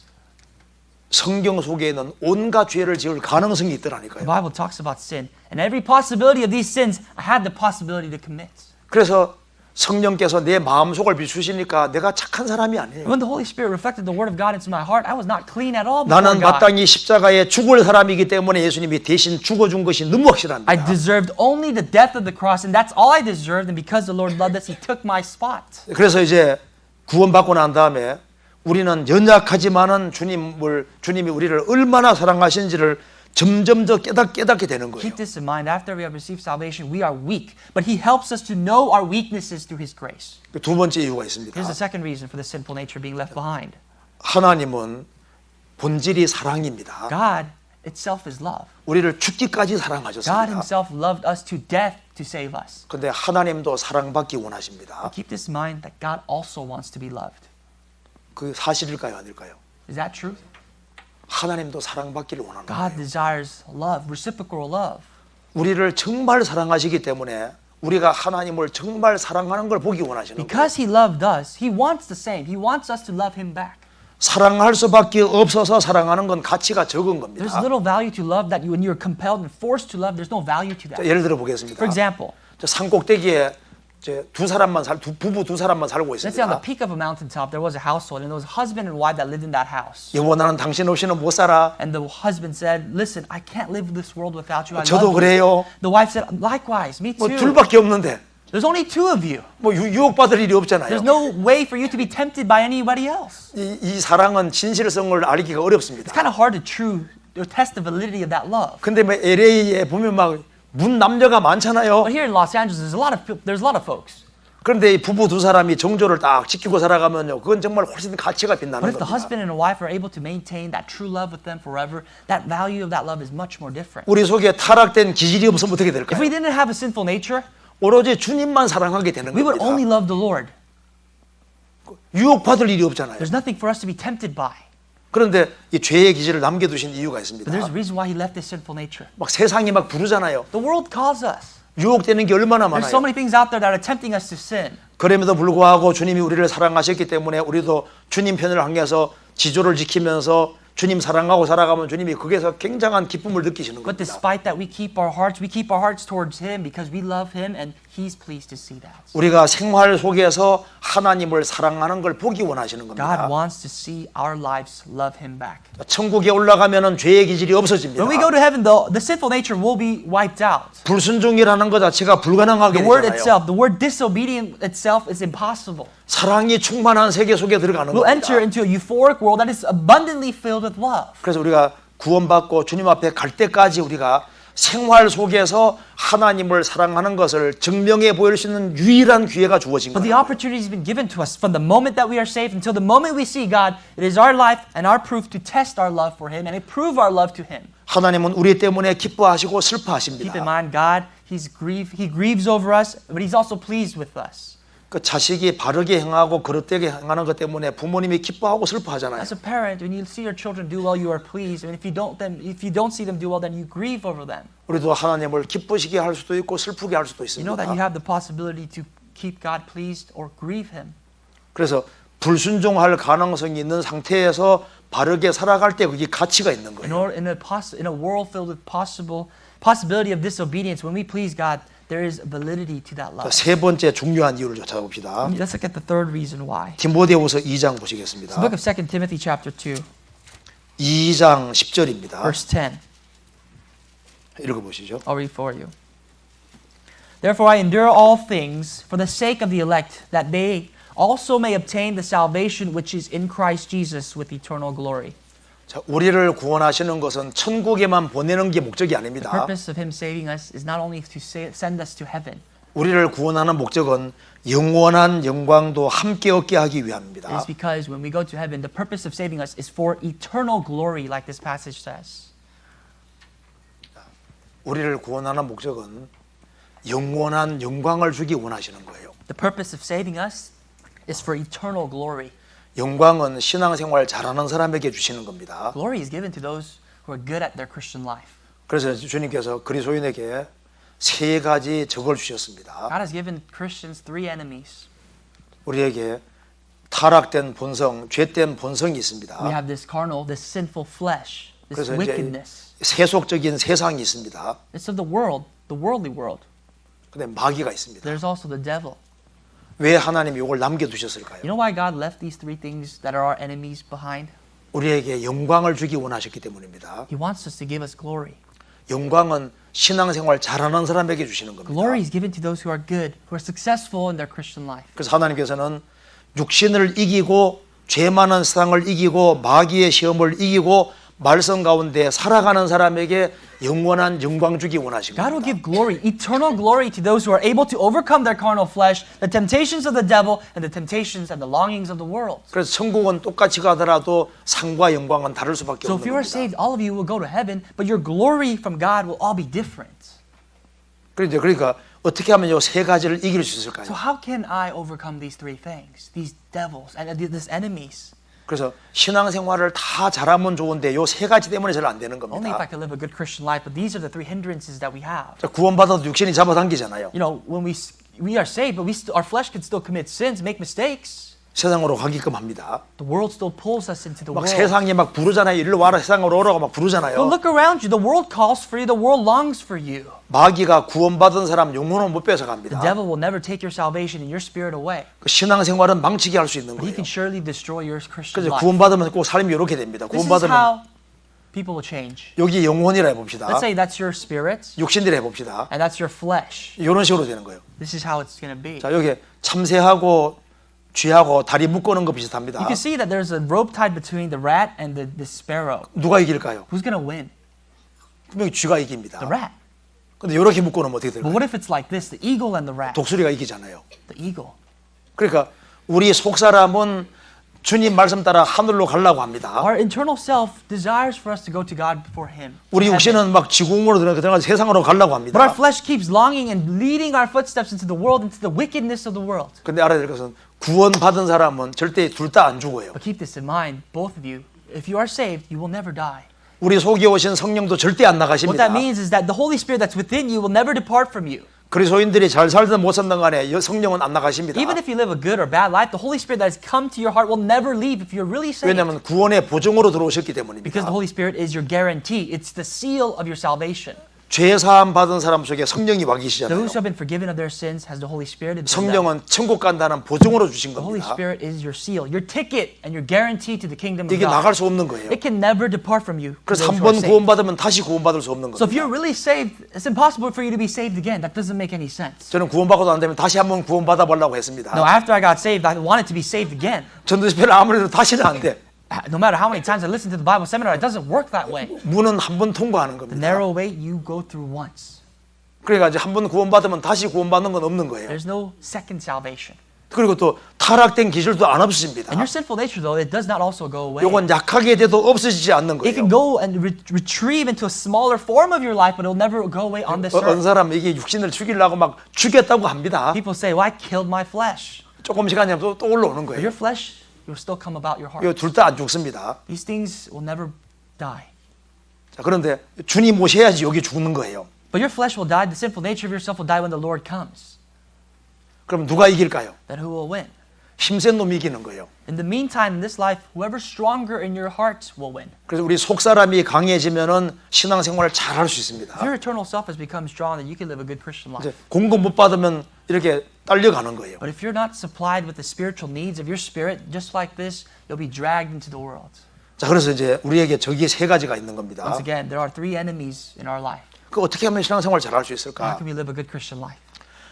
성경 속에는 온갖 죄를 지을 가능성이 The 있더라니까요. Bible talks about sin, and every possibility of these sins I had the possibility to commit. 그래서 성령께서 내 마음속을 비추시니까 내가 착한 사람이 아니에요. When the Holy Spirit reflected the Word of God into my heart, I was not clean at all before 나는 God. 마땅히 십자가에 죽을 사람이기 때문에 예수님이 대신 죽어준 것이 너무 확실합니다. I deserved only the death of the cross, and that's all I deserved. And because the Lord loved us, He took my spot. 그래서 이제 구원받고 난 다음에 우리는 연약하지만은 주님이 우리를 얼마나 사랑하시는지를 점점 더 깨닫게 되는 거예요. Keep this in mind. After we have received salvation, we are weak, but He helps us to know our weaknesses through His grace. 두 번째 이유가 있습니다. Here's the second reason for the sinful nature being left behind. 하나님은 본질이 사랑입니다. God itself is love. 우리를 죽기까지 God 사랑하셨습니다. Himself loved us to death to save us. 근데 하나님도 사랑받기 원하십니다. Keep this in mind that God also wants to be loved. 그 사실일까요, 아닐까요? Is that true? 하나님도 사랑받기를 원하는 God 거예요. desires love, reciprocal love. 우리를 정말 사랑하시기 때문에 우리가 하나님을 정말 사랑하는 걸 보기 원하시는 거예요. Because He loved us, He wants the same. He wants us to love Him back. 사랑할 수밖에 없어서 사랑하는 건 가치가 적은 겁니다. There's little value to love that when you're compelled and forced to love, there's no value to 자, that. 예를 들어 보겠습니다. For example, 저 산꼭대기에 이제 부부 두 사람만 살고 let's say on the 있습니다. peak of a mountaintop, there was a household, and there was a husband and wife that lived in that house. 여보 나는 당신 없이는 못 살아. And the husband said, listen, I can't live this world without you. I 저도 love you. 그래요. The wife said, likewise, me 뭐 too. 둘밖에 없는데 There's only two of you. 뭐 유혹받을 일이 없잖아요. There's no way for you to be tempted by anybody else. 이 사랑은 진실성을 알기가 어렵습니다. It's kind of hard to test the validity of that love. 근데 뭐 LA에 보면 막 문 남녀가 많잖아요. But here in Los Angeles, there's a lot of folks. 그런데 이 부부 두 사람이 정조를 딱 지키고 살아가면요, 그건 정말 훨씬 가치가 But 빛나는 if the 겁니다. husband and wife are able to maintain that true love with them forever, that value of that love is much more different. 우리 속에 타락된 기질이 없으면 어떻게 If 될까요? we didn't have a sinful nature, 오로지 주님만 사랑하게 되는 we would 겁니다. only love the Lord. 유혹받을 일이 없잖아요. There's nothing for us to be tempted by. 그런데 이 죄의 기질을 남겨두신 이유가 있습니다. But there's a reason why He left this sinful nature. 막 세상이 막 부르잖아요. The world calls us. 유혹되는 게 얼마나 There's so 많아요. many things out there that are tempting us to sin. 그럼에도 불구하고 주님이 우리를 사랑하셨기 때문에 우리도 주님 편을 향해서 지조를 지키면서 주님 사랑하고 살아가면 주님이 거기에서 굉장한 기쁨을 느끼시는 But 겁니다. despite that, we keep our hearts towards Him because we love Him, and He's pleased to see that. 우리가 생활 속에서 하나님을 사랑하는 걸 보기 원하시는 God 겁니다. wants to see our lives love Him back. 천국에 올라가면은 죄의 기질이 없어집니다. When we go to heaven, the sinful nature will be wiped out. 불순종이라는 것 자체가 불가능하게 The word 되잖아요. itself, the word disobedient itself is impossible. 사랑이 충만한 세계 속에 들어가는 We'll enter 겁니다. into a euphoric world that is abundantly filled with love. 그래서 우리가 구원받고 주님 앞에 갈 때까지 우리가 생활 속에서 하나님을 사랑하는 것을 증명해 보일 수 있는 유일한 기회가 주어진 But the 거예요. opportunity has been given to us from the moment that we are saved until the moment we see God. It is our life and our proof to test our love for Him and to prove our love to Him. 하나님은 우리 때문에 기뻐하시고 Keep in 슬퍼하십니다. mind, God, He grieves over us, but He's also pleased with us. 그 자식이 바르게 행하고 그릇되게 행하는 것 때문에 부모님이 기뻐하고 슬퍼하잖아요. As a parent, when you see your children do well, you are pleased. And if you don't see them do well, then you grieve over them. 우리도 하나님을 기쁘시게 할 수도 있고 슬프게 할 수도 You know that you 있습니다. have the possibility to keep God pleased or grieve Him. 그래서 불순종할 가능성이 있는 상태에서 바르게 살아갈 때 그게 가치가 있는 거예요. In a world filled with possibility of disobedience, when we please God, there is validity to that love. 세 번째 중요한 이유를 찾아봅시다. Let's look at the third reason why. 디모데후서 2장 It's 보시겠습니다. the book of 2 Timothy chapter 2, 2장 10절입니다. verse 10. 읽어보시죠. I'll read for you. Therefore I endure all things for the sake of the elect, that they also may obtain the salvation which is in Christ Jesus with eternal glory. 자, 우리를 구원하시는 것은 천국에만 보내는 게 목적이 The 아닙니다. purpose of Him saving us is not only to send us to heaven. 우리를 구원하는 목적은 영원한 영광도 함께 얻게 하기 It 위함입니다. is because when we go to heaven, the purpose of saving us is for eternal glory, like this passage says. 우리를 구원하는 목적은 영원한 영광을 주기 원하시는 거예요. The purpose of saving us is for eternal glory. 영광은 신앙생활 잘하는 사람에게 주시는 겁니다. Glory is given to those who are good at their Christian life. 그래서 주님께서 그리스도인에게 세 가지 적을 주셨습니다. God has given Christians three enemies. 우리에게 타락된 본성, 죄된 본성이 We 있습니다. have this carnal, this sinful flesh, this 그래서 이제 wickedness. 세속적인 세상이 있습니다. It's of the world, the worldly world. 근데 마귀가 있습니다. There's also the devil. 왜 하나님이 이걸 남겨두셨을까요? You know why God left these three things that are our enemies behind? 우리에게 영광을 주기 원하셨기 때문입니다. He wants us to give us glory. 영광은 신앙생활 잘하는 사람에게 주시는 겁니다. Glory is given to those who are good, who are successful in their Christian life. 그래서 하나님께서는 육신을 이기고 죄 많은 세상을 이기고 마귀의 시험을 이기고 말씀 가운데 살아가는 사람에게 영원한 영광 주기 원하신 God will 겁니다. give glory, eternal glory to those who are able to overcome their carnal flesh, the temptations of the devil, and the temptations and the longings of the world. 그래서 천국은 똑같이 가더라도 상과 영광은 다를 수밖에 So if 없는 you are 겁니다. saved, all of you will go to heaven, but your glory from God will all be different. 그러니까 어떻게 하면 이 세 가지를 이길 수 있을까요? So how can I overcome these three things, these devils and these enemies? 그래서 신앙생활을 다 잘하면 좋은데 이 세 가지 때문에 잘 안 되는 Only if I 겁니다. can live a good Christian life, but these are the three hindrances that we have. 자, 구원받아도 육신이 잡아당기잖아요. You know, when we are saved, but our flesh can still commit sins, make mistakes. 세상으로 가게끔 합니다. The world still pulls us into the 막 world. 세상이 막 부르잖아요. 일로 와라 세상으로 오라고 막 But 부르잖아요. look around you. The world calls for you. The world longs for you. 마귀가 구원받은 사람 영혼을 못 뺏어 The 갑니다. devil will never take your salvation and your spirit away. 그 신앙생활은 망치게 할 수 있는 But he 거예요. can surely destroy your Christian 그래서 life. 구원받으면 꼭 삶이 이렇게 됩니다. This is 구원받으면 how people will change. 여기 영혼이라 해봅시다. Let's say that's your spirit 육신이라 해봅시다. and that's your flesh. 이런 식으로 되는 거예요. This is how it's going to be. 자, 여기 참새하고 쥐하고 다리 묶어놓은 거 비슷합니다. You can see that there's a rope tied between the rat and the sparrow. 누가 이길까요? Who's going to win? 분명히 쥐가 이깁니다. The rat. 근데 이렇게 묶어놓으면 어떻게 But 될까요? what if it's like this, the eagle and the rat? 독수리가 이기잖아요. The eagle. 그러니까 우리 속사람은 주님 말씀 따라 하늘로 가려고 합니다. Our internal self desires for us to go to God before Him. to 우리 heaven. 육신은 막 지궁으로 들어가서 세상으로 가려고 But our 합니다. flesh keeps longing and leading our footsteps into the world, into the wickedness of the world. 근데 알아야 될 것은 구원받은 사람은 절대 둘 다 안 죽어요. But keep this in mind, both of you. If you are saved, you will never die. 우리 속에 오신 성령도 절대 안 What 나가십니다. that means is that the Holy Spirit that's within you will never depart from you. 그리스도인들이 잘 살든 못 살든 간에 성령은 안 나가십니다. Even if you live a good or bad life, the Holy Spirit that has come to your heart will never leave if you're really saved. 왜냐하면 구원의 보증으로 들어오셨기 때문입니다. Because the Holy Spirit is your guarantee. It's the seal of your salvation. 죄 사함 받은 사람 속에 성령이 와 계시잖아요. Those who have been forgiven of their sins has the Holy Spirit in them. 성령은 천국 간다는 보증으로 주신 The Holy 겁니다. Spirit is your seal, your ticket, and your guarantee to the kingdom of 이게 God. 나갈 수 없는 거예요. It can never depart from you. for 그래서 those 한 who are 번 saved. 구원받으면 다시 구원받을 수 없는 So if you're 겁니다. really saved, it's impossible for you to be saved again. That doesn't make any sense. 저는 구원받고도 안 되면 다시 한 번 구원받아 보려고 했습니다. No, after I got saved, I wanted to be saved again. 전도 집회를 아무래도 다시는 안 돼. No matter how many times I listen to the Bible seminar, it doesn't work that way. 문은 한 번 통과하는 The 겁니다. narrow way, you go through once. 그러니까 이제 한 번 구원받으면 다시 구원받는 건 없는 거예요. There's no second salvation. 그리고 또 타락된 기질도 안 없어집니다. And your sinful nature, though, it does not also go away. 요건 약하게 돼도 없어지지 않는 It can 거예요. go and retrieve into a smaller form of your life, but it'll never go away on this 어떤 earth. 사람 이게 육신을 죽이려고 막 죽였다고 합니다. People say, well, I killed my flesh. 조금 시간이 지나면 또 올라오는 But 거예요. your flesh, will still come about your heart. 이거 둘 다 안 죽습니다. These things will never die. 자, 그런데 주님 오셔야지 여기 죽는 거예요. But your flesh will die. The sinful nature of yourself will die when the Lord comes. 그럼 누가 이길까요? Then who will win? 힘센 놈이 이기는 거예요. In the meantime, in this life, whoever's stronger in your heart will win. 그래서 우리 속사람이 강해지면은 신앙생활을 잘 할 수 있습니다. If your eternal self has become strong, then you can live a good Christian life. 이제 공급 못 받으면 이렇게 딸려가는 거예요. But if you're not supplied with the spiritual needs of your spirit, just like this, you'll be dragged into the world. 자, 그래서 이제 우리에게 적이 세 가지가 있는 겁니다. Once again, there are three enemies in our life. 그 어떻게 하면 신앙생활 잘 할 수 How 있을까? can we live a good Christian life?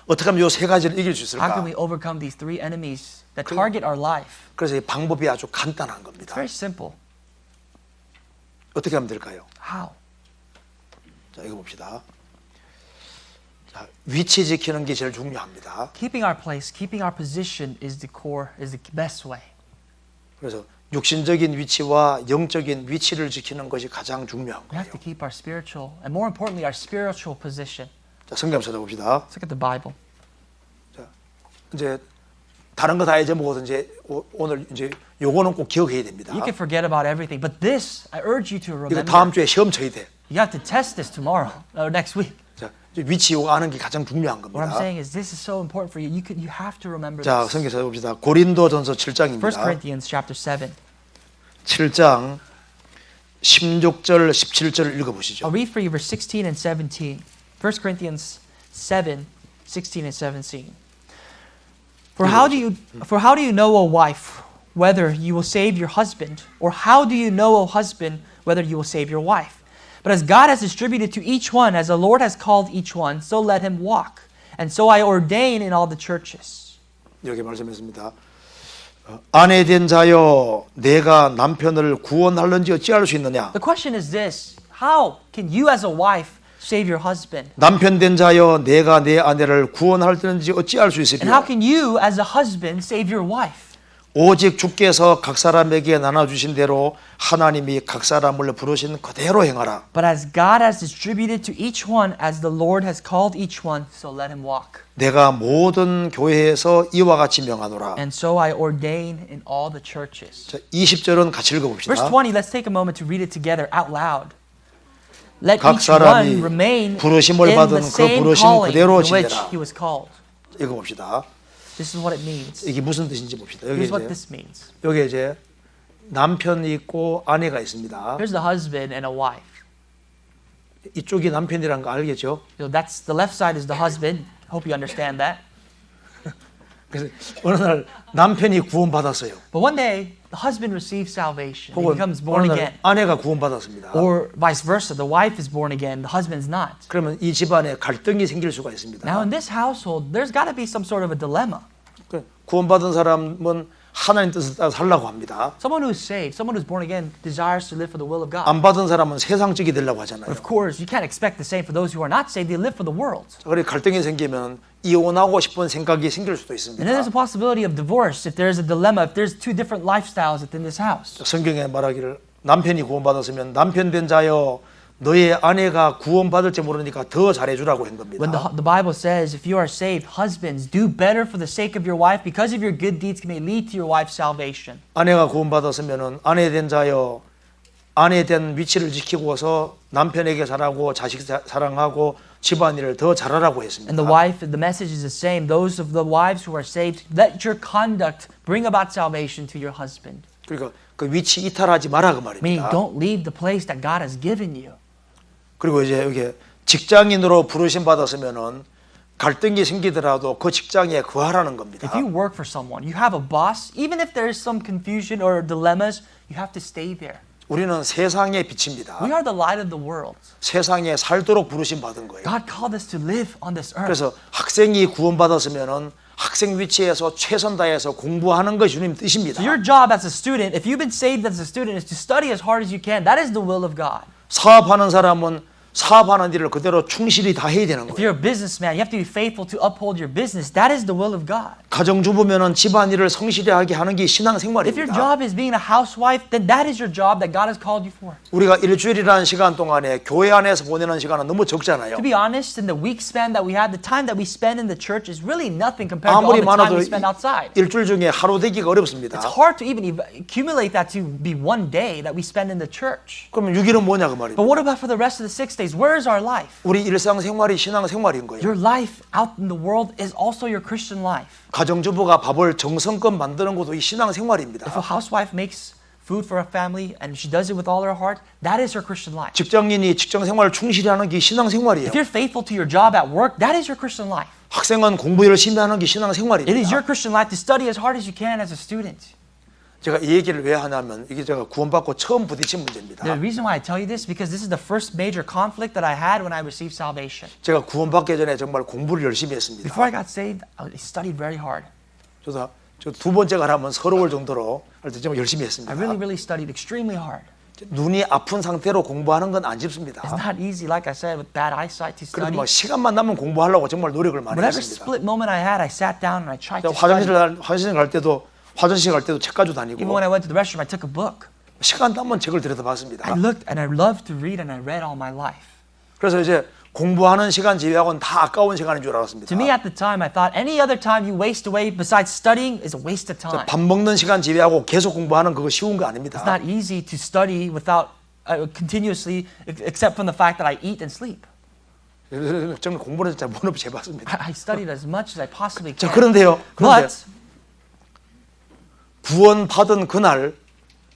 어떻게 하면 이 세 가지를 이길 수 How can 있을까? we overcome these three enemies that target our life? 그래서 이 방법이 아주 간단한 It's 겁니다. very simple. 어떻게 하면 될까요? How? 자, 이거 봅시다. 자, 위치 지키는 게 제일 중요합니다. Keeping our place, keeping our position is the core, is the best way. 그래서 육신적인 위치와 영적인 위치를 지키는 것이 가장 중요한 We have 거예요. to keep our spiritual, and more importantly, our spiritual position. 자, 성경 찾아봅시다. Let's look at the Bible. 자, 이제 다른 거 다 잊어먹어도 이제 오늘 이제 요거는 꼭 기억해야 됩니다. You can forget about everything, but this, I urge you to 이거 remember. 다음 주에 시험 쳐야 돼. You have to test this tomorrow or next week. 자, 이제 위치 요거 아는 게 가장 중요한 What I'm 겁니다. saying is this is so important for you. You have to remember 자, this. 성경 찾아봅시다. 고린도전서 1 7장입니다. Corinthians chapter 7. 7장 16절 17절 읽어보시죠. I'll read for you verse 16 and 17. 1 Corinthians 7, 16 and 17. For how do you know, O wife, whether you will save your husband? Or how do you know, O husband, whether you will save your wife? But as God has distributed to each one, as the Lord has called each one, so let him walk. And so I ordain in all the churches. 이렇게 말씀했습니다. 아내 된 자여 내가 남편을 구원하려는지 어찌할 수 있느냐? The question is this: how can you as a wife save your husband? 남편 된 자여 내가 내 아내를 구원하려는지 어찌할 수 And how 있으리요? can you as a husband save your wife? 오직 주께서 각 사람에게 나눠주신 대로 하나님이 각 사람을 부르신 그대로 행하라. But as God has distributed to each one, as the Lord has called each one, so let him walk. 내가 모든 교회에서 이와 같이 명하노라. And so I ordain in all the churches. 자, 20절은 같이 Verse 읽어봅시다. 20, let's take a moment to read it together out loud. Let 각 each one 사람이 remain 부르심을 in 받은 the 그 same 부르심 calling 그대로 in which 지내라. he was called. 읽어봅시다. This is what it means. 이게 무슨 뜻인지 봅시다. 여기 Here's what 이제 this means. 여기 이제 남편이 있고 아내가 있습니다. Here's the husband and a wife. 이쪽이 남편이라는 거 알겠죠? So that's the left side is the husband. Hope you understand that. 그래서 어느 날 남편이 구원받았어요. But one day, the husband receives salvation. He 혹은 becomes 어느 born 날 again. 아내가 구원받았습니다. Or vice versa, the wife is born again, the husband's not. 그러면 이 집안에 갈등이 생길 수가 있습니다. Now in this household, there's got to be some sort of a dilemma. 구원받은 사람은 하나님 뜻을 따라 살라고 합니다. Someone who's saved, someone who's born again, desires to live for the will of God. 안 받은 사람은 세상적이 되려고 하잖아요. But of course, you can't expect the same for those who are not saved. They live for the world. 그래 갈등이 생기면 이혼하고 싶은 생각이 생길 수도 And then there's a 있습니다. possibility of divorce if there's a dilemma, if there's two different lifestyles within this house. 성경에 말하기를 남편이 구원받았으면 남편 된 자여 너의 아내가 구원받을지 모르니까 더 잘해주라고 한 겁니다. When the Bible says, if you are saved, husbands, do better for the sake of your wife, because of your good deeds may lead to your wife's salvation. 아내가 구원받았으면은 아내 된 자여 아내 된 위치를 지키고서 남편에게 잘하고 자식 사랑하고 집안일을 더 잘하라고 했습니다. And the wife, the message is the same. Those of the wives who are saved, let your conduct bring about salvation to your husband. 그러니까 그 위치 이탈하지 마라 그 Meaning, 말입니다. don't leave the place that God has given you. 그리고 이제 여기 직장인으로 부르심 받았으면은 갈등이 생기더라도 그 직장에 거하라는 겁니다. If you work for someone, you have a boss, even if there is some confusion or dilemmas, you have to stay there. 우리는 세상의 빛입니다. We are the light of the world. 세상에 살도록 부르심 받은 거예요. God called us to live on this earth. 그래서 학생이 구원받았으면은 학생 위치에서 최선 다해서 공부하는 것이 주님 뜻입니다. So your job as a student, if you've been saved as a student, is to study as hard as you can. That is the will of God. 사업하는 사람은 사업하는 일을 그대로 충실히 다 해야 되는 If 거예요. you're a businessman, you have to be faithful to uphold your business. That is the will of God. 가정주부면은 집안일을 성실히 하게 하는 게 If your 신앙생활입니다. job is being a housewife, then that is your job that God has called you for. 우리가 일주일이라는 시간 동안에 교회 안에서 보내는 시간은 너무 적잖아요. To be honest, in the week span that we have, the time that we spend in the church is really nothing compared to all 아무리 the time 많아도 we spend outside. 일주일 중에 하루 되기가 어렵습니다. It's hard to even accumulate that to be one day that we spend in the church. 그러면 6일은 뭐냐 그 But 말입니다. what about for the rest of the 6 days? Where is our life? 우리 일상생활이 신앙생활인 거예요. Your life out in the world is also your Christian life. 가정주부가 밥을 정성껏 만드는 것도 이 If a 신앙생활입니다. housewife makes food for a family and she does it with all her heart, that is her Christian life. 직장인이 직장생활을 충실히 하는 게 신앙생활이에요. If you're faithful to your job at work, that is your Christian life. 학생은 공부 열심히 하는 게 It is 신앙생활입니다. your Christian life to study as hard as you can as a student. 제가 이 얘기를 왜 하냐면 이게 제가 구원받고 처음 부딪힌 문제입니다. The reason why I tell you this because this is the first major conflict that I had when I received salvation. 제가 구원받기 전에 정말 공부를 열심히 했습니다. Before I got saved, I studied very hard. 저도 두 번째가 하면 서러울 정도로 할 때 정말 열심히 했습니다. I really studied extremely hard. 눈이 아픈 상태로 공부하는 건 안 쉽습니다. It's not easy, like I said, with bad eyesight to 그래도 study. 뭐 시간만 나면 공부하려고 정말 노력을 많이 Whatever 했습니다. split moment I had, I sat down and I tried to study. 화장실 갈 때도 책 가지고 다니고 Even when I went to the restroom, I took a book. 시간 나면 책을 들여다봤습니다. I looked and I loved to read and I read all my life. 그래서 이제 공부하는 시간 제외하고는 다 아까운 시간인 줄 알았습니다. To me at the time, I thought any other time you waste away besides studying is a waste of time. 밥 먹는 시간 제외하고 계속 공부하는 그거 쉬운 거 아닙니다. It's not easy to study without continuously, except from the fact that I eat and sleep. 저는 공부는 진짜 못 해봤습니다. I studied as much as I possibly 자, can. 그런데 But 구원 받은 그날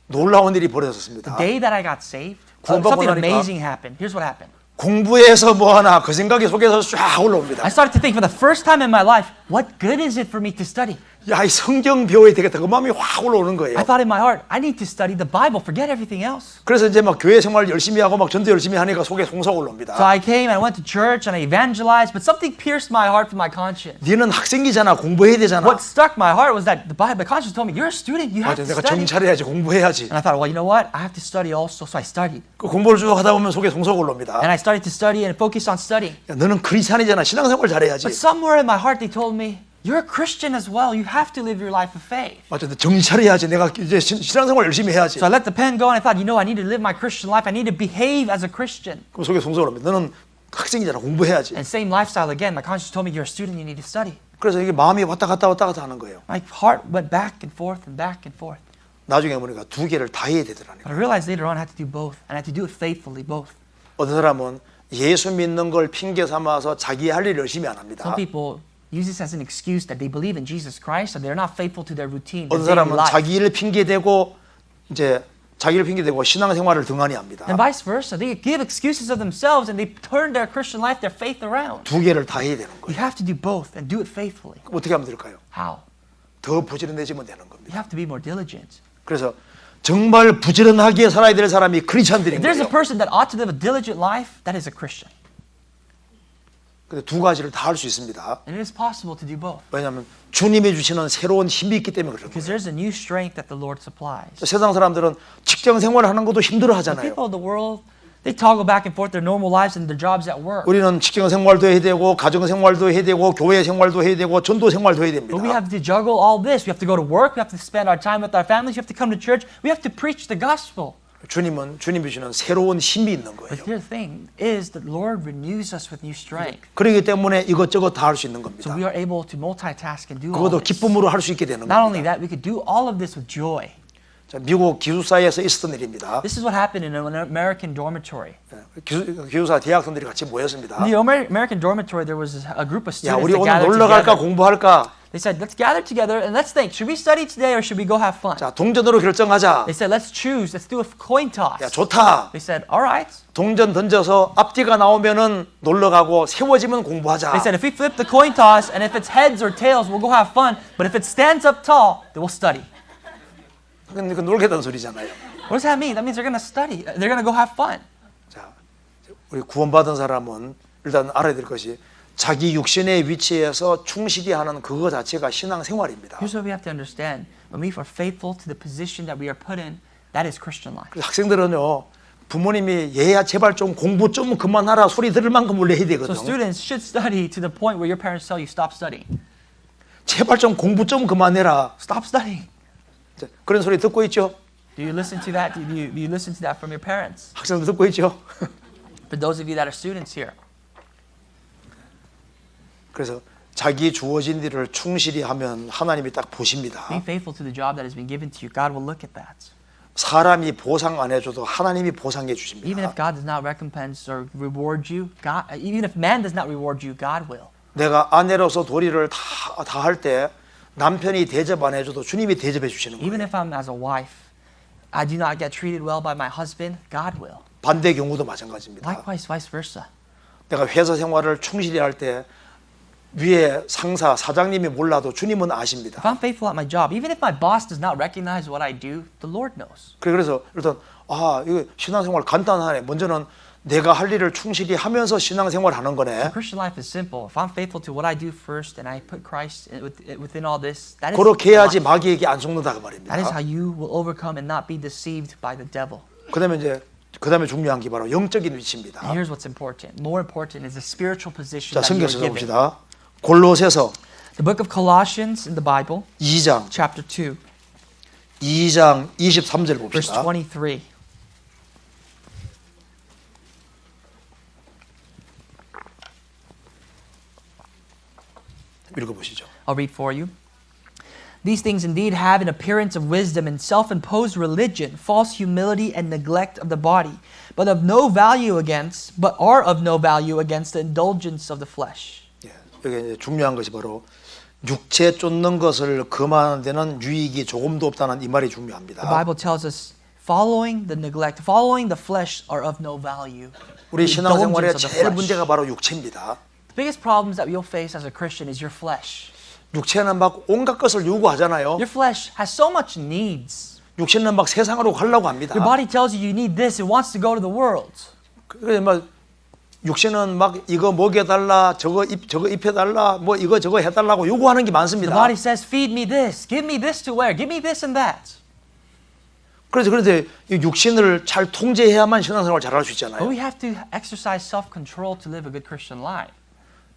놀라운 일이 벌어졌습니다. the day that I got saved, 구원받고 something 나니까 amazing happened. Here's what happened. 공부해서 뭐 하나 그 생각이 속에서 쫙 올라옵니다. I started to think for the first time in my life, what good is it for me to study? 야, 이 성경 배워야 되겠다. 그 마음이 확 올라오는 거예요. I thought in my heart, I need to study the Bible, forget everything else. 그래서 이제 막 교회 생활 열심히 하고 막 전도 열심히 하니까 속에 송사가 올라옵니다. So I came and I went to church and I evangelized, but something pierced my heart from my conscience. 너는 학생이잖아. 공부해야 되잖아. What struck my heart was that the Bible, the conscience told me, you're a student, you have 맞아, to 내가 study. 정찰해야지. 공부해야지. And I thought, well, you know what? I have to study also. So I studied. 그 공부를 쭉 하다 보면 속에 송사가 올라옵니다. And I started to study and focus on studying. 야, 너는 크리스찬이잖아. 신앙생활 잘해야지. But somewhere in my heart, they told me, you're a Christian as well. You have to live your life of faith. 맞아, 정찰해야지. 내가 이제 신앙생활 열심히 해야지. So I let the pen go and I thought, you know, I need to live my Christian life. I need to behave as a Christian. 그럼 속에 송사가 올라옵니다. 너는 학생이잖아. 공부해야지. And same lifestyle again. My conscience told me, you're a student. You need to study. 그래서 이게 마음이 왔다 갔다 하는 거예요. My heart went back and forth and back and forth. 나중에 보니까 두 개를 다 해야 되더라고요. But I realized later on I had to do both. And I had to do it faithfully, both. 어떤 사람은 예수 믿는 걸 핑계 삼아서 자기 할 일 열심히 안 합니다. Some people use this as an excuse that they believe in Jesus Christ and they're not faithful to their routine, their 어떤 daily 사람은 life. 자기 일 핑계 대고 이제 자기를 핑계 대고 신앙생활을 등한히 합니다. And vice versa. They give excuses of themselves and they turn their Christian life, their faith around. 두 개를 다 해야 되는 You 거예요. have to do both and do it faithfully. 그럼 어떻게 하면 될까요? How? 더 부지런해지면 되는 겁니다. You have to be more diligent. 그래서 정말 부지런하게 살아야 될 사람이 크리스찬들인 If there's a 거예요. person that ought to live a diligent life, that is a Christian. 근데 두 가지를 다 할 수 있습니다. And it is possible to do both. 왜냐하면 주님이 주시는 새로운 힘이 있기 때문에 그런 Because 거예요. there's a new strength that the Lord supplies. 세상 사람들은 직장 생활하는 것도 힘들어 The 하잖아요. people of the world, they toggle back and forth their normal lives and their jobs at work. 우리는 직장 생활도 해야 되고 가정 생활도 해야 되고 교회 생활도 해야 되고 전도 생활도 해야 But we 됩니다. have to juggle all this. We have to go to work. We have to spend our time with our families. We have to come to church. We have to preach the gospel. 주님은 주님이 주시는 새로운 힘이 있는 거예요. But the thing is, the Lord renews us with new strength. 그렇기 때문에 이것저것 다 할 수 있는 So 겁니다. we are able to multitask and do all 그것도 this. 기쁨으로 할 수 있게 되는 Not only 겁니다. that, we could do all of this with joy. 자, 미국 기숙사에서 있었던 일입니다. This is what happened in an American dormitory. 기숙사 대학생들이 같이 모였습니다. In the American dormitory, there was a group of 야, students 우리 that 오늘 gathered 놀러 갈까 together. 공부할까? They said, let's gather together and let's think, should we study today or should we go have fun? 자, 동전으로 결정하자. They said, let's choose, let's do a coin toss. 야, 좋다. They said, all right. 동전 던져서 앞뒤가 나오면은 놀러 가고 세워지면 공부하자. They said, if we flip the coin toss and if it's heads or tails, we'll go have fun. But if it stands up tall, then we'll study. 근데 그 놀겠다는 소리잖아요. What does that mean? That means they're going to study. They're going to go have fun. 자, 우리 구원받은 사람은 일단 알아야 될 것이 자기 육신의 위치에서 충실히 하는 그거 자체가 신앙생활입니다. Here's what we have to understand. When we are faithful to the position that we are put in, that is Christian life. 그래서 학생들은요, 부모님이 얘야 제발 좀 공부 좀 그만하라 소리 들을 만큼 원래 해야 So 되거든. students should study to the point where your parents tell you stop studying. 제발 좀 공부 좀 그만해라. Stop studying. 자, 그런 소리 듣고 있죠? Do you listen to that? Do you listen to that from your parents? 학생들 듣고 있죠? For those of you that are students here, 그래서 자기 주어진 일을 충실히 하면 하나님이 딱 보십니다. being faithful to the job that has been given to you, God will look at that. 사람이 보상 안 해줘도 하나님이 보상해 Even 주십니다. if God does not recompense or reward you, even if man does not reward you, God will. 내가 아내로서 도리를 다 할 때 남편이 대접 안 해줘도 주님이 대접해 주시는 Even 거예요. if I'm as a wife, I do not get treated well by my husband, God will. 반대 경우도 마찬가지입니다. Likewise, vice versa. 내가 회사 생활을 충실히 할 때 위에 상사, 사장님이 몰라도 주님은 아십니다. If I'm faithful at my job, even if my boss does not recognize what I do, the Lord knows. 그래서 일단 이거 신앙생활 간단하네. 먼저는 내가 할 일을 충실히 하면서 신앙생활 하는 거네. Christian life is simple. If I'm faithful to what I do first and I put Christ within all this, that is 그렇게 해야지 life. 마귀에게 안 속는다 그 That is how 말입니다. you will overcome and not be deceived by the devil. 그다음에 중요한 게 바로 영적인 위치입니다. And here's what's important. More important is the spiritual position 자, that you 성경 are given. 찾아봅시다. 골로새서 The book of Colossians in the Bible, 2장 chapter 2, 23절 verse 봅시다. 23. 읽어보시죠. I'll read for you. These things indeed have an appearance of wisdom and self-imposed religion, false humility and neglect of the body, but are of no value against the indulgence of the flesh. 예, 여기 이제 중요한 것이 바로 육체 쫓는 것을 금하는 데는 유익이 조금도 없다는 이 말이 중요합니다. The Bible tells us following the flesh are of no value. 우리 The 신앙생활의 indulgence of the 제일 flesh. 문제가 바로 육체입니다. The biggest problems that you'll face as a Christian is your flesh. 육체는 막 온갖 것을 요구하잖아요. Your flesh has so much needs. 육체는 막 세상으로 가려고 합니다. Your body tells you you need this. It wants to go to the world. 그래서 막 육체는 막 이거 먹여달라, 저거 입혀달라, 뭐 이거 저거 해달라고 요구하는 게 The 많습니다. body says, feed me this, give me this to wear, give me this and that. 그런데 이 육신을 잘 통제해야만 신앙생활 잘할 수 But 있잖아요. we have to exercise self-control to live a good Christian life.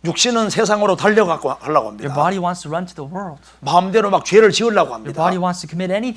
육신은 세상으로 달려가고 하려고 Your 합니다. body wants to run to the world. 마음대로 막 죄를 지으려고 Your 합니다. body wants to commit any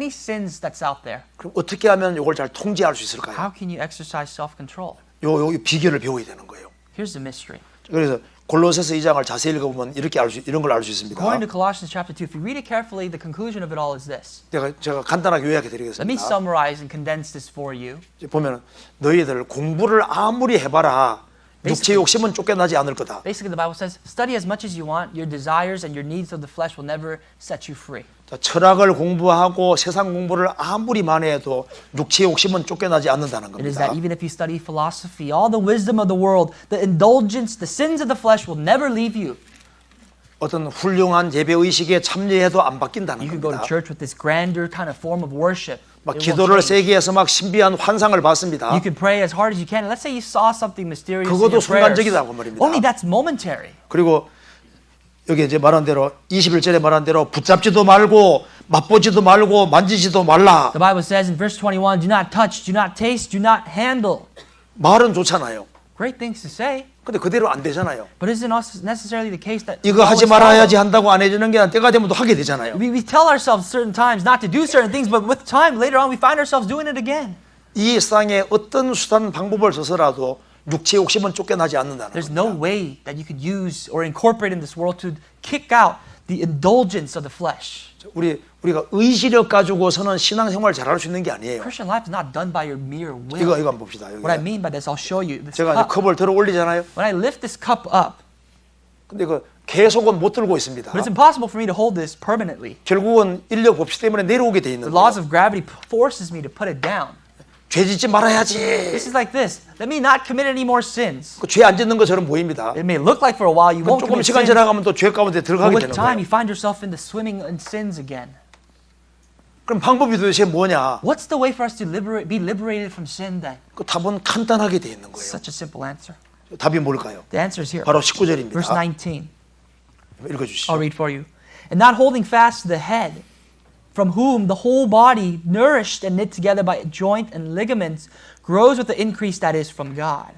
sins that's out there. 그럼 어떻게 하면 이걸 잘 통제할 수 있을까요? How can you exercise self-control? 요 비결을 배워야 되는 거예요. Here's the mystery. 그래서 골로새서 2장을 자세히 읽어보면 이런 걸 알 수 있습니다. According to Colossians chapter 2, if you read it carefully, the conclusion of it all is this. 제가 간단하게 요약해 Let me 드리겠습니다. summarize and condense this for you. 보면 너희들 공부를 아무리 해봐라 육체 욕심은 쫓겨나지 않을 거다. Basically, the Bible says, study as much as you want. Your desires and your needs of the flesh will never set you free. 자, 철학을 공부하고 세상 공부를 아무리 많이 해도 육체 욕심은 쫓겨나지 않는다는 It is 겁니다. that even if you study philosophy, all the wisdom of the world, the indulgence, the sins of the flesh will never leave you. 어떤 훌륭한 예배 의식에 참여해도 안 바뀐다는 You can go to 겁니다. church with this grander kind of form of worship. 막 It won't 기도를 change. 세게 해서 막 신비한 환상을 받습니다. You can pray as hard as you can. And let's say you saw something mysterious in 그것도 your prayers. 순간적이다고 말입니다. Only that's momentary. 그리고 여기 이제 말한 대로 21절에 말한 대로 붙잡지도 말고 맛보지도 말고 만지지도 말라. The Bible says in verse 21, do not touch, do not taste, do not handle. 말은 좋잖아요. Great things to say, 근데 그대로 안 되잖아요. but isn't necessarily the case that 이거 하지 말아야지 한다고 안 해주는 게 때가 되면 또 하게 되잖아요. we tell ourselves certain times not to do certain things, but with time later on we find ourselves doing it again. 이 세상에 어떤 수단 방법을 써서라도 육체 욕심은 쫓겨나지 않는다는 There's no 겁니다. way that you could use or incorporate in this world to kick out the indulgence of the flesh. 우리가 의지력 가지고서는 신앙생활 잘할 수 있는 게 아니에요. Christian life is not done by your mere will. 이거 한번 봅시다. 여기. What I mean by this, I'll show you. This 제가 이제 cup, 컵을 들어 올리잖아요. when I lift this cup up, 근데 그 계속은 못 들고 있습니다. But it's impossible for me to hold this permanently. 결국은 인력 법칙 때문에 내려오게 돼 있는 The 거예요. laws of gravity forces me to put it down. 죄 짓지 말아야지. This is like this. Let me not commit any more sins. 그 죄 안 짓는 것처럼 보입니다. It may look like for a while you 그럼 won't 조금 commit 시간 sins, 지나가면 또 죄 가운데 but 들어가게 with 되는 time 거예요. you find yourself into swimming in sins again. 그럼 방법이 도대체 뭐냐? What's the way for us to be liberated from sin then? 그 답은 간단하게 돼 있는 거예요. Such a simple answer. 답이 뭘까요? The answer is here. 바로 Verse 19절입니다. 19. 읽어주시죠. I'll read for you. And not holding fast to the head, from whom the whole body, nourished and knit together by joint and ligaments, grows with the increase that is from God.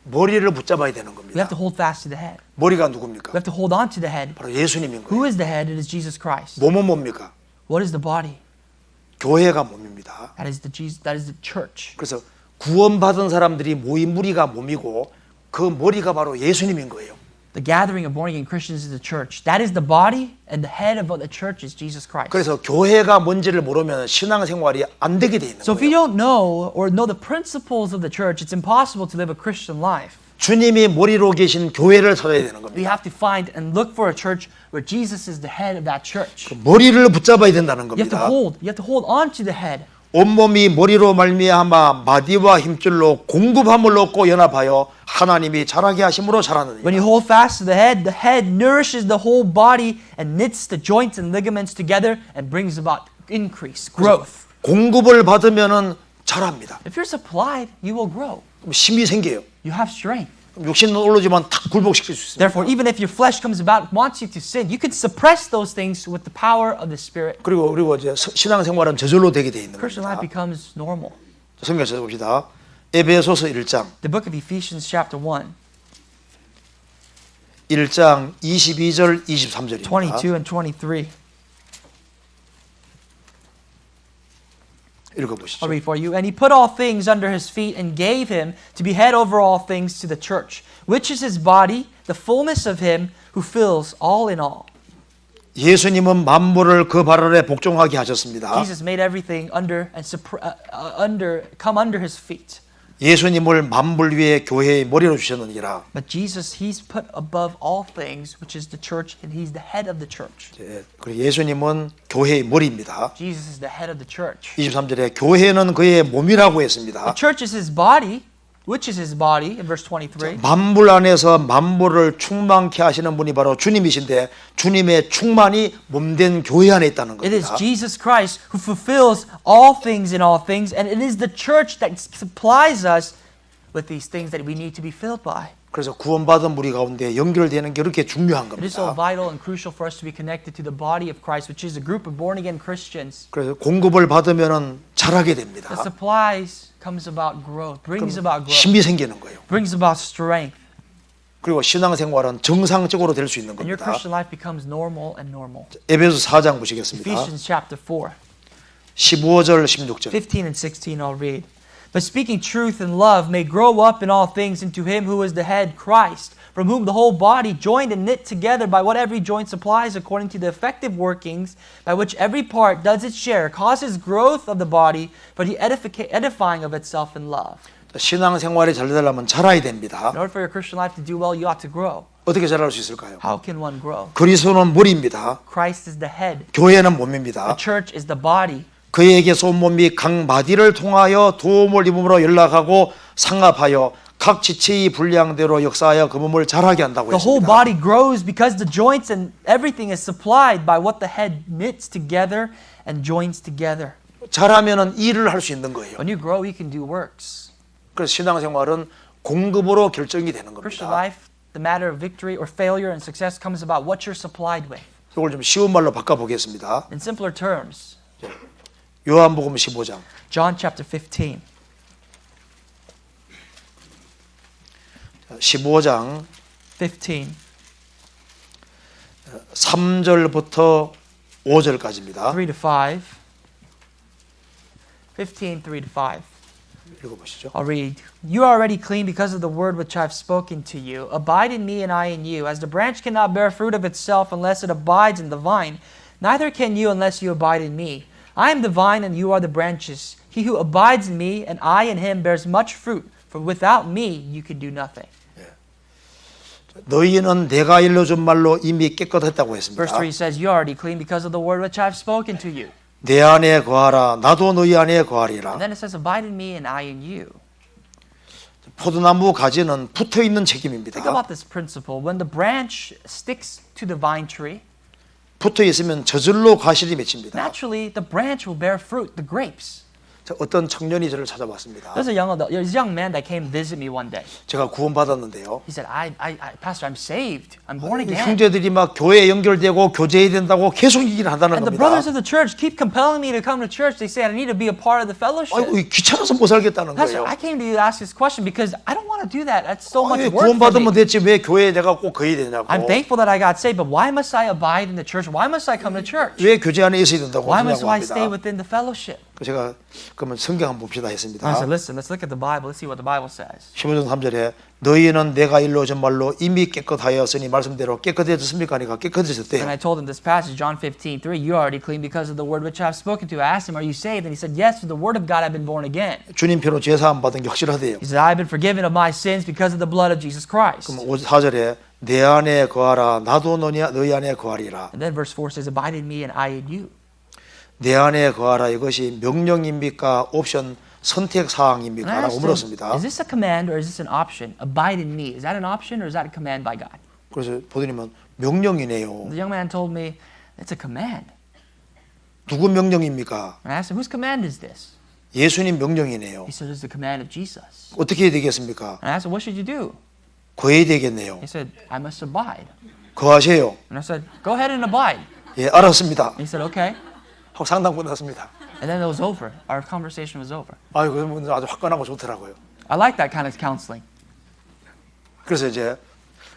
머리를 붙잡아야 되는 We 겁니다. have to hold fast to the head. 머리가 We 누굽니까? have to hold on to the head. 바로 예수님인 Who 거예요. is the head? It is Jesus Christ. 몸은 뭡니까? What is the body? 교회가 몸입니다. That is the church. 그래서 구원받은 사람들이 모인 무리가 몸이고 그 머리가 바로 예수님인 거예요. The gathering of born again Christians is the church. That is the body, and the head of the church is Jesus Christ. 그래서 교회가 뭔지를 모르면 신앙생활이 안 되게 돼 있는 So if you 거예요. don't know or know the principles of the church, it's impossible to live a Christian life. 주님이 머리로 계신 교회를 찾아야 되는 We 겁니다. have to find and look for a church where Jesus is the head of that church. 머리를 붙잡아야 된다는 You have to 겁니다. hold on to the head. 온몸이 머리로 말미암아 마디와 힘줄로 공급함을 얻고 연합하여 하나님이 자라게 하심으로 자라느니라. When you hold fast to the head nourishes the whole body and knits the joints and ligaments together and brings about increase, growth. 공급을 받으면은 자랍니다. If you're supplied, you will grow. 그럼 힘이 생겨요. You have strength. 육신은 오르지만 탁 굴복시킬 수 있습니다. Therefore, even if your flesh comes about, wants you to sin, you can suppress those things with the power of the Spirit. 그리고 이제 신앙생활은 저절로 되게 돼 있는 Christian life 겁니다. becomes normal. 성경 찾아봅시다. 에베소서 1장 The book of Ephesians chapter 1, 1장 22절 23절입니다. 22 and 23. 읽어보시죠. I'll read for you. And he put all things under his feet and gave him to be head over all things to the church, which is his body, the fullness of him who fills all in all. 예수님은 만물을 그 발 아래 복종하게 하셨습니다. Jesus made everything come under his feet. 예수님을 만물 위에 교회의 머리로 주셨느니라. But Jesus, he's put above all things, which is the church, and he's the head of the church. 그리고 예수님은 교회의 머리입니다. Jesus is the head of the church. 23절에 교회는 그의 몸이라고 했습니다. The church is his body, which is his body, in verse 23. 만물 안에서 만물을 충만케 하시는 분이 바로 주님이신데 주님의 충만이 몸된 교회 안에 있다는 It is 겁니다. Jesus Christ who fulfills all things in all things, and it is the church that supplies us with these things that we need to be filled by. 그래서 구원받은 무리 가운데 연결되는 게 그렇게 중요한 It is so 겁니다. vital and crucial for us to be connected to the body of Christ, which is a group of born-again Christians. 그래서 공급을 받으면은 자라게 됩니다. The supplies comes about growth, brings about growth, 힘이 생기는 거예요. brings about strength, 그리고 신앙생활은 정상적으로 될 수 있는 and your 겁니다. Christian life becomes normal and normal. 에베소 4장 보시겠습니다. Ephesians chapter 4, 15절 16절. 15 and 16 I'll read. But speaking truth in love may grow up in all things into him who is the head, Christ, from whom the whole body, joined and knit together by what every joint supplies according to the effective workings by which every part does its share, causes growth of the body, but the edifying of itself in love. 신앙생활이 잘 되려면 자라야 됩니다. In order for your Christian life to do well, you ought to grow. 어떻게 자랄 수 있을까요? How can one grow? 그리스도는 머리입니다. Christ is the head. 교회는 몸입니다. The church is the body. 그에게서 온몸이 각 마디를 통하여 도움을 입음으로 연락하고 상합하여 각 지체의 분량대로 역사하여 그 몸을 자라게 한다고 The whole 했습니다. body grows because the joints and everything is supplied by what the head knits together and joins together. 자라면은 일을 할 수 있는 거예요. When you grow, you can do works. 그래서 신앙생활은 공급으로 결정이 되는 Christian 겁니다. life, the matter of victory or failure and success comes about what you're supplied with. 이걸 좀 쉬운 말로 바꿔 보겠습니다. In simpler terms, 요한복음 15장 John chapter 15. 15장 15, 3절부터 5절까지입니다. 3 to 5. 15, 3 to 5. 읽어보시죠. I'll read. You are already clean because of the word which I have spoken to you. Abide in me and I in you. As the branch cannot bear fruit of itself unless it abides in the vine, neither can you unless you abide in me. I am the vine and you are the branches. He who abides in me and I in him bears much fruit, for without me you can do nothing. 너희는 내가 일러준 말로 이미 깨끗했다고 했습니다. Verse 3 says, You are already clean because of the word which I have spoken to you. 내 안에 거하라 나도 너희 안에 거하리라. And then it says, Abide in me and I in you. 포도나무 가지는 붙어있는 책임입니다. Think about this principle. When the branch sticks to the vine tree, 붙어있으면 저절로 과실이 맺힙니다. naturally the branch will bear fruit, the grapes. 자, 어떤 청년이 저를 찾아왔습니다. There's a young man that came visit me one day. 제가 구원받았는데요. He said, Pastor, I'm saved. I'm born again. 형제들이 막 교회에 연결되고 교제해야 된다고 계속 얘기를 한다는 And the 겁니다. brothers of the church keep compelling me to come to church. They say I need to be a part of the fellowship. 아이고 귀찮아서 못 살겠다는 Pastor, 거예요. I came to you to ask this question because I don't want to do that. That's so much 아니, work for 구원받으면 me. 됐지 왜 교회에 내가 꼭 거해야 되냐고. I'm thankful that I got saved, but why must I abide in the church? Why must I come to church? 왜 교제 안에 있어야 된다고 Why must 하냐고 I stay 합니다. within the fellowship? 제가 그러면 성경 한번 봅시다 했습니다. I said, listen, let's look at the Bible. Let's see what the Bible says. 15장 3절에 너희는 내가 일러준 말로 이미 깨끗하였으니 말씀대로 깨끗해졌습니까? 하니까 And 깨끗해졌대요. I told him this passage, John 15:3. You are already clean because of the word which I have spoken to you. I asked him, are you saved? And he said, yes, through the word of God I've been born again. 주님 피로 제사함 받은 게 확실하대요. He said, I've been forgiven of my sins because of the blood of Jesus Christ. 그럼 4절에 내 안에 거하라 나도 너희 안에 거하리라. And then verse 4 says, abide in me and I in you. 내 안에 거하라 이것이 명령입니까? 옵션 선택 And I 사항입니까? 라고 asked him, 물었습니다. is this a command or is this an option? Abide in me. Is that an option or is that a command by God? 그래서 보더니만 명령이네요. The young man told me, it's a command. 누구 명령입니까? And I asked him, whose command is this? 예수님 명령이네요. He said, it's the command of Jesus. 어떻게 해야 되겠습니까? And I asked him, what should you do? 거해야 되겠네요. He said, I must abide. 거하세요. And I said, go ahead and abide. 예, 알았습니다. And he said, okay. 하고 상담 끝났습니다. And then it was over. Our conversation was over. 아유, 그분 아주 화끈하고 좋더라고요. I like that kind of counseling. 그래서 이제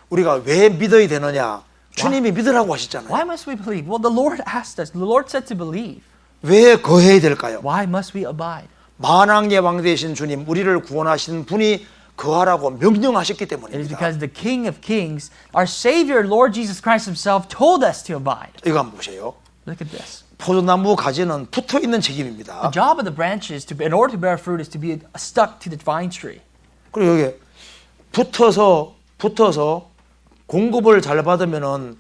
우리가 왜 믿어야 되느냐? 주님이 믿으라고 하셨잖아요. Why must we believe? Well, the Lord asked us. The Lord said to believe. 왜 거해야 될까요? Why must we abide? 만왕의 왕 되신 주님, 우리를 구원하신 분이 거하라고 명령하셨기 It is 때문입니다. because the King of Kings, our Savior, Lord Jesus Christ Himself, told us to abide. 이거 한번 보세요. Look at this. 포도나무 가지는 붙어 있는 The 책임입니다. job of the branches, in order to bear fruit, is to be stuck to the vine tree. 그리고 여기 붙어서 공급을 잘 받으면은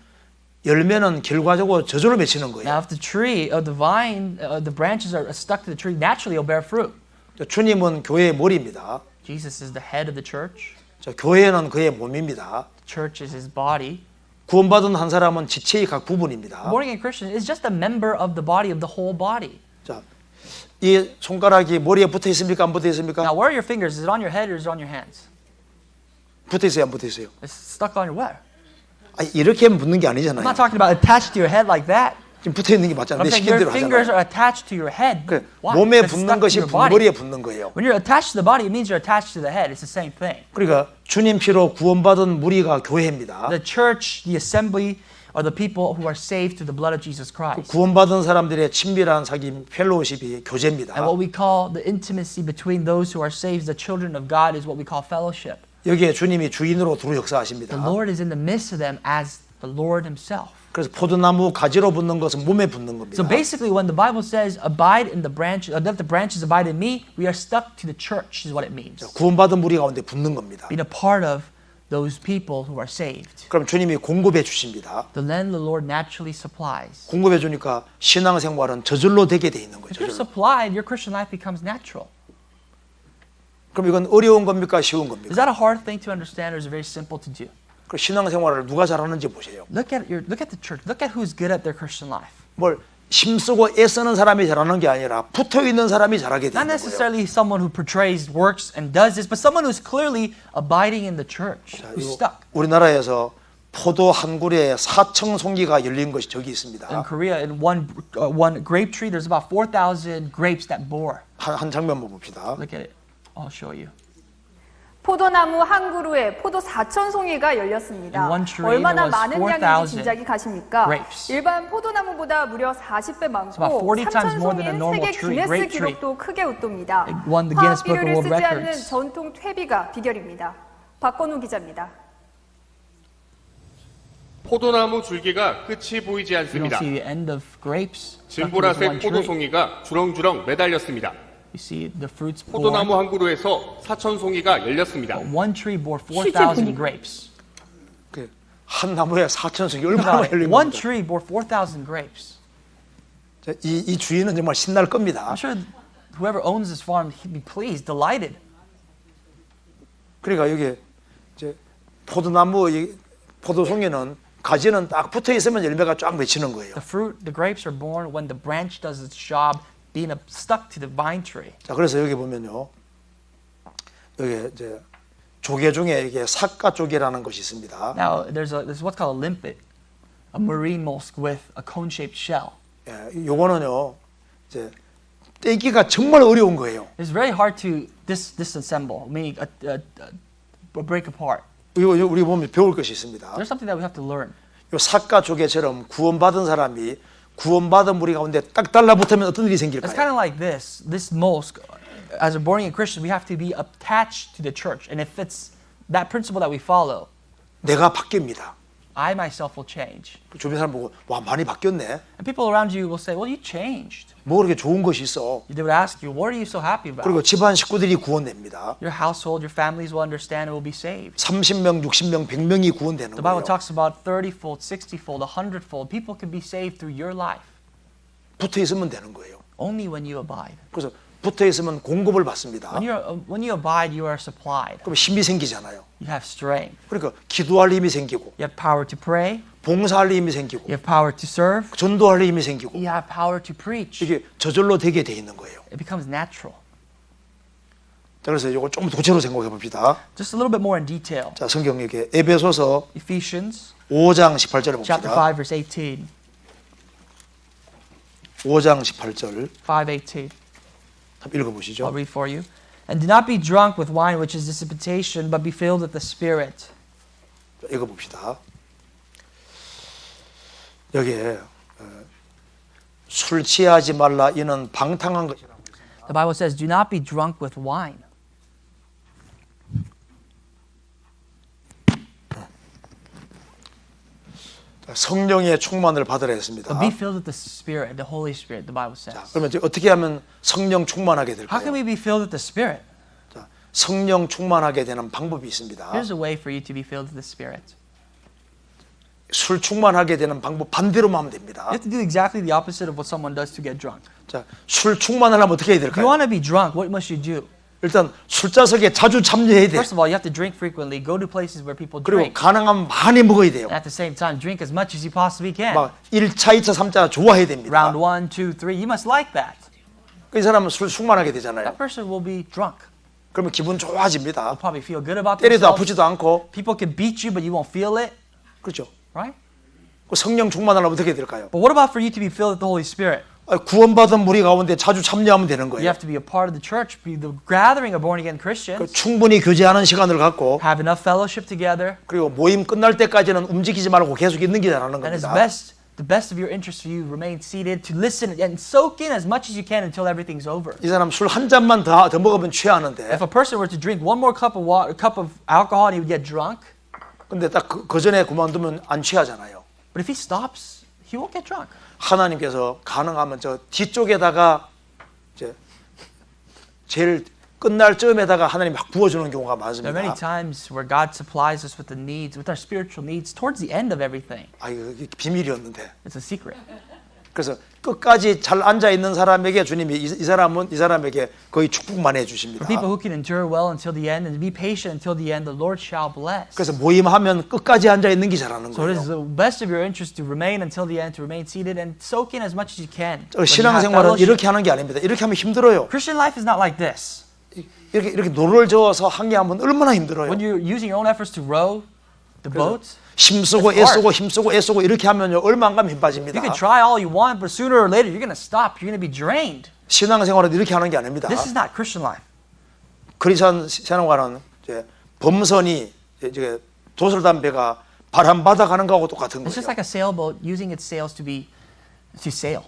열매는 결과적으로 저절로 맺히는 Now, 거예요. if the tree, the vine, the branches are stuck to the tree, naturally it'll bear fruit. 주님은 교회의 머리입니다. Jesus is the head of the church. 교회는 그의 몸입니다. The church is His body. 구원받은 한 사람은 지체의 각 부분입니다. Born again Christian is just a member of the body of the whole body. 자, 이 손가락이 머리에 붙어 있습니까? 안 붙어 있습니까? Now, where are your fingers? Is it on your head or is it on your hands? 붙어 있어요, 안 붙어 있어요? It's stuck on your where? 아니, 이렇게 하면 붙는 게 I'm 아니잖아요. not talking about attached to your head like that. 지금 붙어 있는 게 맞잖아요. I'm 내 saying 시킨 your 대로 fingers 하잖아요. are attached to your head. 그 Why? 몸에 It's 붙는 stuck to 것이 your body. 머리에 붙는 거예요. When you're attached to the body, it means you're attached to the head. It's the same thing. 그러니까 주님 피로 구원받은 무리가 교회입니다. The church, the assembly, are the people who are saved through the blood of Jesus Christ. 구원받은 사람들의 친밀한 사귐 펠로우십이 교제입니다. And what we call the intimacy between those who are saved, the children of God, is what we call fellowship. 여기에 주님이 주인으로 두루 역사하십니다. The Lord is in the midst of them as the Lord Himself. 그래서 포도나무 가지로 붙는 것은 몸에 붙는 겁니다. So basically, when the Bible says, abide in the branch, let the branches abide in me, we are stuck to the church, is what it means. 구원받은 무리 가운데 붙는 겁니다. Being a part of those people who are saved. 그럼 주님이 공급해 주십니다. Then the Lord naturally supplies. 공급해 주니까 신앙생활은 저절로 되게 돼 있는 거예요. If you're 저절로. supplied, your Christian life becomes natural. 그럼 이건 어려운 겁니까? 쉬운 겁니까? Is that a hard thing to understand, or is it very simple to do? 그 신앙생활을 누가 잘하는지 보세요. Look at the church. Look at who's good at their Christian life. 뭘 힘쓰고 애쓰는 사람이 잘하는 게 아니라 붙어 있는 사람이 잘하게 Not 되는 거예요. necessarily someone who portrays, works, and does this, but someone who's clearly abiding in the church, who's 이거 stuck. 우리나라에서 포도 한 굴에 4천 송기가 열린 것이 저기 In 있습니다. Korea, in one grape tree, there's about 4,000 grapes that bore. 한 장면만 봅시다. Look at it. I'll show you. 포도나무 한 그루에 포도 4,000송이가 열렸습니다. In one tree 얼마나 there was 많은 4,000 양인지 짐작이 가십니까? grapes. 일반 포도나무보다 무려 40배 about 많고 40 times more than a 3,000송이는 normal 세계 tree, 기네스 grape tree. 기록도 크게 웃돕니다. It won the Guinness Book of 화학비료를 World 쓰지 않는 Records. 전통 퇴비가 비결입니다. 박건우 기자입니다. 포도나무 줄기가 끝이 보이지 You don't 않습니다. see the end of grapes. stuck to this one 진보라색 tree. 포도송이가 주렁주렁 매달렸습니다. You see the fruits 포도나무 borne. 한 그루에서 4,000송이가 열렸습니다. One tree bore 4,000 grapes. 한 나무에 4,000석이 얼마나 About it. 열린 One 겁니다. tree bore 4,000 grapes. 이 주인은 정말 신날 겁니다. I'm sure whoever owns this farm, he'd be pleased, delighted. 그러니까 여기 이제 포도나무 이 포도송이는 가지는 딱 붙어 있으면 열매가 쫙 맺히는 거예요. The grapes are born when the branch does its job, being stuck to the vine tree. 자, 그래서 여기 보면요, 여기 이제 조개 중에 이게 삭가 조개라는 것이 있습니다. Now, there's what's called a limpet, a marine mollusk with a cone-shaped shell. 예, 요거는요, 이제 떼기가 정말 어려운 거예요. It's very hard to disassemble, meaning break apart. 이거 우리 보면 배울 것이 있습니다. There's something that we have to learn. 요 삭가 조개처럼 구원받은 사람이 구원받은 무리 가운데 딱 달라붙으면 어떤 일이 It's kind 생길까요? of like this. This mollusk, as a born-again Christian, we have to be attached to the church, and if it's that principle that we follow, 내가 바뀝니다. I myself will change. 주변 사람 보고 와 많이 바뀌었네. And people around you will say, "Well, you changed." 뭐 그렇게 좋은 것이 있어. They would ask you, "What are you so happy about?" 그리고 집안 식구들이 구원됩니다. Your household, your families will understand and will be saved. 30명, 60명, 100명이 구원되는 The Bible 거예요. talks about 30-fold, 60-fold, 100-fold. People can be saved through your life 붙어 있으면 되는 거예요. only when you abide. 그래서 붙어 있으면 공급을 받습니다. When you abide, you are supplied. 그럼 힘이 생기잖아요. You have strength. 그러니까 기도할 힘이 생기고 You have power to pray. 봉사할 힘이 생기고 You have power to serve. 전도할 힘이 생기고 You have power to preach. 이게 저절로 되게 돼 있는 거예요. It becomes natural. 자, 그래서 이거 좀 구체로 생각해 봅시다. Just a little bit more in detail. 자, 성경 얘기 에베소서 Ephesians 5장 18절을 chapter 봅시다. 5, verse 18. 5장 18절 5:18. 한번 읽어보시죠. I'll read for you. And do not be drunk with wine, which is dissipation, but be filled with the Spirit. 읽어봅시다. 여기에 술 취하지 말라 이는 방탕한 것이라. The Bible says, do not be drunk with wine. 성령의 충만을 받으라 했습니다. But be filled with the Spirit, the Holy Spirit, the Bible says. 그러면 이제 어떻게 하면 성령 충만하게 How 될까요? can we be filled with the Spirit? 자, 성령 충만하게 되는 방법이 있습니다. Here's a way for you to be filled with the Spirit. 술 충만하게 되는 방법 반대로만 하면 됩니다. You have to do exactly the opposite of what someone does to get drunk. 자, 술 충만하려면 어떻게 해야 If you 될까요? want to be drunk, what must you do? 일단 술자석에 자주 참여해야 돼요. First of all, you have to drink frequently. Go to places where people 그리고 drink. 가능하면 많이 먹어야 돼요. And at the same time, drink as much as you possibly can. 막 1차, 2차, 3차 좋아해야 됩니다. Round 1, 2, 3. You must like that. 그 사람은 술 충만하게 되잖아요. That person will be drunk. 그러면 기분 좋아집니다. They'll probably feel good about 때려도 themselves. 아프지도 않고. People can beat you, but you won't feel it, 그렇죠. right? 그 성령 충만하려면 어떻게 될까요? But what about for you to be filled with the Holy Spirit? 구원받은 무리 가운데 자주 참여하면 되는 You 거예요. have to be a part of the church, be the gathering of born-again Christians, 충분히 교제하는 시간을 갖고 have enough fellowship together, 그리고 모임 끝날 때까지는 움직이지 말고 계속 있는 게 잘하는 and as 겁니다. the best of your interest for you, remain seated to listen and soak in as much as you can until everything's over. 이 사람 술 한 잔만 더 먹으면 취하는데 If a person were to drink one more cup of water, cup of alcohol, and he would get drunk. 근데 딱 그 전에 그만두면 안 취하잖아요. But if he stops, he won't get drunk. 하나님께서 가능하면 저 뒤쪽에다가 이제 제일 끝날 쯤에다가 하나님이 막 부어주는 경우가 There are many 많습니다. times where God supplies us with the needs, with our spiritual needs, towards the end of everything. 아 이게 비밀이었는데. It's a secret. 그래서 끝까지 잘 앉아 있는 사람에게 주님이 이 사람에게 거의 축복만 해 주십니다. For people who can endure well until the end and be patient until the end, the Lord shall bless. 그래서 모임하면 끝까지 앉아 있는 게 잘하는 So it is 거예요. the best of your interest to remain until the end, to remain seated and soak in as much as you can. When you have 신앙생활은 fellowship. 이렇게 하는 게 아닙니다. 이렇게 하면 힘들어요. Christian life is not like this. 이렇게 노를 저어서 항해하면 얼마나 힘들어요. When you're using your own efforts to row the boat, 힘쓰고 It's hard. 애쓰고 이렇게 하면요 얼마 안 가면 힘 빠집니다. you can try all you want, but sooner or later you're going to stop. You're going to be drained. 신앙생활은 이렇게 하는 게 아닙니다. This is not Christian life. 크리스천 신앙생활은 이제 범선이 이제 도설담배가 바람 받아 가는 거하고 똑같은 It's just 거예요. like a sailboat using its sails to sail.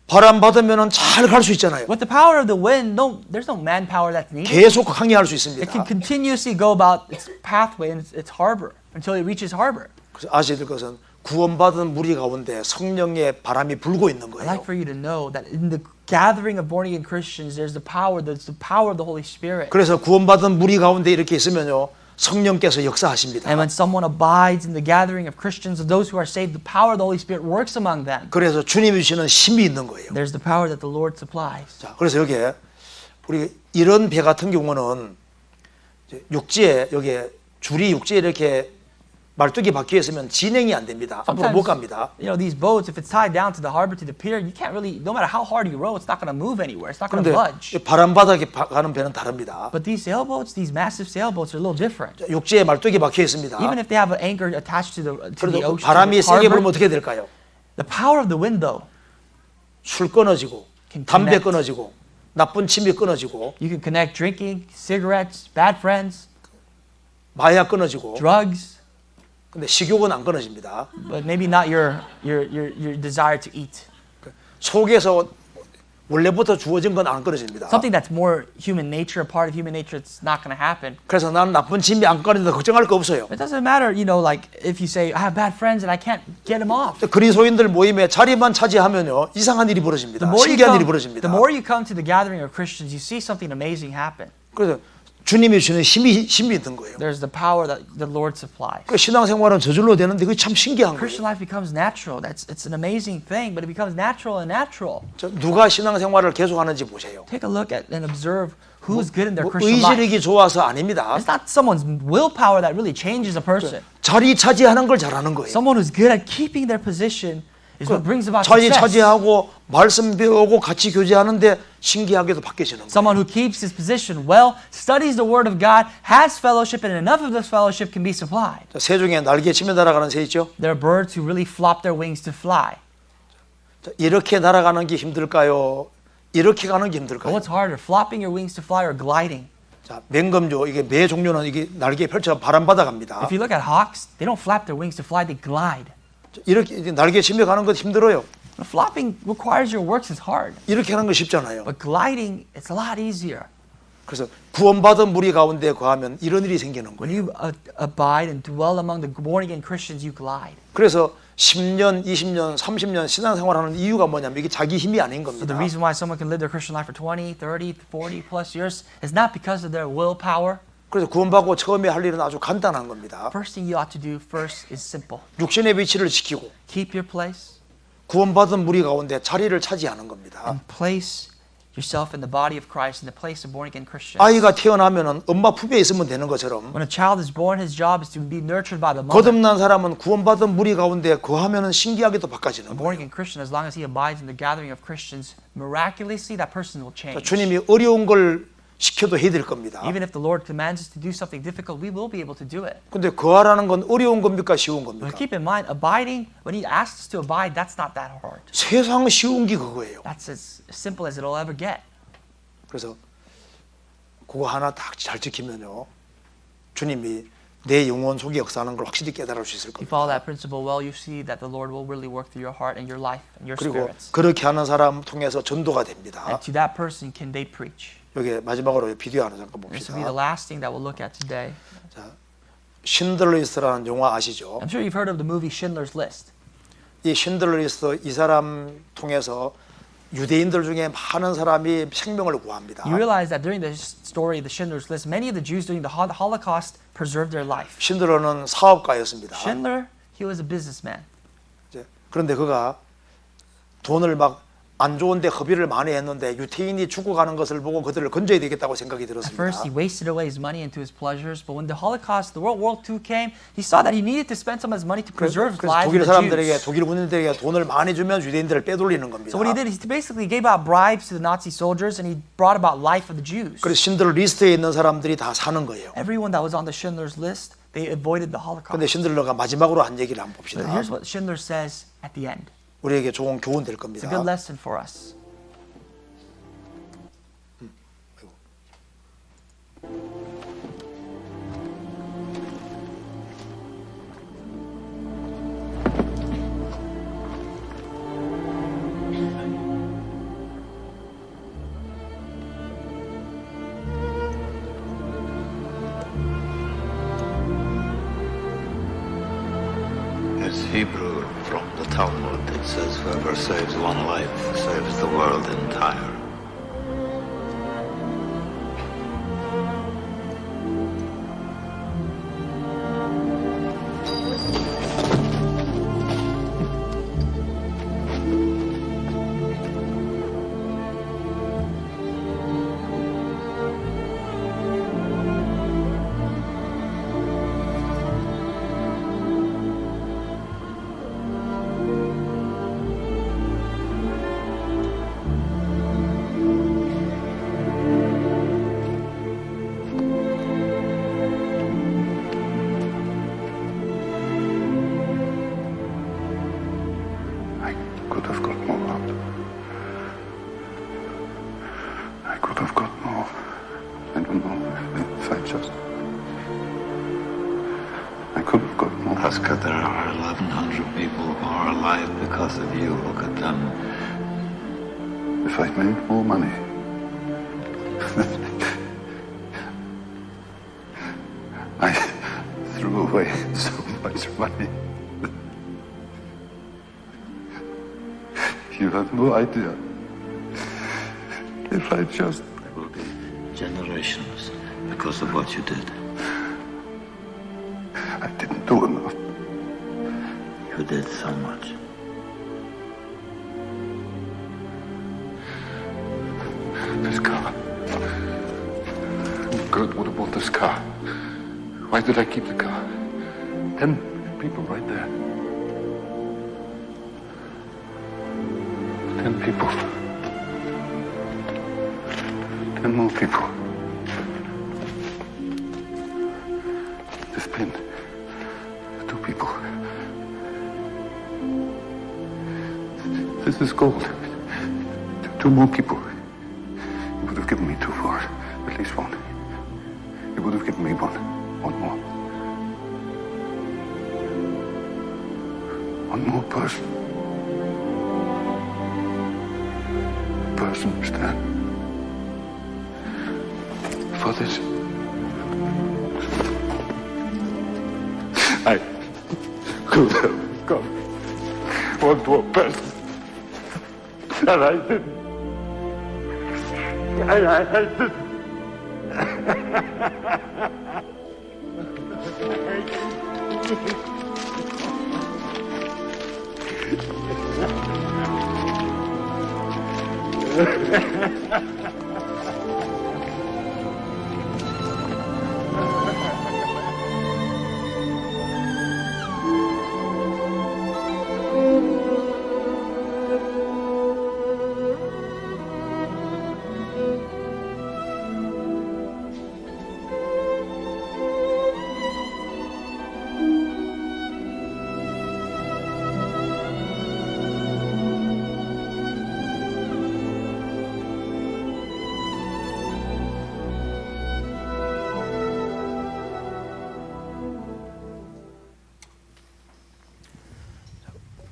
바람 받으면은 잘 갈 수 있잖아요. With the power of the wind, there's no manpower that's needed. 계속 항해할 수 It can 있습니다. continuously go about its pathway and its harbor until it reaches harbor. 그래서 아셔야 될 것은 구원받은 무리 가운데 성령의 바람이 불고 있는 I'd 거예요. like for you to know that in the gathering of born-again Christians, there's the power of the Holy Spirit. 그래서 구원받은 무리 가운데 이렇게 있으면요 성령께서 역사하십니다. And when someone abides in the gathering of Christians, of those who are saved, the power of the Holy Spirit works among them. 그래서 주님이 주시는 힘이 있는 거예요. There's the power that the Lord supplies. 자, 그래서 여기에 우리 이런 배 같은 경우는 이제 육지에 여기에 줄이 육지에 이렇게 말뚝이 박혀 있으면 진행이 안 됩니다. 앞으로 못 갑니다. You know, these boats, if it's tied down to the harbor, to the pier, you can't really, no matter how hard you row, it's not going to move anywhere. It's not going to 그런데 budge. 바람 바닥에 가는 배는 다릅니다. But these sailboats, these massive sailboats, are a little different. 육지에 말뚝이 박혀 있습니다. Even if they have an anchor attached to the 그래도 ocean, 바람이 the 세게 harbor, 불면 어떻게 될까요? the power of the wind, though, 술 끊어지고 Can 담배 connect. 끊어지고 나쁜 침이 끊어지고 you can connect drinking, cigarettes, bad friends, 마약 끊어지고 drugs, 근데 식욕은 안 끊어집니다. but maybe not your desire to eat. 속에서 원래부터 주어진 건 안 끊어집니다. Something that's more human nature, a part of human nature, it's not going to happen. 그래서 나는 나쁜 침이 안 끊어진다 걱정할 거 없어요. It doesn't matter, you know, like if you say, I have bad friends and I can't get them off. 그리스도인들 모임에 자리만 차지하면요 이상한 일이 벌어집니다. 신기한 일이 벌어집니다. The more you come to the gathering of Christians, you see something amazing happen. 그래서 주님이 주시는 힘이 있는 거예요. There's the power that the Lord supplies. 그 신앙생활은 저절로 되는데 그게 참 신기한 거예요. Christian life becomes natural. It's an amazing thing, but it becomes natural and natural. 누가 신앙생활을 계속하는지 보세요. Take a look at and observe who's good in their Christian life. 의지력이 좋아서 아닙니다. It's not someone's willpower that really changes a person. 자리 차지하는 걸 잘하는 거예요. Someone who's good at keeping their position is what brings about 자리 success. 차지하고 말씀 배우고 같이 교제하는데 신기하게도 바뀌어지는 거예요. Someone who keeps his position well, studies the Word of God, has fellowship, and enough of this fellowship can be supplied. 새 중에 날개 치며 날아가는 새 있죠? There are birds who really flop their wings to fly. 이렇게 날아가는 게 힘들까요? 이렇게 가는 게 But 힘들까요? what's harder, flopping your wings to fly or gliding? 자, 맹금조 이게 매 종류는 이게 날개 펼쳐 바람 받아 갑니다. If you look at hawks, they don't flap their wings to fly, they glide. 이렇게 이제 날개 치며 가는 건 힘들어요. Flopping requires your works, it's hard. 이렇게 하는 거 쉽잖아요. But gliding, it's a lot easier. 그래서 구원받은 무리 가운데 거하면 이런 일이 생기는 When 거예요. you abide and dwell among the born-again Christians, you glide. 그래서 10년, 20년, 30년 신앙생활하는 이유가 뭐냐면 이게 자기 힘이 아닌 So 겁니다. the reason why someone can live their Christian life for 20, 30, 40 plus years is not because of their willpower. 그래서 구원받고 처음에 할 일은 아주 간단한 겁니다. First thing you ought to do first is simple. 육신의 위치를 지키고 Keep your place 구원받은 무리 가운데 자리를 차지하는 겁니다. and place yourself in the body of Christ, in the place of born-again Christians. 아이가 태어나면은 엄마 품에 있으면 되는 것처럼 When a child is born, his job is to be nurtured by the mother. 거듭난 사람은 구원받은 무리 가운데 거하면은 신기하게도 바꿔지는 A 거예요. born-again Christian, as long as he abides in the gathering of Christians, miraculously that person will change. 주님이 어려운 걸 시켜도 해야 될 겁니다. Even if the Lord commands us to do something difficult, we will be able to do it. 근데 거하라는 건 어려운 겁니까 쉬운 But 겁니까? keep in mind, abiding, when he asks us to abide, that's not that hard. 세상 쉬운 게 그거예요. That's as simple as it'll ever get. 그래서 그거 하나 딱 잘 지키면요. 주님이 내 영혼 속에 역사하는 걸 확실히 깨달을 수 있을 If you follow 겁니다. that principle well, you see that the Lord will really work through your heart and your life and your 그리고 spirits. 그렇게 하는 사람 통해서 전도가 됩니다. And to that person can they preach. 여기 마지막으로 비디오 하나 잠깐 This will be the 봅시다. last thing that we'll look at today. 자, 신들리스트라는 영화 아시죠? I'm sure you've heard of the movie Schindler's List. 이 신들리스트 이 사람 통해서 유대인들 중에 많은 사람이 생명을 구합니다. You realize that during the story of the Schindler's List, many of the Jews during the Holocaust preserved their life. 신들러는 사업가였습니다. Schindler, he was a businessman. 이제 그런데 그가 돈을 막 안 좋은데 허비를 많이 했는데 유태인이 죽어가는 것을 보고 그들을 건져야 되겠다고 생각이 At 들었습니다. first, he wasted away his money into his pleasures, but when the Holocaust, the World War II came, he saw that he needed to spend some of his money to preserve the 그래서 lives 독일 of the 사람들에게 Jews. 독일 군인들에게 돈을 많이 주면 유대인들을 빼돌리는 겁니다. So what he did is he basically gave out bribes to the Nazi soldiers, and he brought about life of the Jews. 그래서 신들 리스트에 있는 사람들이 다 사는 거예요. Everyone that was on the Schindler's List, they avoided the Holocaust. 근데 신들러가 마지막으로 한 얘기를 한번 But 봅시다. here's what Schindler says at the end. 우리에게 좋은 교훈 될 It's 겁니다. a good lesson for us. It's Hebrew from the Talmud. It says, whoever saves one life saves the world entire. alive because of you. Look at them. If I'd made more money, I threw away so much money. You have no idea. If I just... There will be generations because of what you did. I didn't do enough. You did so much. This car. Kurt would have bought this car. Why did I keep the car? 10 people right there. 10 people. 10 more people. This pin. 2 people. This is gold. 2 more people. You would have given me 2 for it. At least 1. You would have given me 1. 1 more. 1 more person. A person who stand for this. I could have got 1 more person. And I didn't. And I didn't.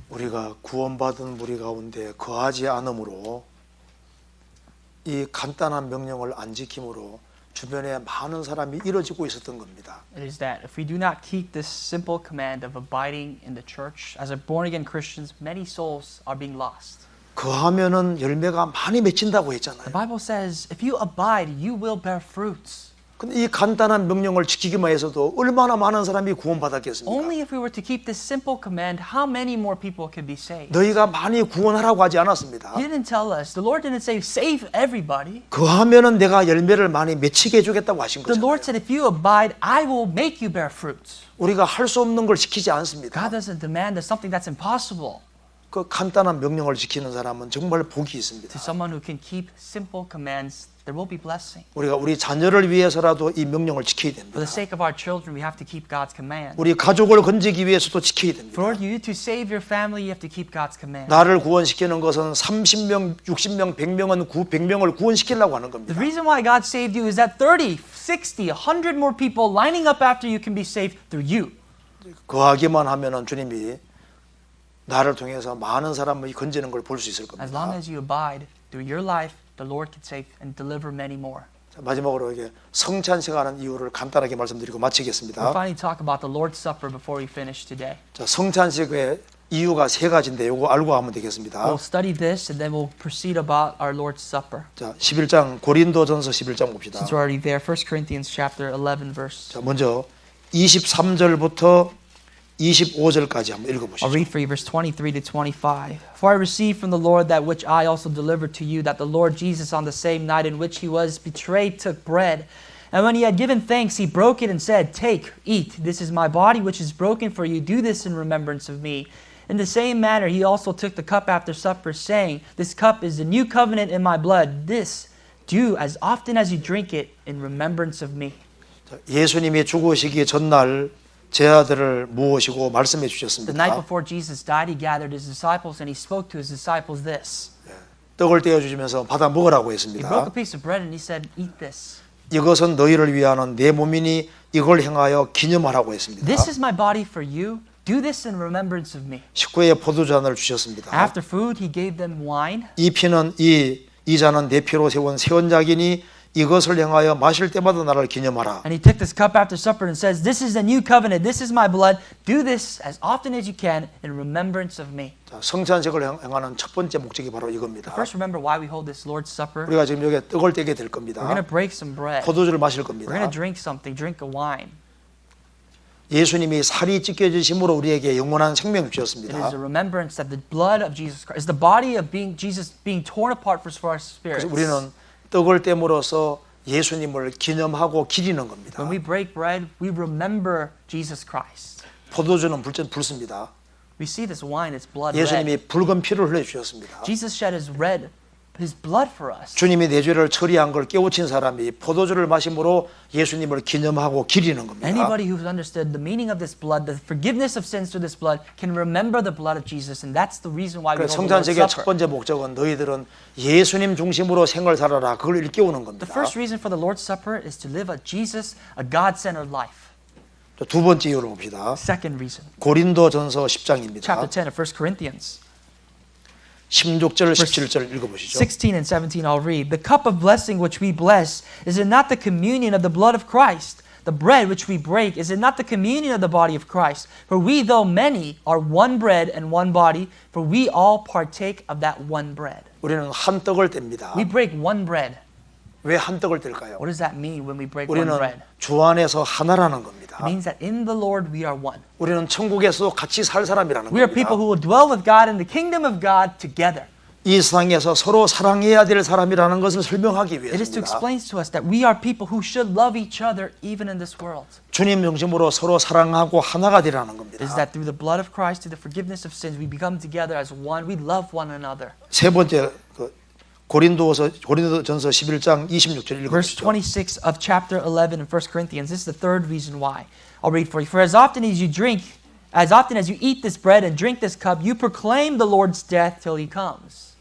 우리가 구원받은 무리 가운데 거하지 않음으로 이 간단한 명령을 안 지킴으로 주변에 많은 사람이 이뤄지고 있었던 겁니다. It is that if we do not keep this simple command of abiding in the church, as a born-again Christians, many souls are being lost. 거하면은 열매가 많이 맺힌다고 했잖아요. The Bible says, if you abide, you will bear fruits. 근데 이 간단한 명령을 지키기만 해서도 얼마나 많은 사람이 구원받았겠습니까? Only if we were to keep this simple command, how many more people could be saved? 너희가 많이 구원하라고 하지 않았습니다. He didn't tell us. The Lord didn't say, save everybody. 거하면은 내가 열매를 많이 맺히게 해주겠다고 하신 The 거잖아요. Lord said, if you abide, I will make you bear fruits. 우리가 할 수 없는 걸 시키지 않습니다. God doesn't demand something that's impossible. 그 간단한 명령을 지키는 사람은 정말 복이 있습니다. To someone who can keep simple commands, there will be blessing. 우리가 우리 자녀를 위해서라도 이 명령을 지켜야 For 됩니다. the sake of our children, we have to keep God's command. 우리 가족을 건지기 위해서도 지켜야 됩니다. For you to save your family, you have to keep God's command. 나를 구원시키는 것은 30명, 60명, 100명은 100명을 구원시키려고 하는 The 겁니다. reason why God saved you is that 30, 60, 100 more people lining up after you can be saved through you. 거하기만 하면은 주님이 나를 통해서 많은 사람을 건지는 걸 볼 수 있을 As long 겁니다. as you abide through your life, the Lord can save and deliver many more. 자, 마지막으로 이게 성찬식하는 이유를 간단하게 말씀드리고 We'll 마치겠습니다. finally talk about the Lord's Supper before we finish today. 자, 성찬식의 이유가 3가지인데 이거 알고 하면 되겠습니다. We'll study this and then we'll proceed about our Lord's Supper. 자, 11장 고린도전서 11장 봅시다. Since we're already there, 1 Corinthians chapter 11 verse. 자, 먼저 23절부터 25절까지 한번 읽어 보시죠. I'll read for you verse 23 to 25. For I received from the Lord that which I also delivered to you, that the Lord Jesus on the same night in which he was betrayed took bread. And when he had given thanks, he broke it and said, Take, eat, this is my body which is broken for you. Do this in remembrance of me. In the same manner, he also took the cup after supper, saying, This cup is the new covenant in my blood. This do as often as you drink it in remembrance of me. 자, 예수님이 죽으시기 전날 제 아들을 모으시고 말씀해 The night 주셨습니다. before Jesus died, he gathered his disciples and he spoke to his disciples this. 떡을 떼어 주시면서 받아 먹으라고 He broke 했습니다. a piece of bread and he said, Eat this. 이것은 너희를 위하는 내 몸이니 이걸 행하여 기념하라고 했습니다. This is my body for you. do this in remembrance of me. 식구에 포도주잔을 주셨습니다. After food, he gave them wine. 이 피는 이 잔은 내 피로 세운 새 언약이니 이것을 행하여 마실 때마다 나를 기념하라. And he took this cup after supper and says, this is the new covenant, this is my blood. Do this as often as you can in remembrance of me. 자, 성찬식을 행하는 첫 번째 목적이 바로 이겁니다. First, remember why we hold this Lord's Supper. 우리가 지금 여기에 떡을 떼게 될 겁니다. We're going to break some bread. 포도주를 마실 We're going 겁니다. to drink something, drink a wine. 예수님이 살이 찢겨지심으로 우리에게 영원한 생명 It is 주셨습니다. a remembrance that the blood of Jesus Christ is the body of Jesus being torn apart for our spirits. 그래서 우리는 떡을 떼므로써 예수님을 기념하고 기리는 겁니다. When we break bread, we remember Jesus Christ. 포도주는 불습니다. We see this wine, it's blood red. 예수님이 붉은 피를 흘려 주셨습니다. Jesus shed his blood for us. 주님이 내 죄를 처리한 걸 깨우친 사람이 포도주를 마심으로 예수님을 기념하고 기리는 겁니다. Anybody who's understood the meaning of this blood, the forgiveness of sins through this blood, can remember the blood of Jesus, and that's the reason why we 그래서 hold the Lord's 성찬식의 첫 Supper. 번째 목적은 너희들은 예수님 중심으로 생을 살아라. 그걸 일깨우는 겁니다. The first reason for the Lord's Supper is to live a God-centered life. 두 번째 이유를 봅시다. Second reason, 고린도전서 10장입니다. chapter 10 of 1 Corinthians. 16절 17절 읽어보시죠. 16 and 17 I'll read. The cup of blessing which we bless, is it not the communion of the blood of Christ? The bread which we break, is it not the communion of the body of Christ? For we, though many, are one bread and one body, for we all partake of that one bread. 우리는 한 떡을 뗍니다. We break one bread. 왜 한 떡을 뗄까요? What does that mean when we break one 우리는 bread? 주 안에서 하나라는 겁니다. It means that in the Lord we are one. 우리는 천국에서 같이 살 사람이라는 We are people 겁니다. who will dwell with God in the kingdom of God together. 이 세상에서 서로 사랑해야 될 사람이라는 것을 설명하기 It is to 위해서입니다. explain to us that we are people who should love each other even in this world. 주님 중심으로 서로 사랑하고 하나가 되라는 겁니다. It is that through the blood of Christ, through the forgiveness of sins, we become together as one. We love one another. 세 번째 고린도전서 11장 26절 Verse 읽어보시죠. 26 of chapter 11 in 1 Corinthians. This is the third reason why. I'll read for you. For as often as you eat this bread and drink this cup, you proclaim the Lord's death till he comes.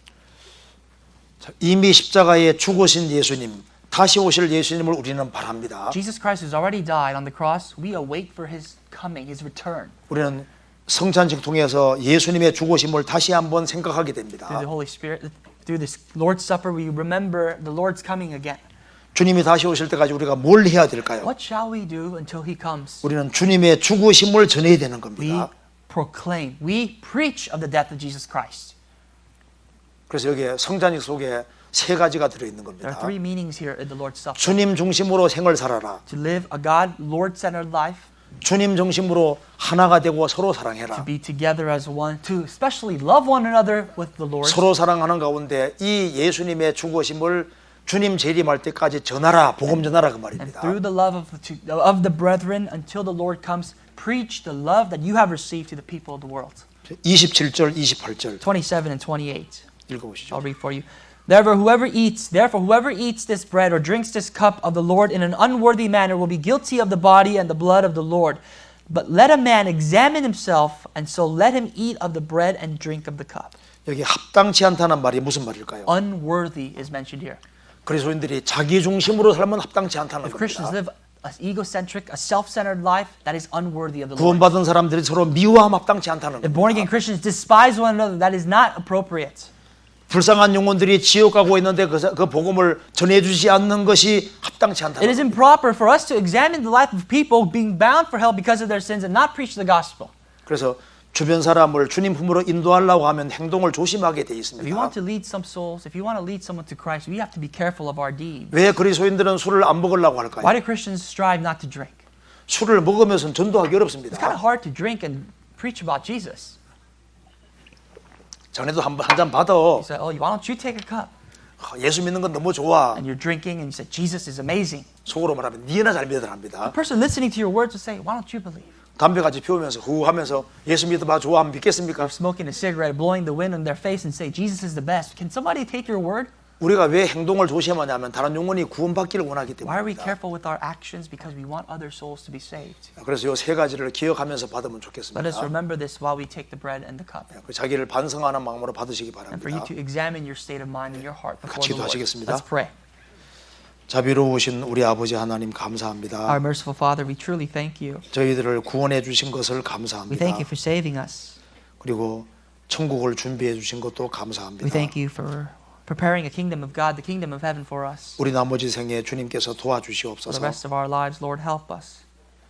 이미 십자가에 죽으신 예수님, 다시 오실 예수님을 우리는 바랍니다. Jesus Christ has already died on the cross. We await for his coming, his return. 우리는 성찬식 통해서 예수님의 죽으심을 다시 한번 생각하게 됩니다. Through the Holy Spirit, through this Lord's Supper, we remember the Lord's coming again. 주님이 다시 오실 때까지 우리가 뭘 해야 될까요? What shall we do until he comes? 우리는 주님의 죽으심을 전해야 되는 We 겁니다. proclaim, we preach of the death of Jesus Christ. 그래서 여기에 성찬식 속에 세 가지가 들어있는 There are 겁니다. three meanings here in the Lord's Supper. 주님 중심으로 생을 살아라. To live a God, Lord-centered life, 주님 중심으로 하나가 되고 서로 to 사랑해라. be together as one, to especially love one another with the Lord. 서로 사랑하는 가운데 이 예수님의 죽으심을 주님 재림할 때까지 전하라, 복음 전하라 그 And 말입니다. through the love of the brethren until the Lord comes, preach the love that you have received to the people of the world. 27절, 28절 27 and 28. 읽어보시죠. I'll read for you. Therefore, whoever eats this bread or drinks this cup of the Lord in an unworthy manner will be guilty of the body and the blood of the Lord. But let a man examine himself, and so let him eat of the bread and drink of the cup. 여기 합당치 않다는 말이 무슨 말일까요? Unworthy is mentioned here. 그리스도인들이 자기 중심으로 살면 합당치 않다는 If Christians 겁니다. live an egocentric, a self-centered life, that is unworthy of the Lord. 구원받은 사람들이 서로 미워하면 합당치 않다는 If born-again 겁니다. Christians despise one another, that is not appropriate. 불쌍한 영혼들이 지옥 가고 있는데 그 복음을 전해주지 않는 것이 합당치 It 않다는 is 겁니다. improper for us to examine the life of people being bound for hell because of their sins and not preach the gospel. 그래서 주변 사람을 주님 품으로 인도하려고 하면 행동을 조심하게 돼 If you 있습니다. want to lead some souls, if you want to lead someone to Christ, we have to be careful of our deeds. 왜 그리스도인들은 술을 안 먹으려고 할까요? Why do Christians strive not to drink? 술을 먹으면서 전도하기 It's kind 어렵습니다. of hard to drink and preach about Jesus. 전에도 한 잔 받아. You say, oh, why don't you take a cup? 예수 믿는 건 너무 좋아. And you're drinking and you say, Jesus is amazing. 속으로 말하면 니나 잘 믿어라 The 합니다. person listening to your words will say, why don't you believe? 담배같이 피우면서 후 하면서 예수 믿어봐 좋아하면 믿겠습니까? Smoking a cigarette, blowing the wind in their face and say, Jesus is the best. Can somebody take your word? 우리가 왜 행동을 조심하냐면 다른 영혼이 구원받기를 원하기 Why are we 때문입니다. careful with our actions? Because we want other souls to be saved. 그래서 이 세 가지를 기억하면서 받으면 Let us 좋겠습니다. remember this while we take the bread and the cup. 자기를 반성하는 마음으로 받으시기 And for you 바랍니다. to examine your state of mind and your heart before 같이 the Lord. 기도하시겠습니다. Let's pray. 자비로우신 우리 아버지 하나님 Our 감사합니다. merciful Father, we truly thank you. 저희들을 구원해 주신 것을 We 감사합니다. thank you for saving us. 그리고 천국을 준비해 주신 것도 We 감사합니다. thank you for preparing a kingdom of God, the kingdom of heaven for us. 우리 나머지 생에 주님께서 For the 도와주시옵소서. rest of our lives, Lord, help us.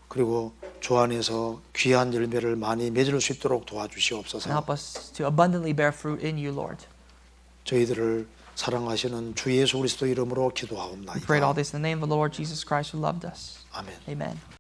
그리고 주 안에서 귀한 열매를 많이 맺을 수 있도록 And 도와주시옵소서. help us to abundantly bear fruit in you, Lord. 저희들을 사랑하시는 주 예수 그리스도 이름으로 We prayed all 기도하옵나이다. this in the name of the Lord Jesus Christ who loved us. 아멘. Amen.